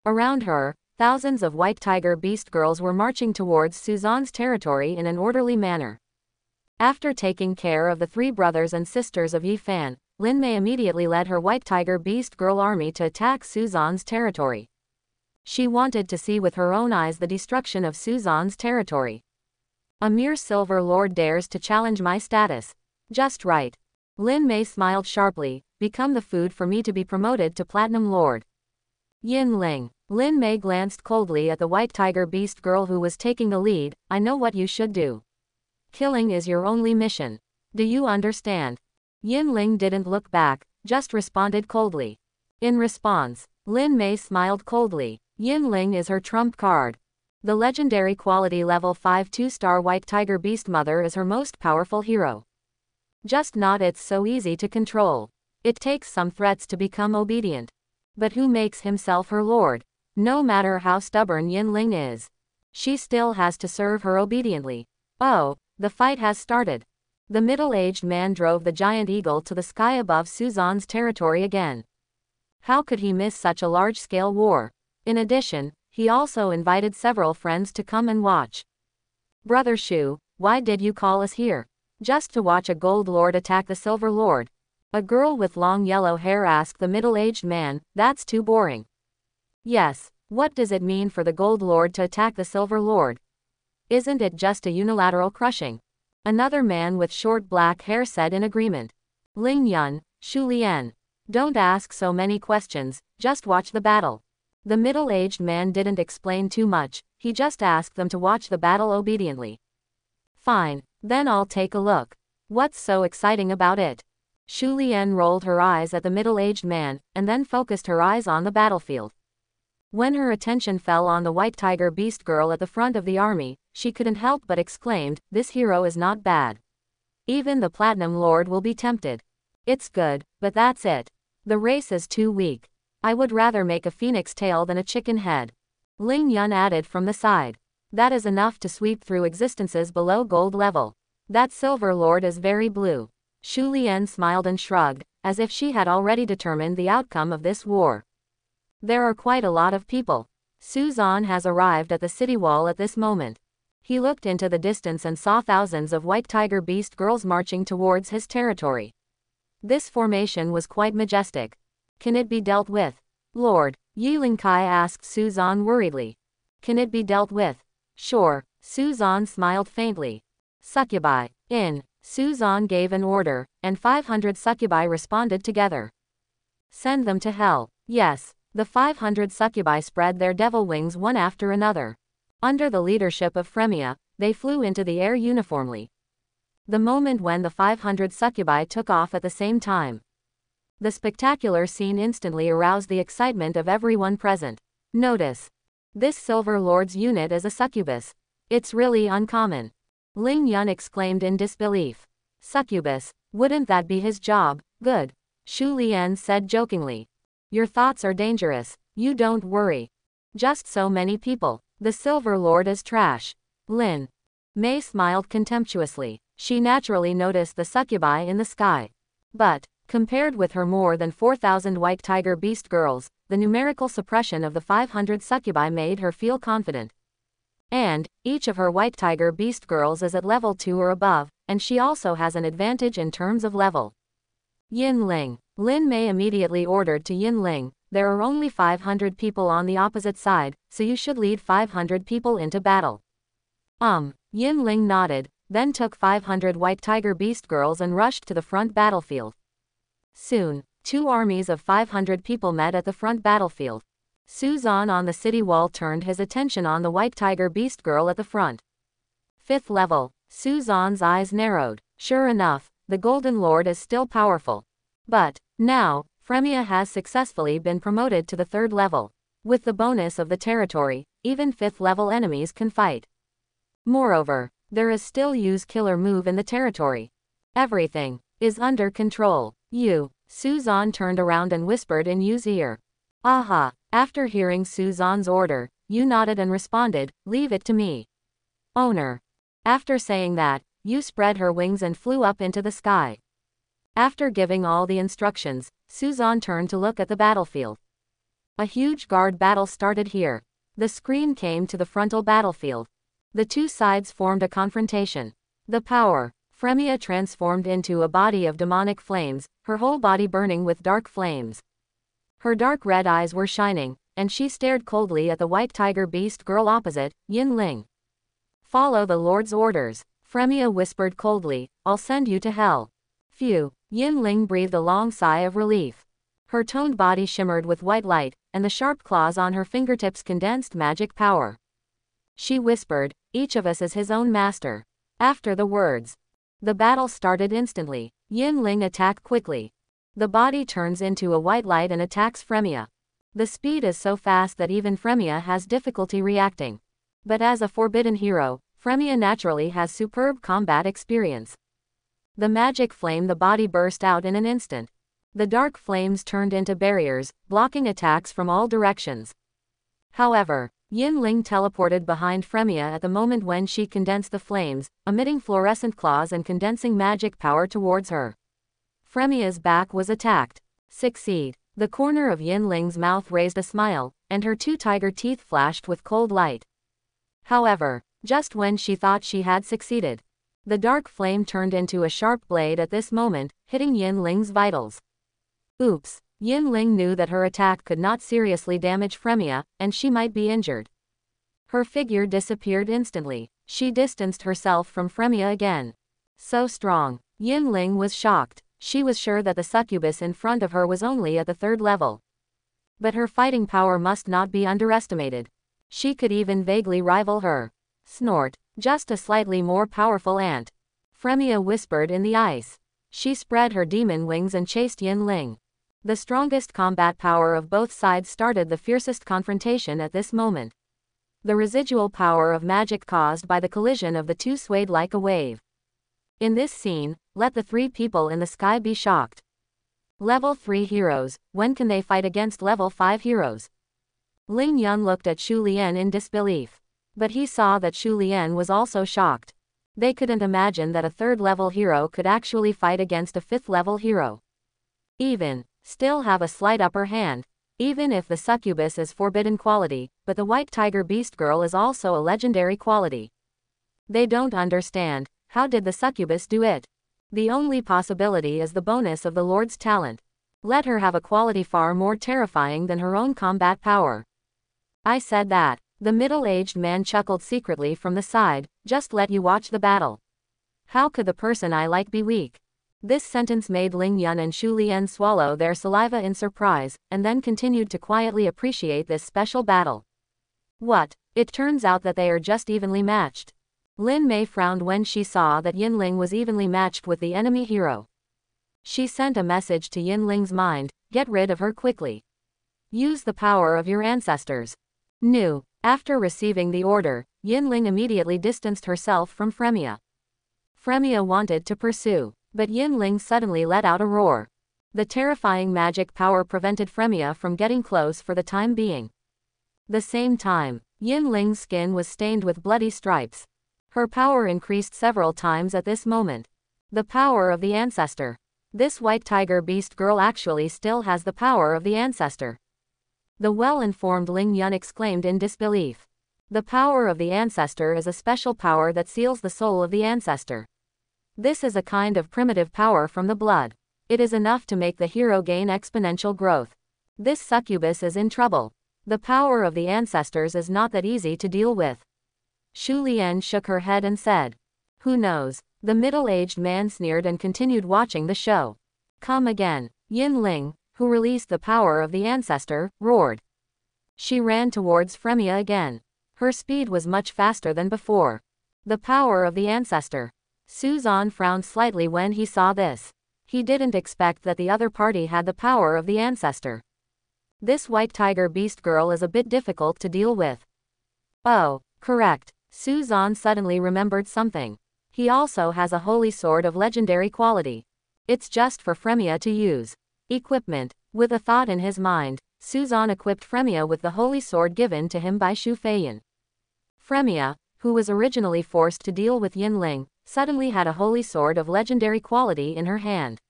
Around her, thousands of white tiger beast girls were marching towards Suzan's territory in an orderly manner. After taking care of the 3 brothers and sisters of Yifan, Lin Mei immediately led her white tiger beast girl army to attack Suzan's territory. She wanted to see with her own eyes the destruction of Suzan's territory. A mere silver lord dares to challenge my status. Just right. Lin Mei smiled sharply, become the food for me to be promoted to platinum lord. Yin Ling. Lin Mei glanced coldly at the white tiger beast girl who was taking the lead. I know what you should do. Killing is your only mission. Do you understand? Yin Ling didn't look back, just responded coldly. In response, Lin Mei smiled coldly. Yin Ling is her trump card. The legendary quality level 5 2-star white tiger beast mother is her most powerful hero. Just not it's so easy to control. It takes some threats to become obedient. But who makes himself her lord? No matter how stubborn Yin Ling is, she still has to serve her obediently. Oh, the fight has started. The middle-aged man drove the giant eagle to the sky above Suzan's territory again. How could he miss such a large-scale war? In addition, he also invited several friends to come and watch. Brother Shu, why did you call us here? Just to watch a gold lord attack the silver lord? A girl with long yellow hair asked the middle-aged man. That's too boring. Yes, what does it mean for the gold lord to attack the silver lord? Isn't it just a unilateral crushing? Another man with short black hair said in agreement. Ling Yun, Shu Lian. Don't ask so many questions, just watch the battle. The middle-aged man didn't explain too much, he just asked them to watch the battle obediently. Fine, then I'll take a look. What's so exciting about it? Shu Lian rolled her eyes at the middle-aged man, and then focused her eyes on the battlefield. When her attention fell on the white tiger beast girl at the front of the army, she couldn't help but exclaimed, this hero is not bad. Even the platinum lord will be tempted. It's good, but that's it. The race is too weak. I would rather make a phoenix tail than a chicken head. Ling Yun added from the side. That is enough to sweep through existences below gold level. That silver lord is very blue. Shu Lian smiled and shrugged. as if she had already determined the outcome of this war. There are quite a lot of people. Suzan has arrived at the city wall at this moment. He looked into the distance and saw thousands of white tiger beast girls marching towards his territory. This formation was quite majestic. Can it be dealt with? Lord, Yiling Kai asked Suzan worriedly. Can it be dealt with? Sure, Suzan smiled faintly. Succubi, in. Suzan gave an order, and 500 succubi responded together. Send them to hell. Yes, the 500 succubi spread their devil wings one after another. Under the leadership of Fremia, they flew into the air uniformly. The moment when the 500 succubi took off at the same time. The spectacular scene instantly aroused the excitement of everyone present. Notice. This Silver Lord's unit is a succubus. It's really uncommon. Ling Yun exclaimed in disbelief. Succubus, wouldn't that be his job? Good. Shu Lian said jokingly. Your thoughts are dangerous, you don't worry. Just so many people. The Silver Lord is trash. Lin Mei smiled contemptuously. She naturally noticed the succubi in the sky. But, compared with her more than 4,000 white tiger beast girls, the numerical suppression of the 500 succubi made her feel confident. And, each of her white tiger beast girls is at level 2 or above, and she also has an advantage in terms of level. Yin Ling. Lin Mei immediately ordered to Yin Ling, there are only 500 people on the opposite side, so you should lead 500 people into battle. Yin Ling nodded, then took 500 white tiger beast girls and rushed to the front battlefield. Soon, two armies of 500 people met at the front battlefield. Suzan on the city wall turned his attention on the white tiger beast girl at the front. 5th level, Suzan's eyes narrowed. Sure enough, the Golden Lord is still powerful. But, now, Fremia has successfully been promoted to the 3rd level. With the bonus of the territory, even 5th level enemies can fight. Moreover, there is still Yu's killer move in the territory. Everything is under control. Suzan turned around and whispered in Yu's ear. Aha! After hearing Suzan's order, Yu nodded and responded, leave it to me. Owner. After saying that, Yu spread her wings and flew up into the sky. After giving all the instructions, Suzan turned to look at the battlefield. A huge guard battle started here. The screen came to the frontal battlefield. The two sides formed a confrontation. The power. Fremia transformed into a body of demonic flames, her whole body burning with dark flames. Her dark red eyes were shining, and she stared coldly at the white tiger beast girl opposite, Yin Ling. Follow the Lord's orders. Fremia whispered coldly, I'll send you to hell. Phew. Yin Ling breathed a long sigh of relief. Her toned body shimmered with white light, and the sharp claws on her fingertips condensed magic power. She whispered, each of us is his own master. After the words, the battle started instantly. Yin Ling attacked quickly. The body turns into a white light and attacks Fremia. The speed is so fast that even Fremia has difficulty reacting. But as a forbidden hero, Fremia naturally has superb combat experience. The magic flame the body burst out in an instant. The dark flames turned into barriers, blocking attacks from all directions. However, Yin Ling teleported behind Fremia at the moment when she condensed the flames, emitting fluorescent claws and condensing magic power towards her. Fremia's back was attacked. Succeed. The corner of Yin Ling's mouth raised a smile, and her two tiger teeth flashed with cold light. However, just when she thought she had succeeded, the dark flame turned into a sharp blade at this moment, hitting Yin Ling's vitals. Oops. Yin Ling knew that her attack could not seriously damage Fremia, and she might be injured. Her figure disappeared instantly. She distanced herself from Fremia again. So strong. Yin Ling was shocked. She was sure that the succubus in front of her was only at the 3rd level. But her fighting power must not be underestimated. She could even vaguely rival her. Snort. Just a slightly more powerful ant. Fremia whispered in the ice. She spread her demon wings and chased Yin Ling. The strongest combat power of both sides started the fiercest confrontation at this moment. The residual power of magic caused by the collision of the two swayed like a wave. In this scene, let the 3 people in the sky be shocked. Level 3 heroes, when can they fight against level 5 heroes? Ling Yun looked at Shu Lian in disbelief. But he saw that Shu Lian was also shocked. They couldn't imagine that a 3rd level hero could actually fight against a 5th level hero. Still have a slight upper hand. Even if the succubus is forbidden quality, but the white tiger beast girl is also a legendary quality. They don't understand. How did the succubus do it? The only possibility is the bonus of the Lord's talent. Let her have a quality far more terrifying than her own combat power. I said that. The middle-aged man chuckled secretly from the side. Just let you watch the battle. How could the person I like be weak? This sentence made Ling Yun and Shu Lian swallow their saliva in surprise, and then continued to quietly appreciate this special battle. What? It turns out that they are just evenly matched. Lin Mei frowned when she saw that Yin Ling was evenly matched with the enemy hero. She sent a message to Yin Ling's mind, get rid of her quickly. Use the power of your ancestors. No. After receiving the order, Yin Ling immediately distanced herself from Fremia. Fremia wanted to pursue, but Yin Ling suddenly let out a roar. The terrifying magic power prevented Fremia from getting close for the time being. The same time, Yin Ling's skin was stained with bloody stripes. Her power increased several times at this moment. The power of the ancestor. This white tiger beast girl actually still has the power of the ancestor. The well-informed Ling Yun exclaimed in disbelief. The power of the ancestor is a special power that seals the soul of the ancestor. This is a kind of primitive power from the blood. It is enough to make the hero gain exponential growth. This succubus is in trouble. The power of the ancestors is not that easy to deal with. Shu Lian shook her head and said, who knows? The middle-aged man sneered and continued watching the show. Come again. Yin Ling, who released the power of the ancestor, roared. She ran towards Fremia again. Her speed was much faster than before. The power of the ancestor. Suzan frowned slightly when he saw this. He didn't expect that the other party had the power of the ancestor. This white tiger beast girl is a bit difficult to deal with. Oh, correct. Suzan suddenly remembered something. He also has a holy sword of legendary quality. It's just for Fremia to use. Equipment. With a thought in his mind, Suzan equipped Fremia with the holy sword given to him by Shu Feiyan. Fremia, who was originally forced to deal with Yin Ling, suddenly had a holy sword of legendary quality in her hand.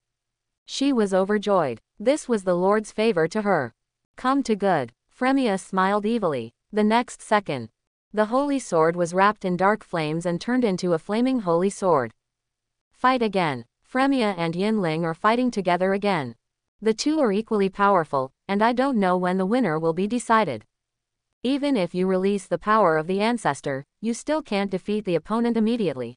She was overjoyed. This was the Lord's favor to her. Come to good. Fremia smiled evilly. The next second, the holy sword was wrapped in dark flames and turned into a flaming holy sword. Fight again. Fremia and Yin Ling are fighting together again. The two are equally powerful, and I don't know when the winner will be decided. Even if you release the power of the ancestor, you still can't defeat the opponent immediately.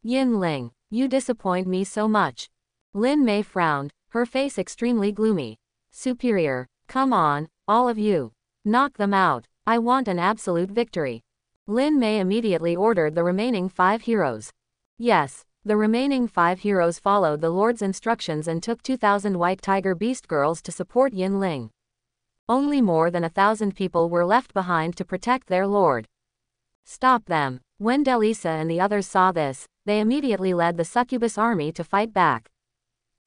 Yin Ling, you disappoint me so much. Lin Mei frowned, her face extremely gloomy. Superior, come on, all of you. Knock them out. I want an absolute victory. Lin Mei immediately ordered the remaining 5 heroes. Yes, the remaining 5 heroes followed the Lord's instructions and took 2,000 white tiger beast girls to support Yin Ling. Only more than 1,000 people were left behind to protect their lord. Stop them. When Delisa and the others saw this, they immediately led the succubus army to fight back.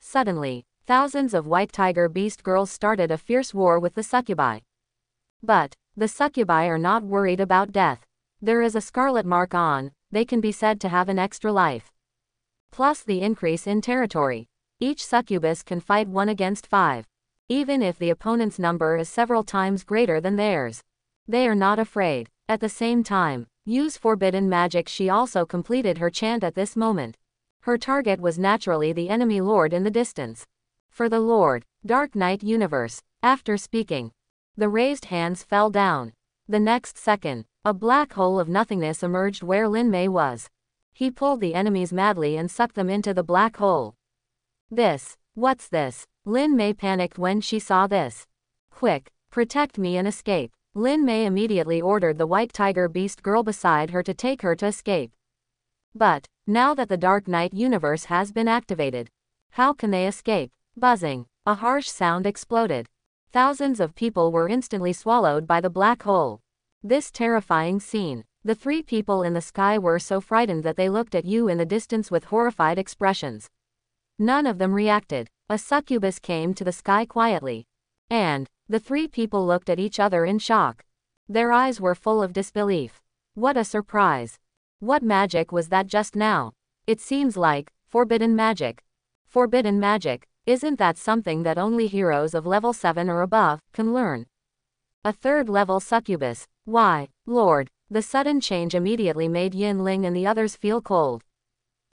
Suddenly, thousands of white tiger beast girls started a fierce war with the succubi. But the succubi are not worried about death. There is a scarlet mark on, they can be said to have an extra life. Plus the increase in territory. Each succubus can fight 1 against 5. Even if the opponent's number is several times greater than theirs. They are not afraid. At the same time, use forbidden magic. She also completed her chant at this moment. Her target was naturally the enemy lord in the distance. For the Lord, Dark Knight Universe. After speaking, the raised hands fell down. The next second, a black hole of nothingness emerged where Lin Mei was. He pulled the enemies madly and sucked them into the black hole. What's this? Lin Mei panicked when she saw this. Quick, protect me and escape. Lin Mei immediately ordered the white tiger beast girl beside her to take her to escape. But, now that the Dark Knight universe has been activated, how can they escape? Buzzing. A harsh sound exploded. Thousands of people were instantly swallowed by the black hole. This terrifying scene. The 3 people in the sky were so frightened that they looked at you in the distance with horrified expressions. None of them reacted. A succubus came to the sky quietly. And the 3 people looked at each other in shock. Their eyes were full of disbelief. What a surprise. What magic was that just now? It seems like forbidden magic. Forbidden magic. Isn't that something that only heroes of level 7 or above can learn? A third level succubus. Why, Lord. The sudden change immediately made Yin Ling and the others feel cold.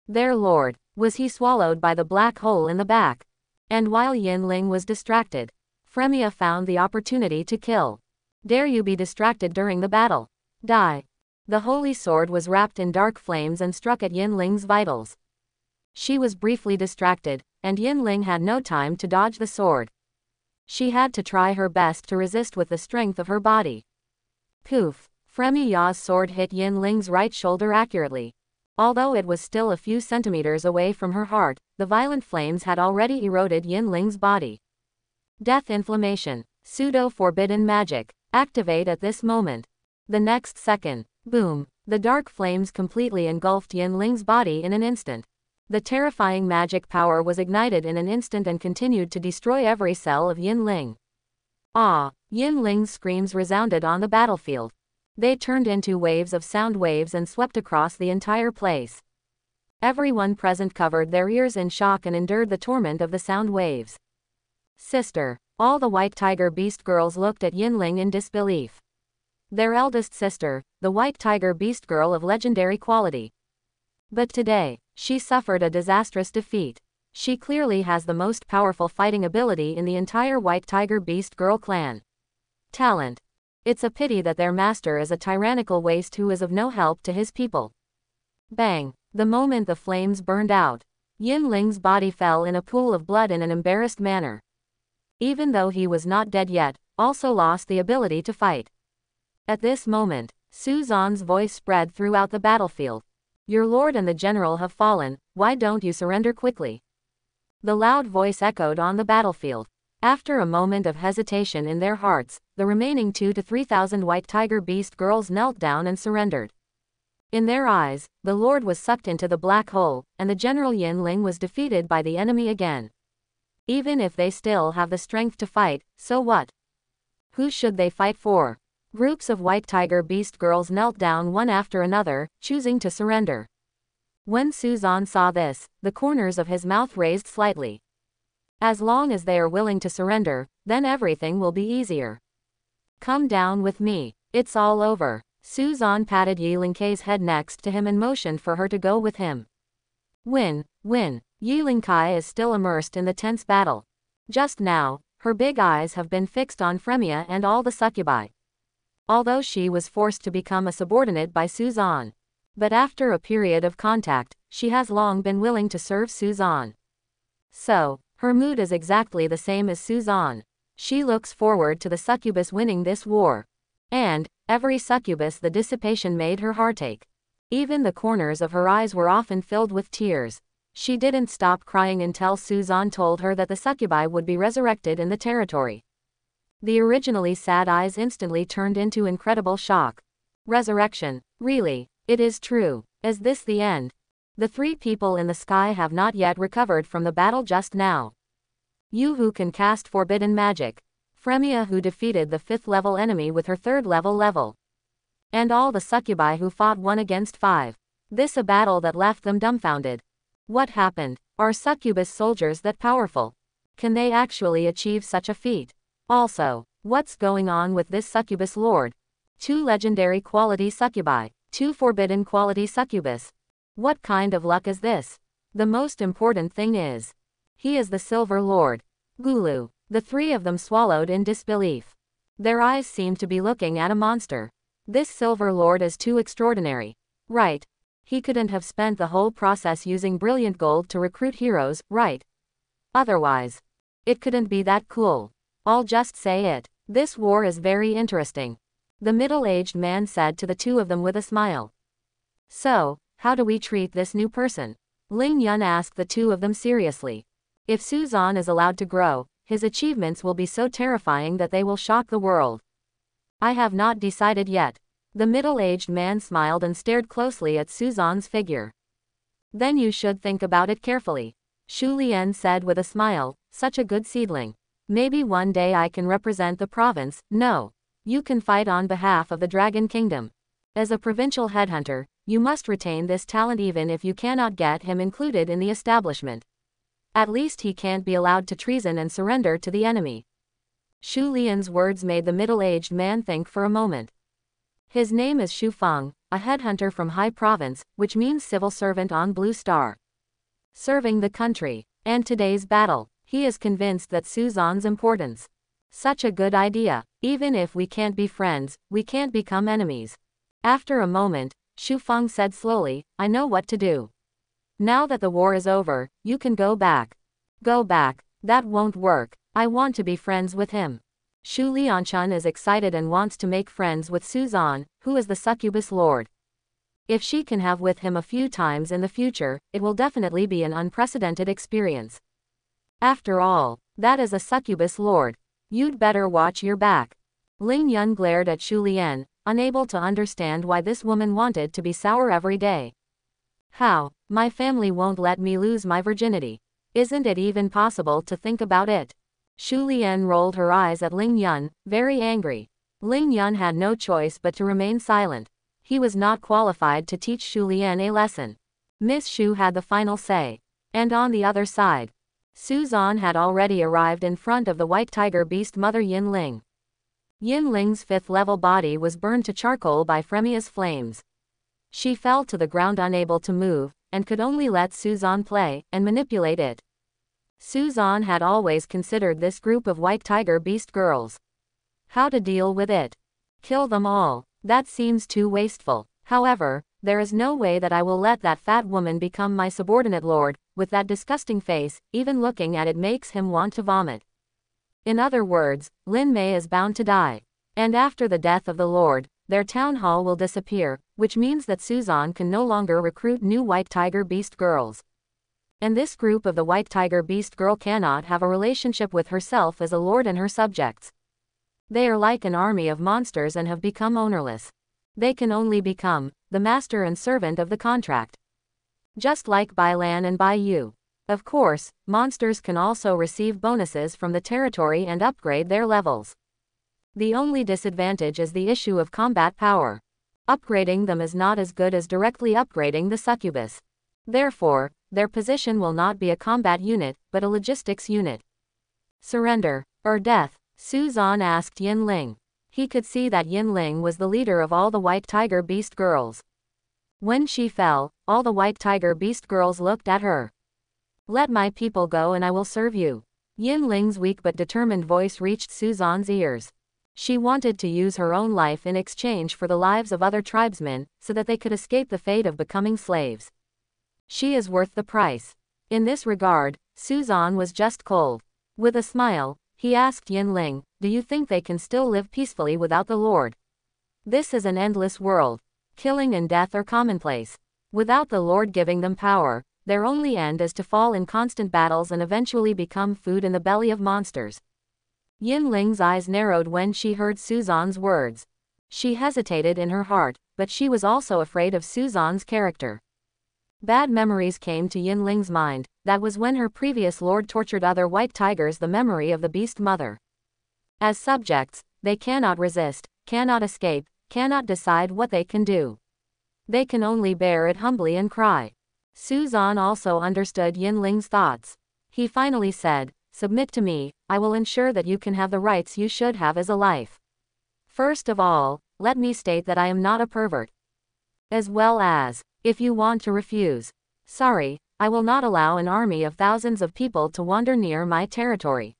Their lord, was he swallowed by the black hole in the back? And while Yin Ling was distracted, Fremia found the opportunity to kill. Dare you be distracted during the battle? Die. The holy sword was wrapped in dark flames and struck at Yin Ling's vitals. She was briefly distracted, and Yin Ling had no time to dodge the sword. She had to try her best to resist with the strength of her body. Poof! Fremia's sword hit Yin Ling's right shoulder accurately. Although it was still a few centimeters away from her heart, the violent flames had already eroded Yin Ling's body. Death inflammation. Pseudo-forbidden magic. Activate at this moment. The next second. Boom. The dark flames completely engulfed Yin Ling's body in an instant. The terrifying magic power was ignited in an instant and continued to destroy every cell of Yin Ling. Ah! Yin Ling's screams resounded on the battlefield. They turned into waves of sound waves and swept across the entire place. Everyone present covered their ears in shock and endured the torment of the sound waves. Sister. All the White Tiger Beast girls looked at Yin Ling in disbelief. Their eldest sister, the White Tiger Beast girl of legendary quality. But today, she suffered a disastrous defeat. She clearly has the most powerful fighting ability in the entire White Tiger Beast girl clan. Talent. It's a pity that their master is a tyrannical waste who is of no help to his people. Bang! The moment the flames burned out, Yin Ling's body fell in a pool of blood in an embarrassed manner. Even though he was not dead yet, also lost the ability to fight. At this moment, Su Zan's voice spread throughout the battlefield. Your lord and the general have fallen, why don't you surrender quickly? The loud voice echoed on the battlefield. After a moment of hesitation in their hearts, the remaining 2,000 to 3,000 White Tiger Beast girls knelt down and surrendered. In their eyes, the lord was sucked into the black hole, and the general Yin Ling was defeated by the enemy again. Even if they still have the strength to fight, so what? Who should they fight for? Groups of White Tiger Beast girls knelt down one after another, choosing to surrender. When Su Zan saw this, the corners of his mouth raised slightly. As long as they are willing to surrender, then everything will be easier. Come down with me. It's all over. Su Zan patted Yi Lingkei's head next to him and motioned for her to go with him. Win. Yi Lingkei is still immersed in the tense battle. Just now, her big eyes have been fixed on Fremia and all the succubi. Although she was forced to become a subordinate by Su Zan. But after a period of contact, she has long been willing to serve Su Zan. So, her mood is exactly the same as Su Zan. She looks forward to the succubus winning this war. And, every succubus the dissipation made her heartache. Even the corners of her eyes were often filled with tears. She didn't stop crying until Su Zan told her that the succubi would be resurrected in the territory. The originally sad eyes instantly turned into incredible shock. Resurrection. Really, it is true. Is this the end? The 3 people in the sky have not yet recovered from the battle just now. You who can cast forbidden magic. Fremia who defeated the 5th level enemy with her 3rd level. And all the succubi who fought 1 against 5. This a battle that left them dumbfounded. What happened? Are succubus soldiers that powerful? Can they actually achieve such a feat? Also, what's going on with this Succubus Lord? 2 legendary quality succubi, 2 forbidden quality succubus. What kind of luck is this? The most important thing is, he is the Silver Lord. Gulu. The 3 of them swallowed in disbelief. Their eyes seemed to be looking at a monster. This Silver Lord is too extraordinary. Right. He couldn't have spent the whole process using brilliant gold to recruit heroes, right? Otherwise, it couldn't be that cool. I'll just say it. This war is very interesting. The middle-aged man said to the 2 of them with a smile. So, how do we treat this new person? Ling Yun asked the 2 of them seriously. If Su Zan is allowed to grow, his achievements will be so terrifying that they will shock the world. I have not decided yet. The middle-aged man smiled and stared closely at Su Zan's figure. Then you should think about it carefully. Shu Lian said with a smile, such a good seedling. Maybe one day I can represent the province. No. You can fight on behalf of the Dragon Kingdom. As a provincial headhunter, you must retain this talent even if you cannot get him included in the establishment. At least he can't be allowed to treason and surrender to the enemy. Shu Lian's words made the middle-aged man think for a moment. His name is Shu Feng, a headhunter from High Province, which means civil servant on Blue Star. Serving the country. And today's battle, he is convinced that Suzan's importance. Such a good idea. Even if we can't be friends, we can't become enemies. After a moment, Shu Feng said slowly, I know what to do. Now that the war is over, you can go back. Go back. That won't work. I want to be friends with him. Shu Lianchun is excited and wants to make friends with Suzan, who is the Succubus Lord. If she can have with him a few times in the future, it will definitely be an unprecedented experience. After all, that is a Succubus Lord. You'd better watch your back. Ling Yun glared at Shu Lian, unable to understand why this woman wanted to be sour every day. How? My family won't let me lose my virginity. Isn't it even possible to think about it? Shu Lian rolled her eyes at Ling Yun, very angry. Ling Yun had no choice but to remain silent. He was not qualified to teach Shu Lian a lesson. Miss Shu had the final say. And on the other side, Suzan had already arrived in front of the white tiger beast mother Yin Ling. Yin Ling's 5th-level body was burned to charcoal by Fremia's flames. She fell to the ground unable to move, and could only let Suzan play and manipulate it. Suzan had always considered this group of white tiger beast girls. How to deal with it? Kill them all. That seems too wasteful. However, there is no way that I will let that fat woman become my subordinate lord, with that disgusting face, even looking at it makes him want to vomit. In other words, Lin Mei is bound to die. And after the death of the lord, their town hall will disappear, which means that Suzan can no longer recruit new white tiger beast girls. And this group of the white tiger beast girl cannot have a relationship with herself as a lord and her subjects. They are like an army of monsters and have become ownerless. They can only become the master and servant of the contract. Just like Bai Lan and Bai Yu. Of course, monsters can also receive bonuses from the territory and upgrade their levels. The only disadvantage is the issue of combat power. Upgrading them is not as good as directly upgrading the succubus. Therefore, their position will not be a combat unit, but a logistics unit. Surrender, or death? Suzan asked Yin Ling. He could see that Yin Ling was the leader of all the white tiger beast girls. When she fell, all the white tiger beast girls looked at her. Let my people go and I will serve you. Yin Ling's weak but determined voice reached Suzan's ears. She wanted to use her own life in exchange for the lives of other tribesmen, so that they could escape the fate of becoming slaves. She is worth the price. In this regard, Suzan was just cold. With a smile, he asked Yin Ling, do you think they can still live peacefully without the Lord? This is an endless world. Killing and death are commonplace. Without the Lord giving them power, their only end is to fall in constant battles and eventually become food in the belly of monsters. Yin Ling's eyes narrowed when she heard Suzan's words. She hesitated in her heart, but she was also afraid of Suzan's character. Bad memories came to Yin Ling's mind. That was when her previous lord tortured other white tigers, the memory of the beast mother. As subjects, they cannot resist, cannot escape, cannot decide what they can do. They can only bear it humbly and cry. Suzan also understood Yin Ling's thoughts. He finally said, submit to me, I will ensure that you can have the rights you should have as a life. First of all, let me state that I am not a pervert. As well as, if you want to refuse, sorry, I will not allow an army of thousands of people to wander near my territory.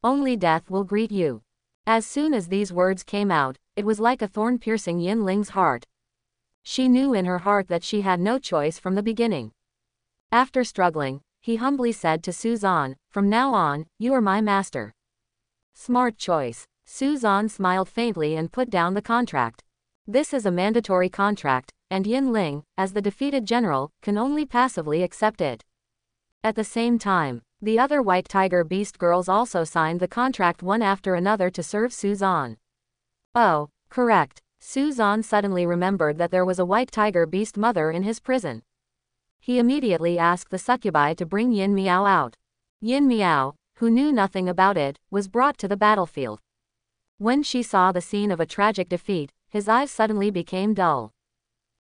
Only death will greet you. As soon as these words came out, it was like a thorn piercing Yin Ling's heart. She knew in her heart that she had no choice from the beginning. After struggling, he humbly said to Suzan, from now on, you are my master. Smart choice. Suzan smiled faintly and put down the contract. This is a mandatory contract, and Yin Ling, as the defeated general, can only passively accept it. At the same time, the other white tiger beast girls also signed the contract one after another to serve Suzan. Oh, correct. Suzan suddenly remembered that there was a white tiger beast mother in his prison. He immediately asked the succubi to bring Yin Miao out. Yin Miao, who knew nothing about it, was brought to the battlefield. When she saw the scene of a tragic defeat, his eyes suddenly became dull.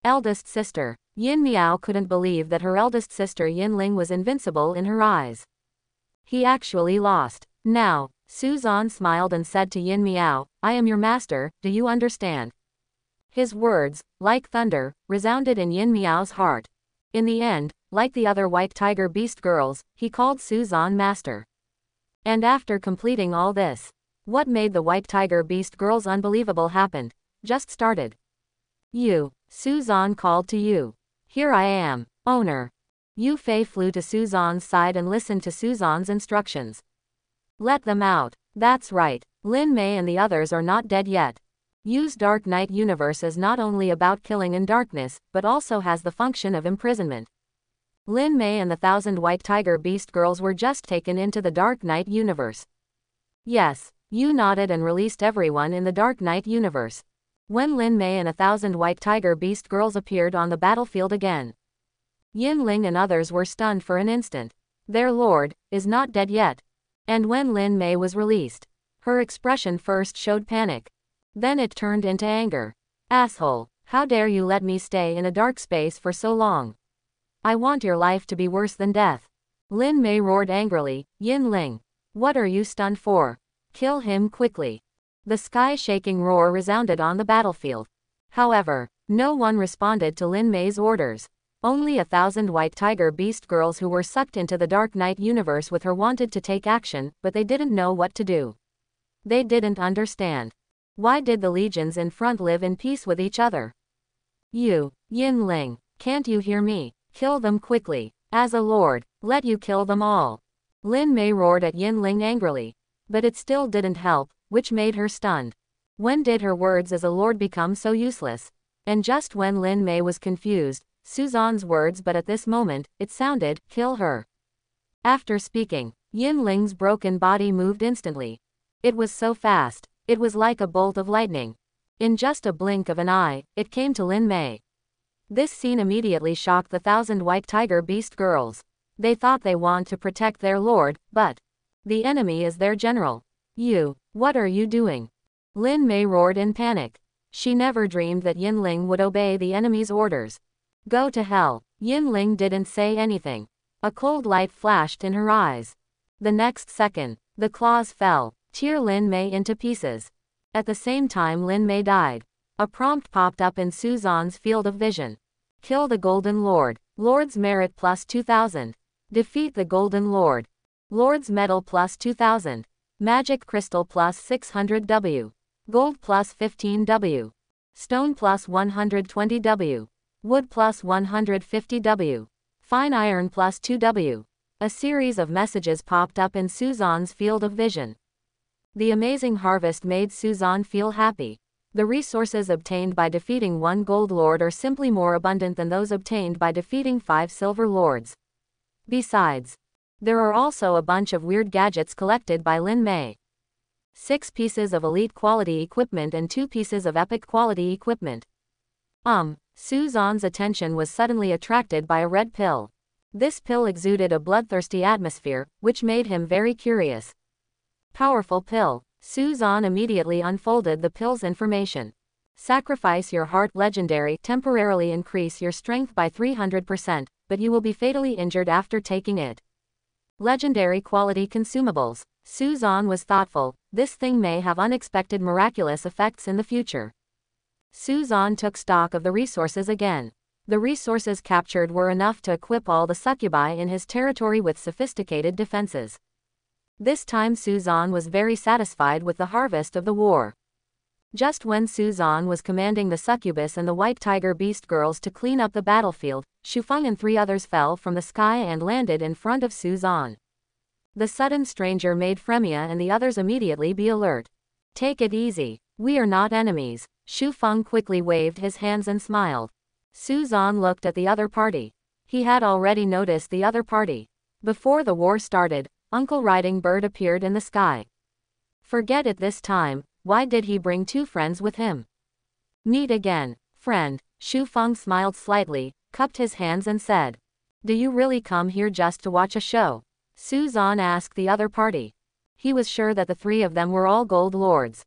Eldest sister. Yin Miao couldn't believe that her eldest sister Yin Ling was invincible in her eyes. He actually lost. Now, Suzan smiled and said to Yin Miao, I am your master, do you understand? His words, like thunder, resounded in Yin Miao's heart. In the end, like the other white tiger beast girls, he called Suzan master. And after completing all this, what made the white tiger beast girls unbelievable happened. Just started. Suzan called to Yu. Here I am, owner. Yu Fei flew to Suzan's side and listened to Suzan's instructions. Let them out. That's right. Lin Mei and the others are not dead yet. Yu's Dark Knight universe is not only about killing in darkness, but also has the function of imprisonment. Lin Mei and the 1,000 white tiger beast girls were just taken into the Dark Knight universe. Yes, Yu nodded and released everyone in the Dark Knight universe. When Lin Mei and 1,000 white tiger beast girls appeared on the battlefield again, Yin Ling and others were stunned for an instant. Their lord is not dead yet. And when Lin Mei was released, her expression first showed panic. Then it turned into anger. Asshole, how dare you let me stay in a dark space for so long? I want your life to be worse than death. Lin Mei roared angrily, Yin Ling, what are you stunned for? Kill him quickly. The sky-shaking roar resounded on the battlefield. However, no one responded to Lin Mei's orders. Only 1,000 white tiger beast girls who were sucked into the Dark Knight universe with her wanted to take action, but they didn't know what to do. They didn't understand. Why did the legions in front live in peace with each other? Yin Ling, can't you hear me? Kill them quickly. As a lord, let you kill them all. Lin Mei roared at Yin Ling angrily. But it still didn't help, which made her stunned. When did her words as a lord become so useless? And just when Lin Mei was confused, Suzan's words, but at this moment, it sounded, kill her. After speaking, Yin Ling's broken body moved instantly. It was so fast, it was like a bolt of lightning. In just a blink of an eye, it came to Lin Mei. This scene immediately shocked the 1,000 white tiger beast girls. They thought they want to protect their lord, but the enemy is their general. What are you doing? Lin Mei roared in panic. She never dreamed that Yin Ling would obey the enemy's orders. Go to hell. Yin Ling didn't say anything. A cold light flashed in her eyes. The next second, the claws fell, tear Lin Mei into pieces. At the same time Lin Mei died. A prompt popped up in Suzan's field of vision. Kill the Golden Lord. Lord's merit plus 2,000. Defeat the Golden Lord. Lord's medal plus 2,000. Magic crystal plus 600W. Gold plus 15W. Stone plus 120W. Wood plus 150W. Fine iron plus 2W. A series of messages popped up in Suzan's field of vision. The amazing harvest made Suzan feel happy. The resources obtained by defeating one gold lord are simply more abundant than those obtained by defeating 5 silver lords. Besides, there are also a bunch of weird gadgets collected by Lin Mei. 6 pieces of elite quality equipment and 2 pieces of epic quality equipment. Suzan's attention was suddenly attracted by a red pill. This pill exuded a bloodthirsty atmosphere, which made him very curious. Powerful pill. Suzan immediately unfolded the pill's information. Sacrifice your heart. Legendary. Temporarily increase your strength by 300%, but you will be fatally injured after taking it. Legendary quality consumables. Suzan was thoughtful. This thing may have unexpected miraculous effects in the future. Suzan took stock of the resources again. The resources captured were enough to equip all the succubi in his territory with sophisticated defenses. This time Suzan was very satisfied with the harvest of the war. Just when Suzan was commanding the succubus and the white tiger beast girls to clean up the battlefield, Shufeng and 3 others fell from the sky and landed in front of Suzan. The sudden stranger made Fremia and the others immediately be alert. Take it easy. We are not enemies. Shufeng quickly waved his hands and smiled. Suzan looked at the other party. He had already noticed the other party. Before the war started, Uncle Riding Bird appeared in the sky. Forget it this time. Why did he bring 2 friends with him? Meet again, friend. Shufeng smiled slightly, cupped his hands and said, do you really come here just to watch a show? Suzan asked the other party. He was sure that the 3 of them were all gold lords.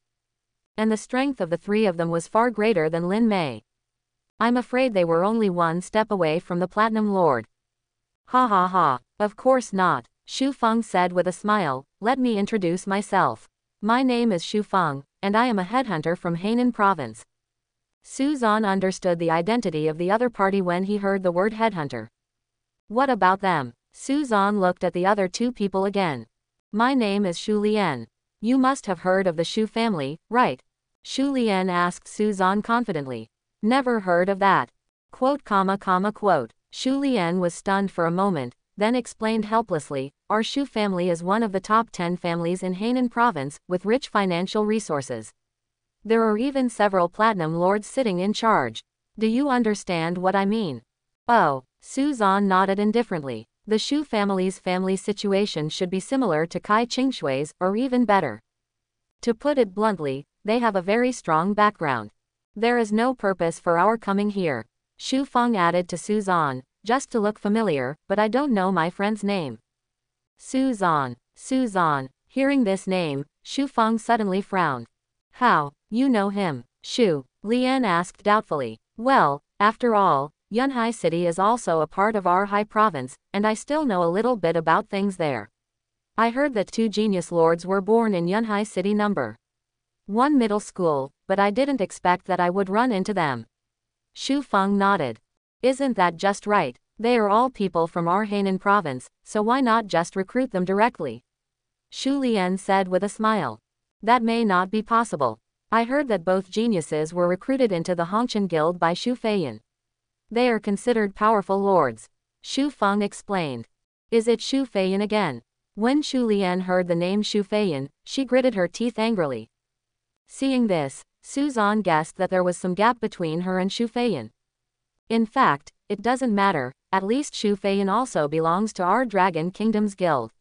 And the strength of the 3 of them was far greater than Lin Mei. I'm afraid they were only 1 step away from the Platinum Lord. Ha ha ha, of course not. Shu Feng said with a smile, let me introduce myself. My name is Shu Feng, and I am a headhunter from Hainan province. Suzan understood the identity of the other party when he heard the word headhunter. What about them? Suzan looked at the other two people again. My name is Shu Lian. You must have heard of the Shu family, right? Shu Lian asked Suzan confidently. Never heard of that. Quote. Shu Lian was stunned for a moment, then explained helplessly, our Shu family is one of the top 10 families in Hainan province, with rich financial resources. There are even several platinum lords sitting in charge. Do you understand what I mean? Oh, Suzan nodded indifferently. The Shu family's family situation should be similar to Kai Qingshui's, or even better. To put it bluntly, they have a very strong background. There is no purpose for our coming here. Shu Feng added to Suzan, just to look familiar, but I don't know my friend's name. Suzan. Hearing this name, Shu Feng suddenly frowned. How? You know him? Shu Lian asked doubtfully. Well, after all, Yunhai City is also a part of our High province, and I still know a little bit about things there. I heard that 2 genius lords were born in Yunhai City number 1 middle school, but I didn't expect that I would run into them. Shu Feng nodded. Isn't that just right? They are all people from our Hainan province, so why not just recruit them directly? Shu Lian said with a smile. That may not be possible. I heard that both geniuses were recruited into the Hongqian Guild by Shu Feiyan. They are considered powerful lords. Shu Feng explained. Is it Shu Feiyan again? When Shu Lian heard the name Shu Feiyan, she gritted her teeth angrily. Seeing this, Suzan guessed that there was some gap between her and Shu Feiyan. In fact, it doesn't matter, at least Shu Feiyan also belongs to our Dragon Kingdom's guild.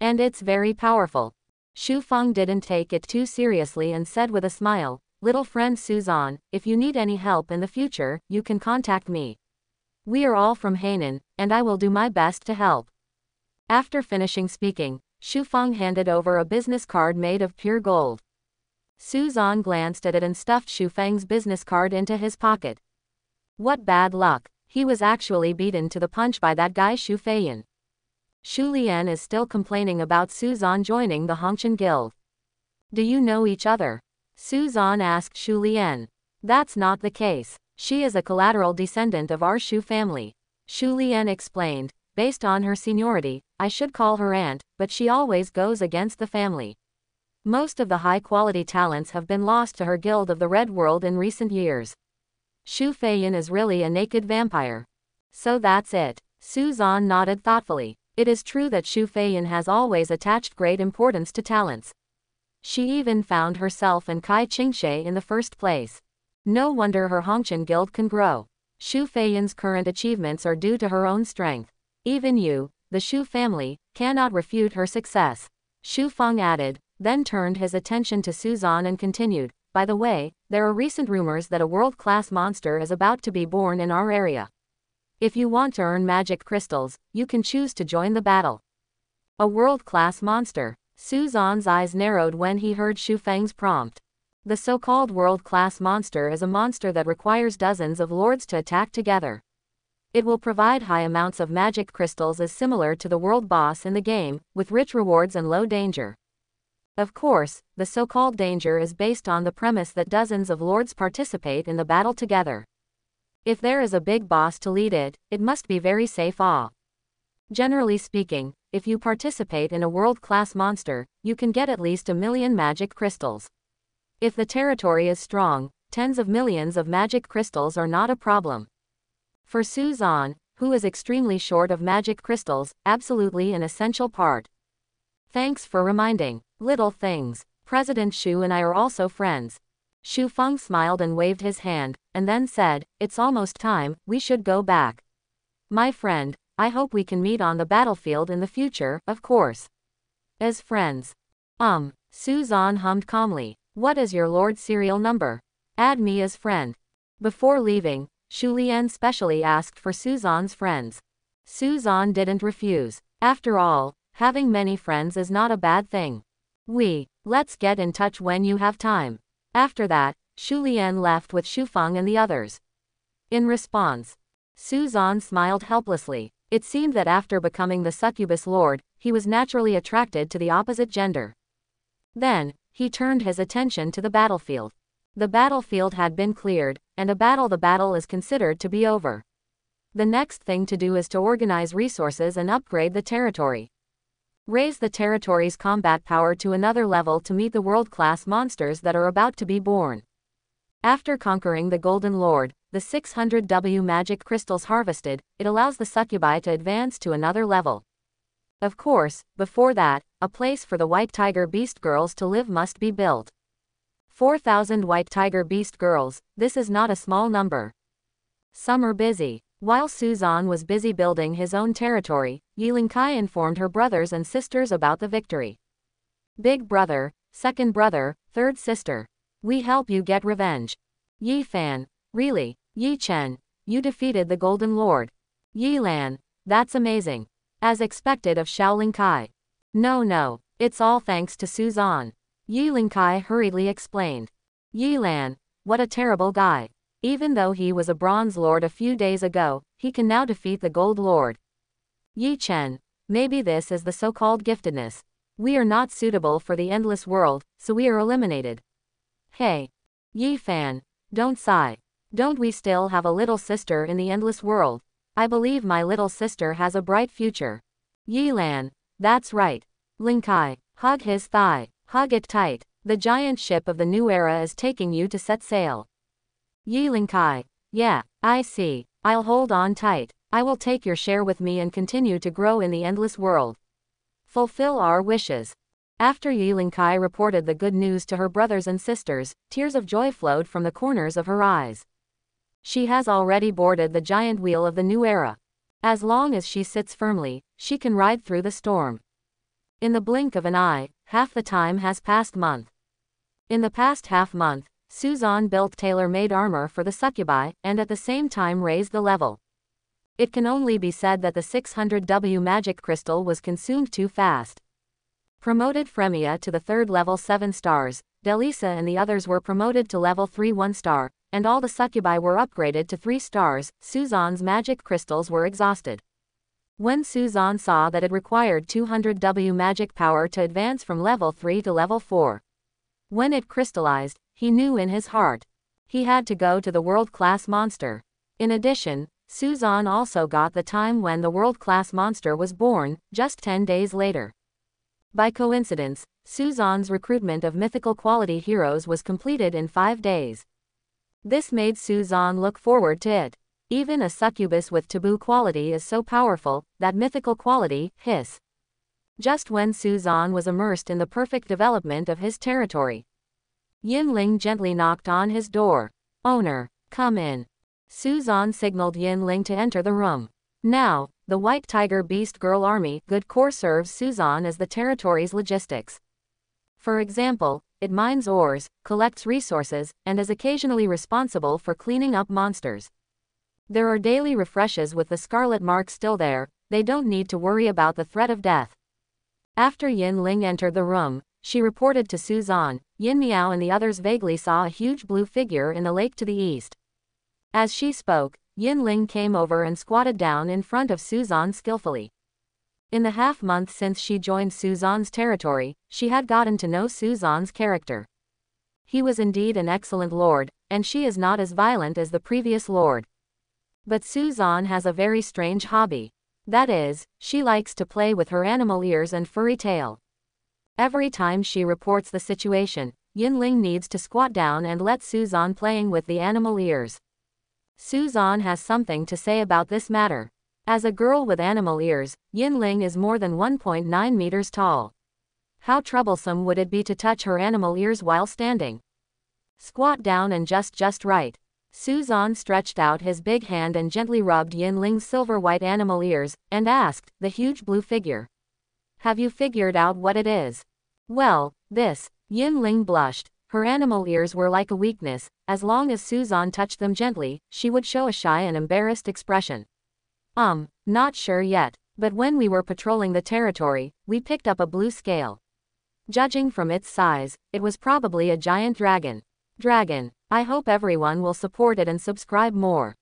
And it's very powerful. Shu Feng didn't take it too seriously and said with a smile, little friend Suzan, if you need any help in the future, you can contact me. We are all from Hainan, and I will do my best to help. After finishing speaking, Shu Feng handed over a business card made of pure gold. Suzan glanced at it and stuffed Shu Feng's business card into his pocket. What bad luck. He was actually beaten to the punch by that guy Shu Feiyan. Shu Lian is still complaining about Suzan joining the Hongqian Guild. Do you know each other? Suzan asked Shu Lian. That's not the case. She is a collateral descendant of our Shu family. Shu Lian explained, based on her seniority, I should call her aunt, but she always goes against the family. Most of the high-quality talents have been lost to her guild of the Red World in recent years. Shu Feiyan is really a naked vampire. So that's it. Suzan nodded thoughtfully. It is true that Shu Feiyan has always attached great importance to talents. She even found herself and Kai Qingshui in the first place. No wonder her Hongqian Guild can grow. Shu Feiyan's current achievements are due to her own strength. Even you, the Shu family, cannot refute her success. Shu Feng added, then turned his attention to Suzan and continued, by the way, there are recent rumors that a world-class monster is about to be born in our area. If you want to earn magic crystals, you can choose to join the battle. A world-class monster. Suzan's eyes narrowed when he heard Shu Feng's prompt. The so-called world-class monster is a monster that requires dozens of lords to attack together. It will provide high amounts of magic crystals as similar to the world boss in the game, with rich rewards and low danger. Of course, the so-called danger is based on the premise that dozens of lords participate in the battle together. If there is a big boss to lead it, it must be very safe. Generally speaking, if you participate in a world-class monster, you can get at least 1 million magic crystals. If the territory is strong, tens of millions of magic crystals are not a problem. For Suzan, who is extremely short of magic crystals, absolutely an essential part. Thanks for reminding. Little things. President Shu and I are also friends. Shu Feng smiled and waved his hand, and then said, it's almost time, we should go back. My friend, I hope we can meet on the battlefield in the future, of course. As friends. Suzan hummed calmly. What is your lord's serial number? Add me as friend. Before leaving, Shu Lian specially asked for Suzan's friends. Suzan didn't refuse. After all, having many friends is not a bad thing. Let's get in touch when you have time. After that, Shu Lian left with Shu Feng and the others. In response, Suzan smiled helplessly. It seemed that after becoming the Succubus Lord, he was naturally attracted to the opposite gender. Then, he turned his attention to the battlefield. The battlefield had been cleared, and the battle is considered to be over. The next thing to do is to organize resources and upgrade the territory. Raise the territory's combat power to another level to meet the world-class monsters that are about to be born. After conquering the Golden Lord, the 600W magic crystals harvested, it allows the succubi to advance to another level. Of course, before that, a place for the White Tiger Beast girls to live must be built. 4,000 White Tiger Beast girls, this is not a small number. Some are busy. While Suzan was busy building his own territory, Yelinkai informed her brothers and sisters about the victory. Big brother, second brother, third sister. We help you get revenge. Yi Fan, really, Yi Chen, you defeated the Golden Lord. Yi Lan, that's amazing. As expected of Shaolin Kai. No, it's all thanks to Suzan. Yi Linkai hurriedly explained. Yi Lan, what a terrible guy. Even though he was a Bronze Lord a few days ago, he can now defeat the Gold Lord. Yi Chen, maybe this is the so-called giftedness. We are not suitable for the endless world, so we are eliminated. Hey. Yi Fan, don't sigh. Don't we still have a little sister in the endless world? I believe my little sister has a bright future. Yi Lan, that's right. Linkai, hug his thigh, hug it tight. The giant ship of the new era is taking you to set sail. Yi Linkai, yeah, I see. I'll hold on tight. I will take your share with me and continue to grow in the endless world. Fulfill our wishes. After Yi Linkai reported the good news to her brothers and sisters, tears of joy flowed from the corners of her eyes. She has already boarded the giant wheel of the new era. As long as she sits firmly, she can ride through the storm. In the blink of an eye, half the time has passed month. In the past half month, Suzan built tailor-made armor for the succubi, and at the same time raised the level. It can only be said that the 600W magic crystal was consumed too fast. Promoted Fremia to the third level 7 stars, Delisa and the others were promoted to level 3 1 star, and all the succubi were upgraded to 3 stars, Suzan's magic crystals were exhausted. When Suzan saw that it required 200W magic power to advance from level 3 to level 4. When it crystallized, he knew in his heart. He had to go to the world-class monster. In addition, Suzan also got the time when the world-class monster was born, just 10 days later. By coincidence, Suzan's recruitment of mythical quality heroes was completed in 5 days. This made Suzan look forward to it. Even a succubus with taboo quality is so powerful, that mythical quality, hiss. Just when Suzan was immersed in the perfect development of his territory, Yin Ling gently knocked on his door. Owner, come in. Suzan signaled Yin Ling to enter the room. Now, the White Tiger Beast Girl Army Good Corps serves Suzan as the territory's logistics. For example, it mines ores, collects resources, and is occasionally responsible for cleaning up monsters. There are daily refreshes with the scarlet mark still there, they don't need to worry about the threat of death. After Yin Ling entered the room, she reported to Suzan. Yin Miao and the others vaguely saw a huge blue figure in the lake to the east. As she spoke, Yin Ling came over and squatted down in front of Suzan skillfully. In the half-month since she joined Suzan's territory, she had gotten to know Suzan's character. He was indeed an excellent lord, and she is not as violent as the previous lord. But Suzan has a very strange hobby. That is, she likes to play with her animal ears and furry tail. Every time she reports the situation, Yin Ling needs to squat down and let Suzan playing with the animal ears. Suzan has something to say about this matter. As a girl with animal ears, Yin Ling is more than 1.9 meters tall. How troublesome would it be to touch her animal ears while standing? Squat down and just right. Suzan stretched out his big hand and gently rubbed Yin Ling's silver-white animal ears, and asked the huge blue figure. Have you figured out what it is? Well, this. Yin Ling blushed. Her animal ears were like a weakness. As long as Suzan touched them gently, she would show a shy and embarrassed expression. Not sure yet, but when we were patrolling the territory, we picked up a blue scale. Judging from its size, it was probably a giant dragon. I hope everyone will support it and subscribe more.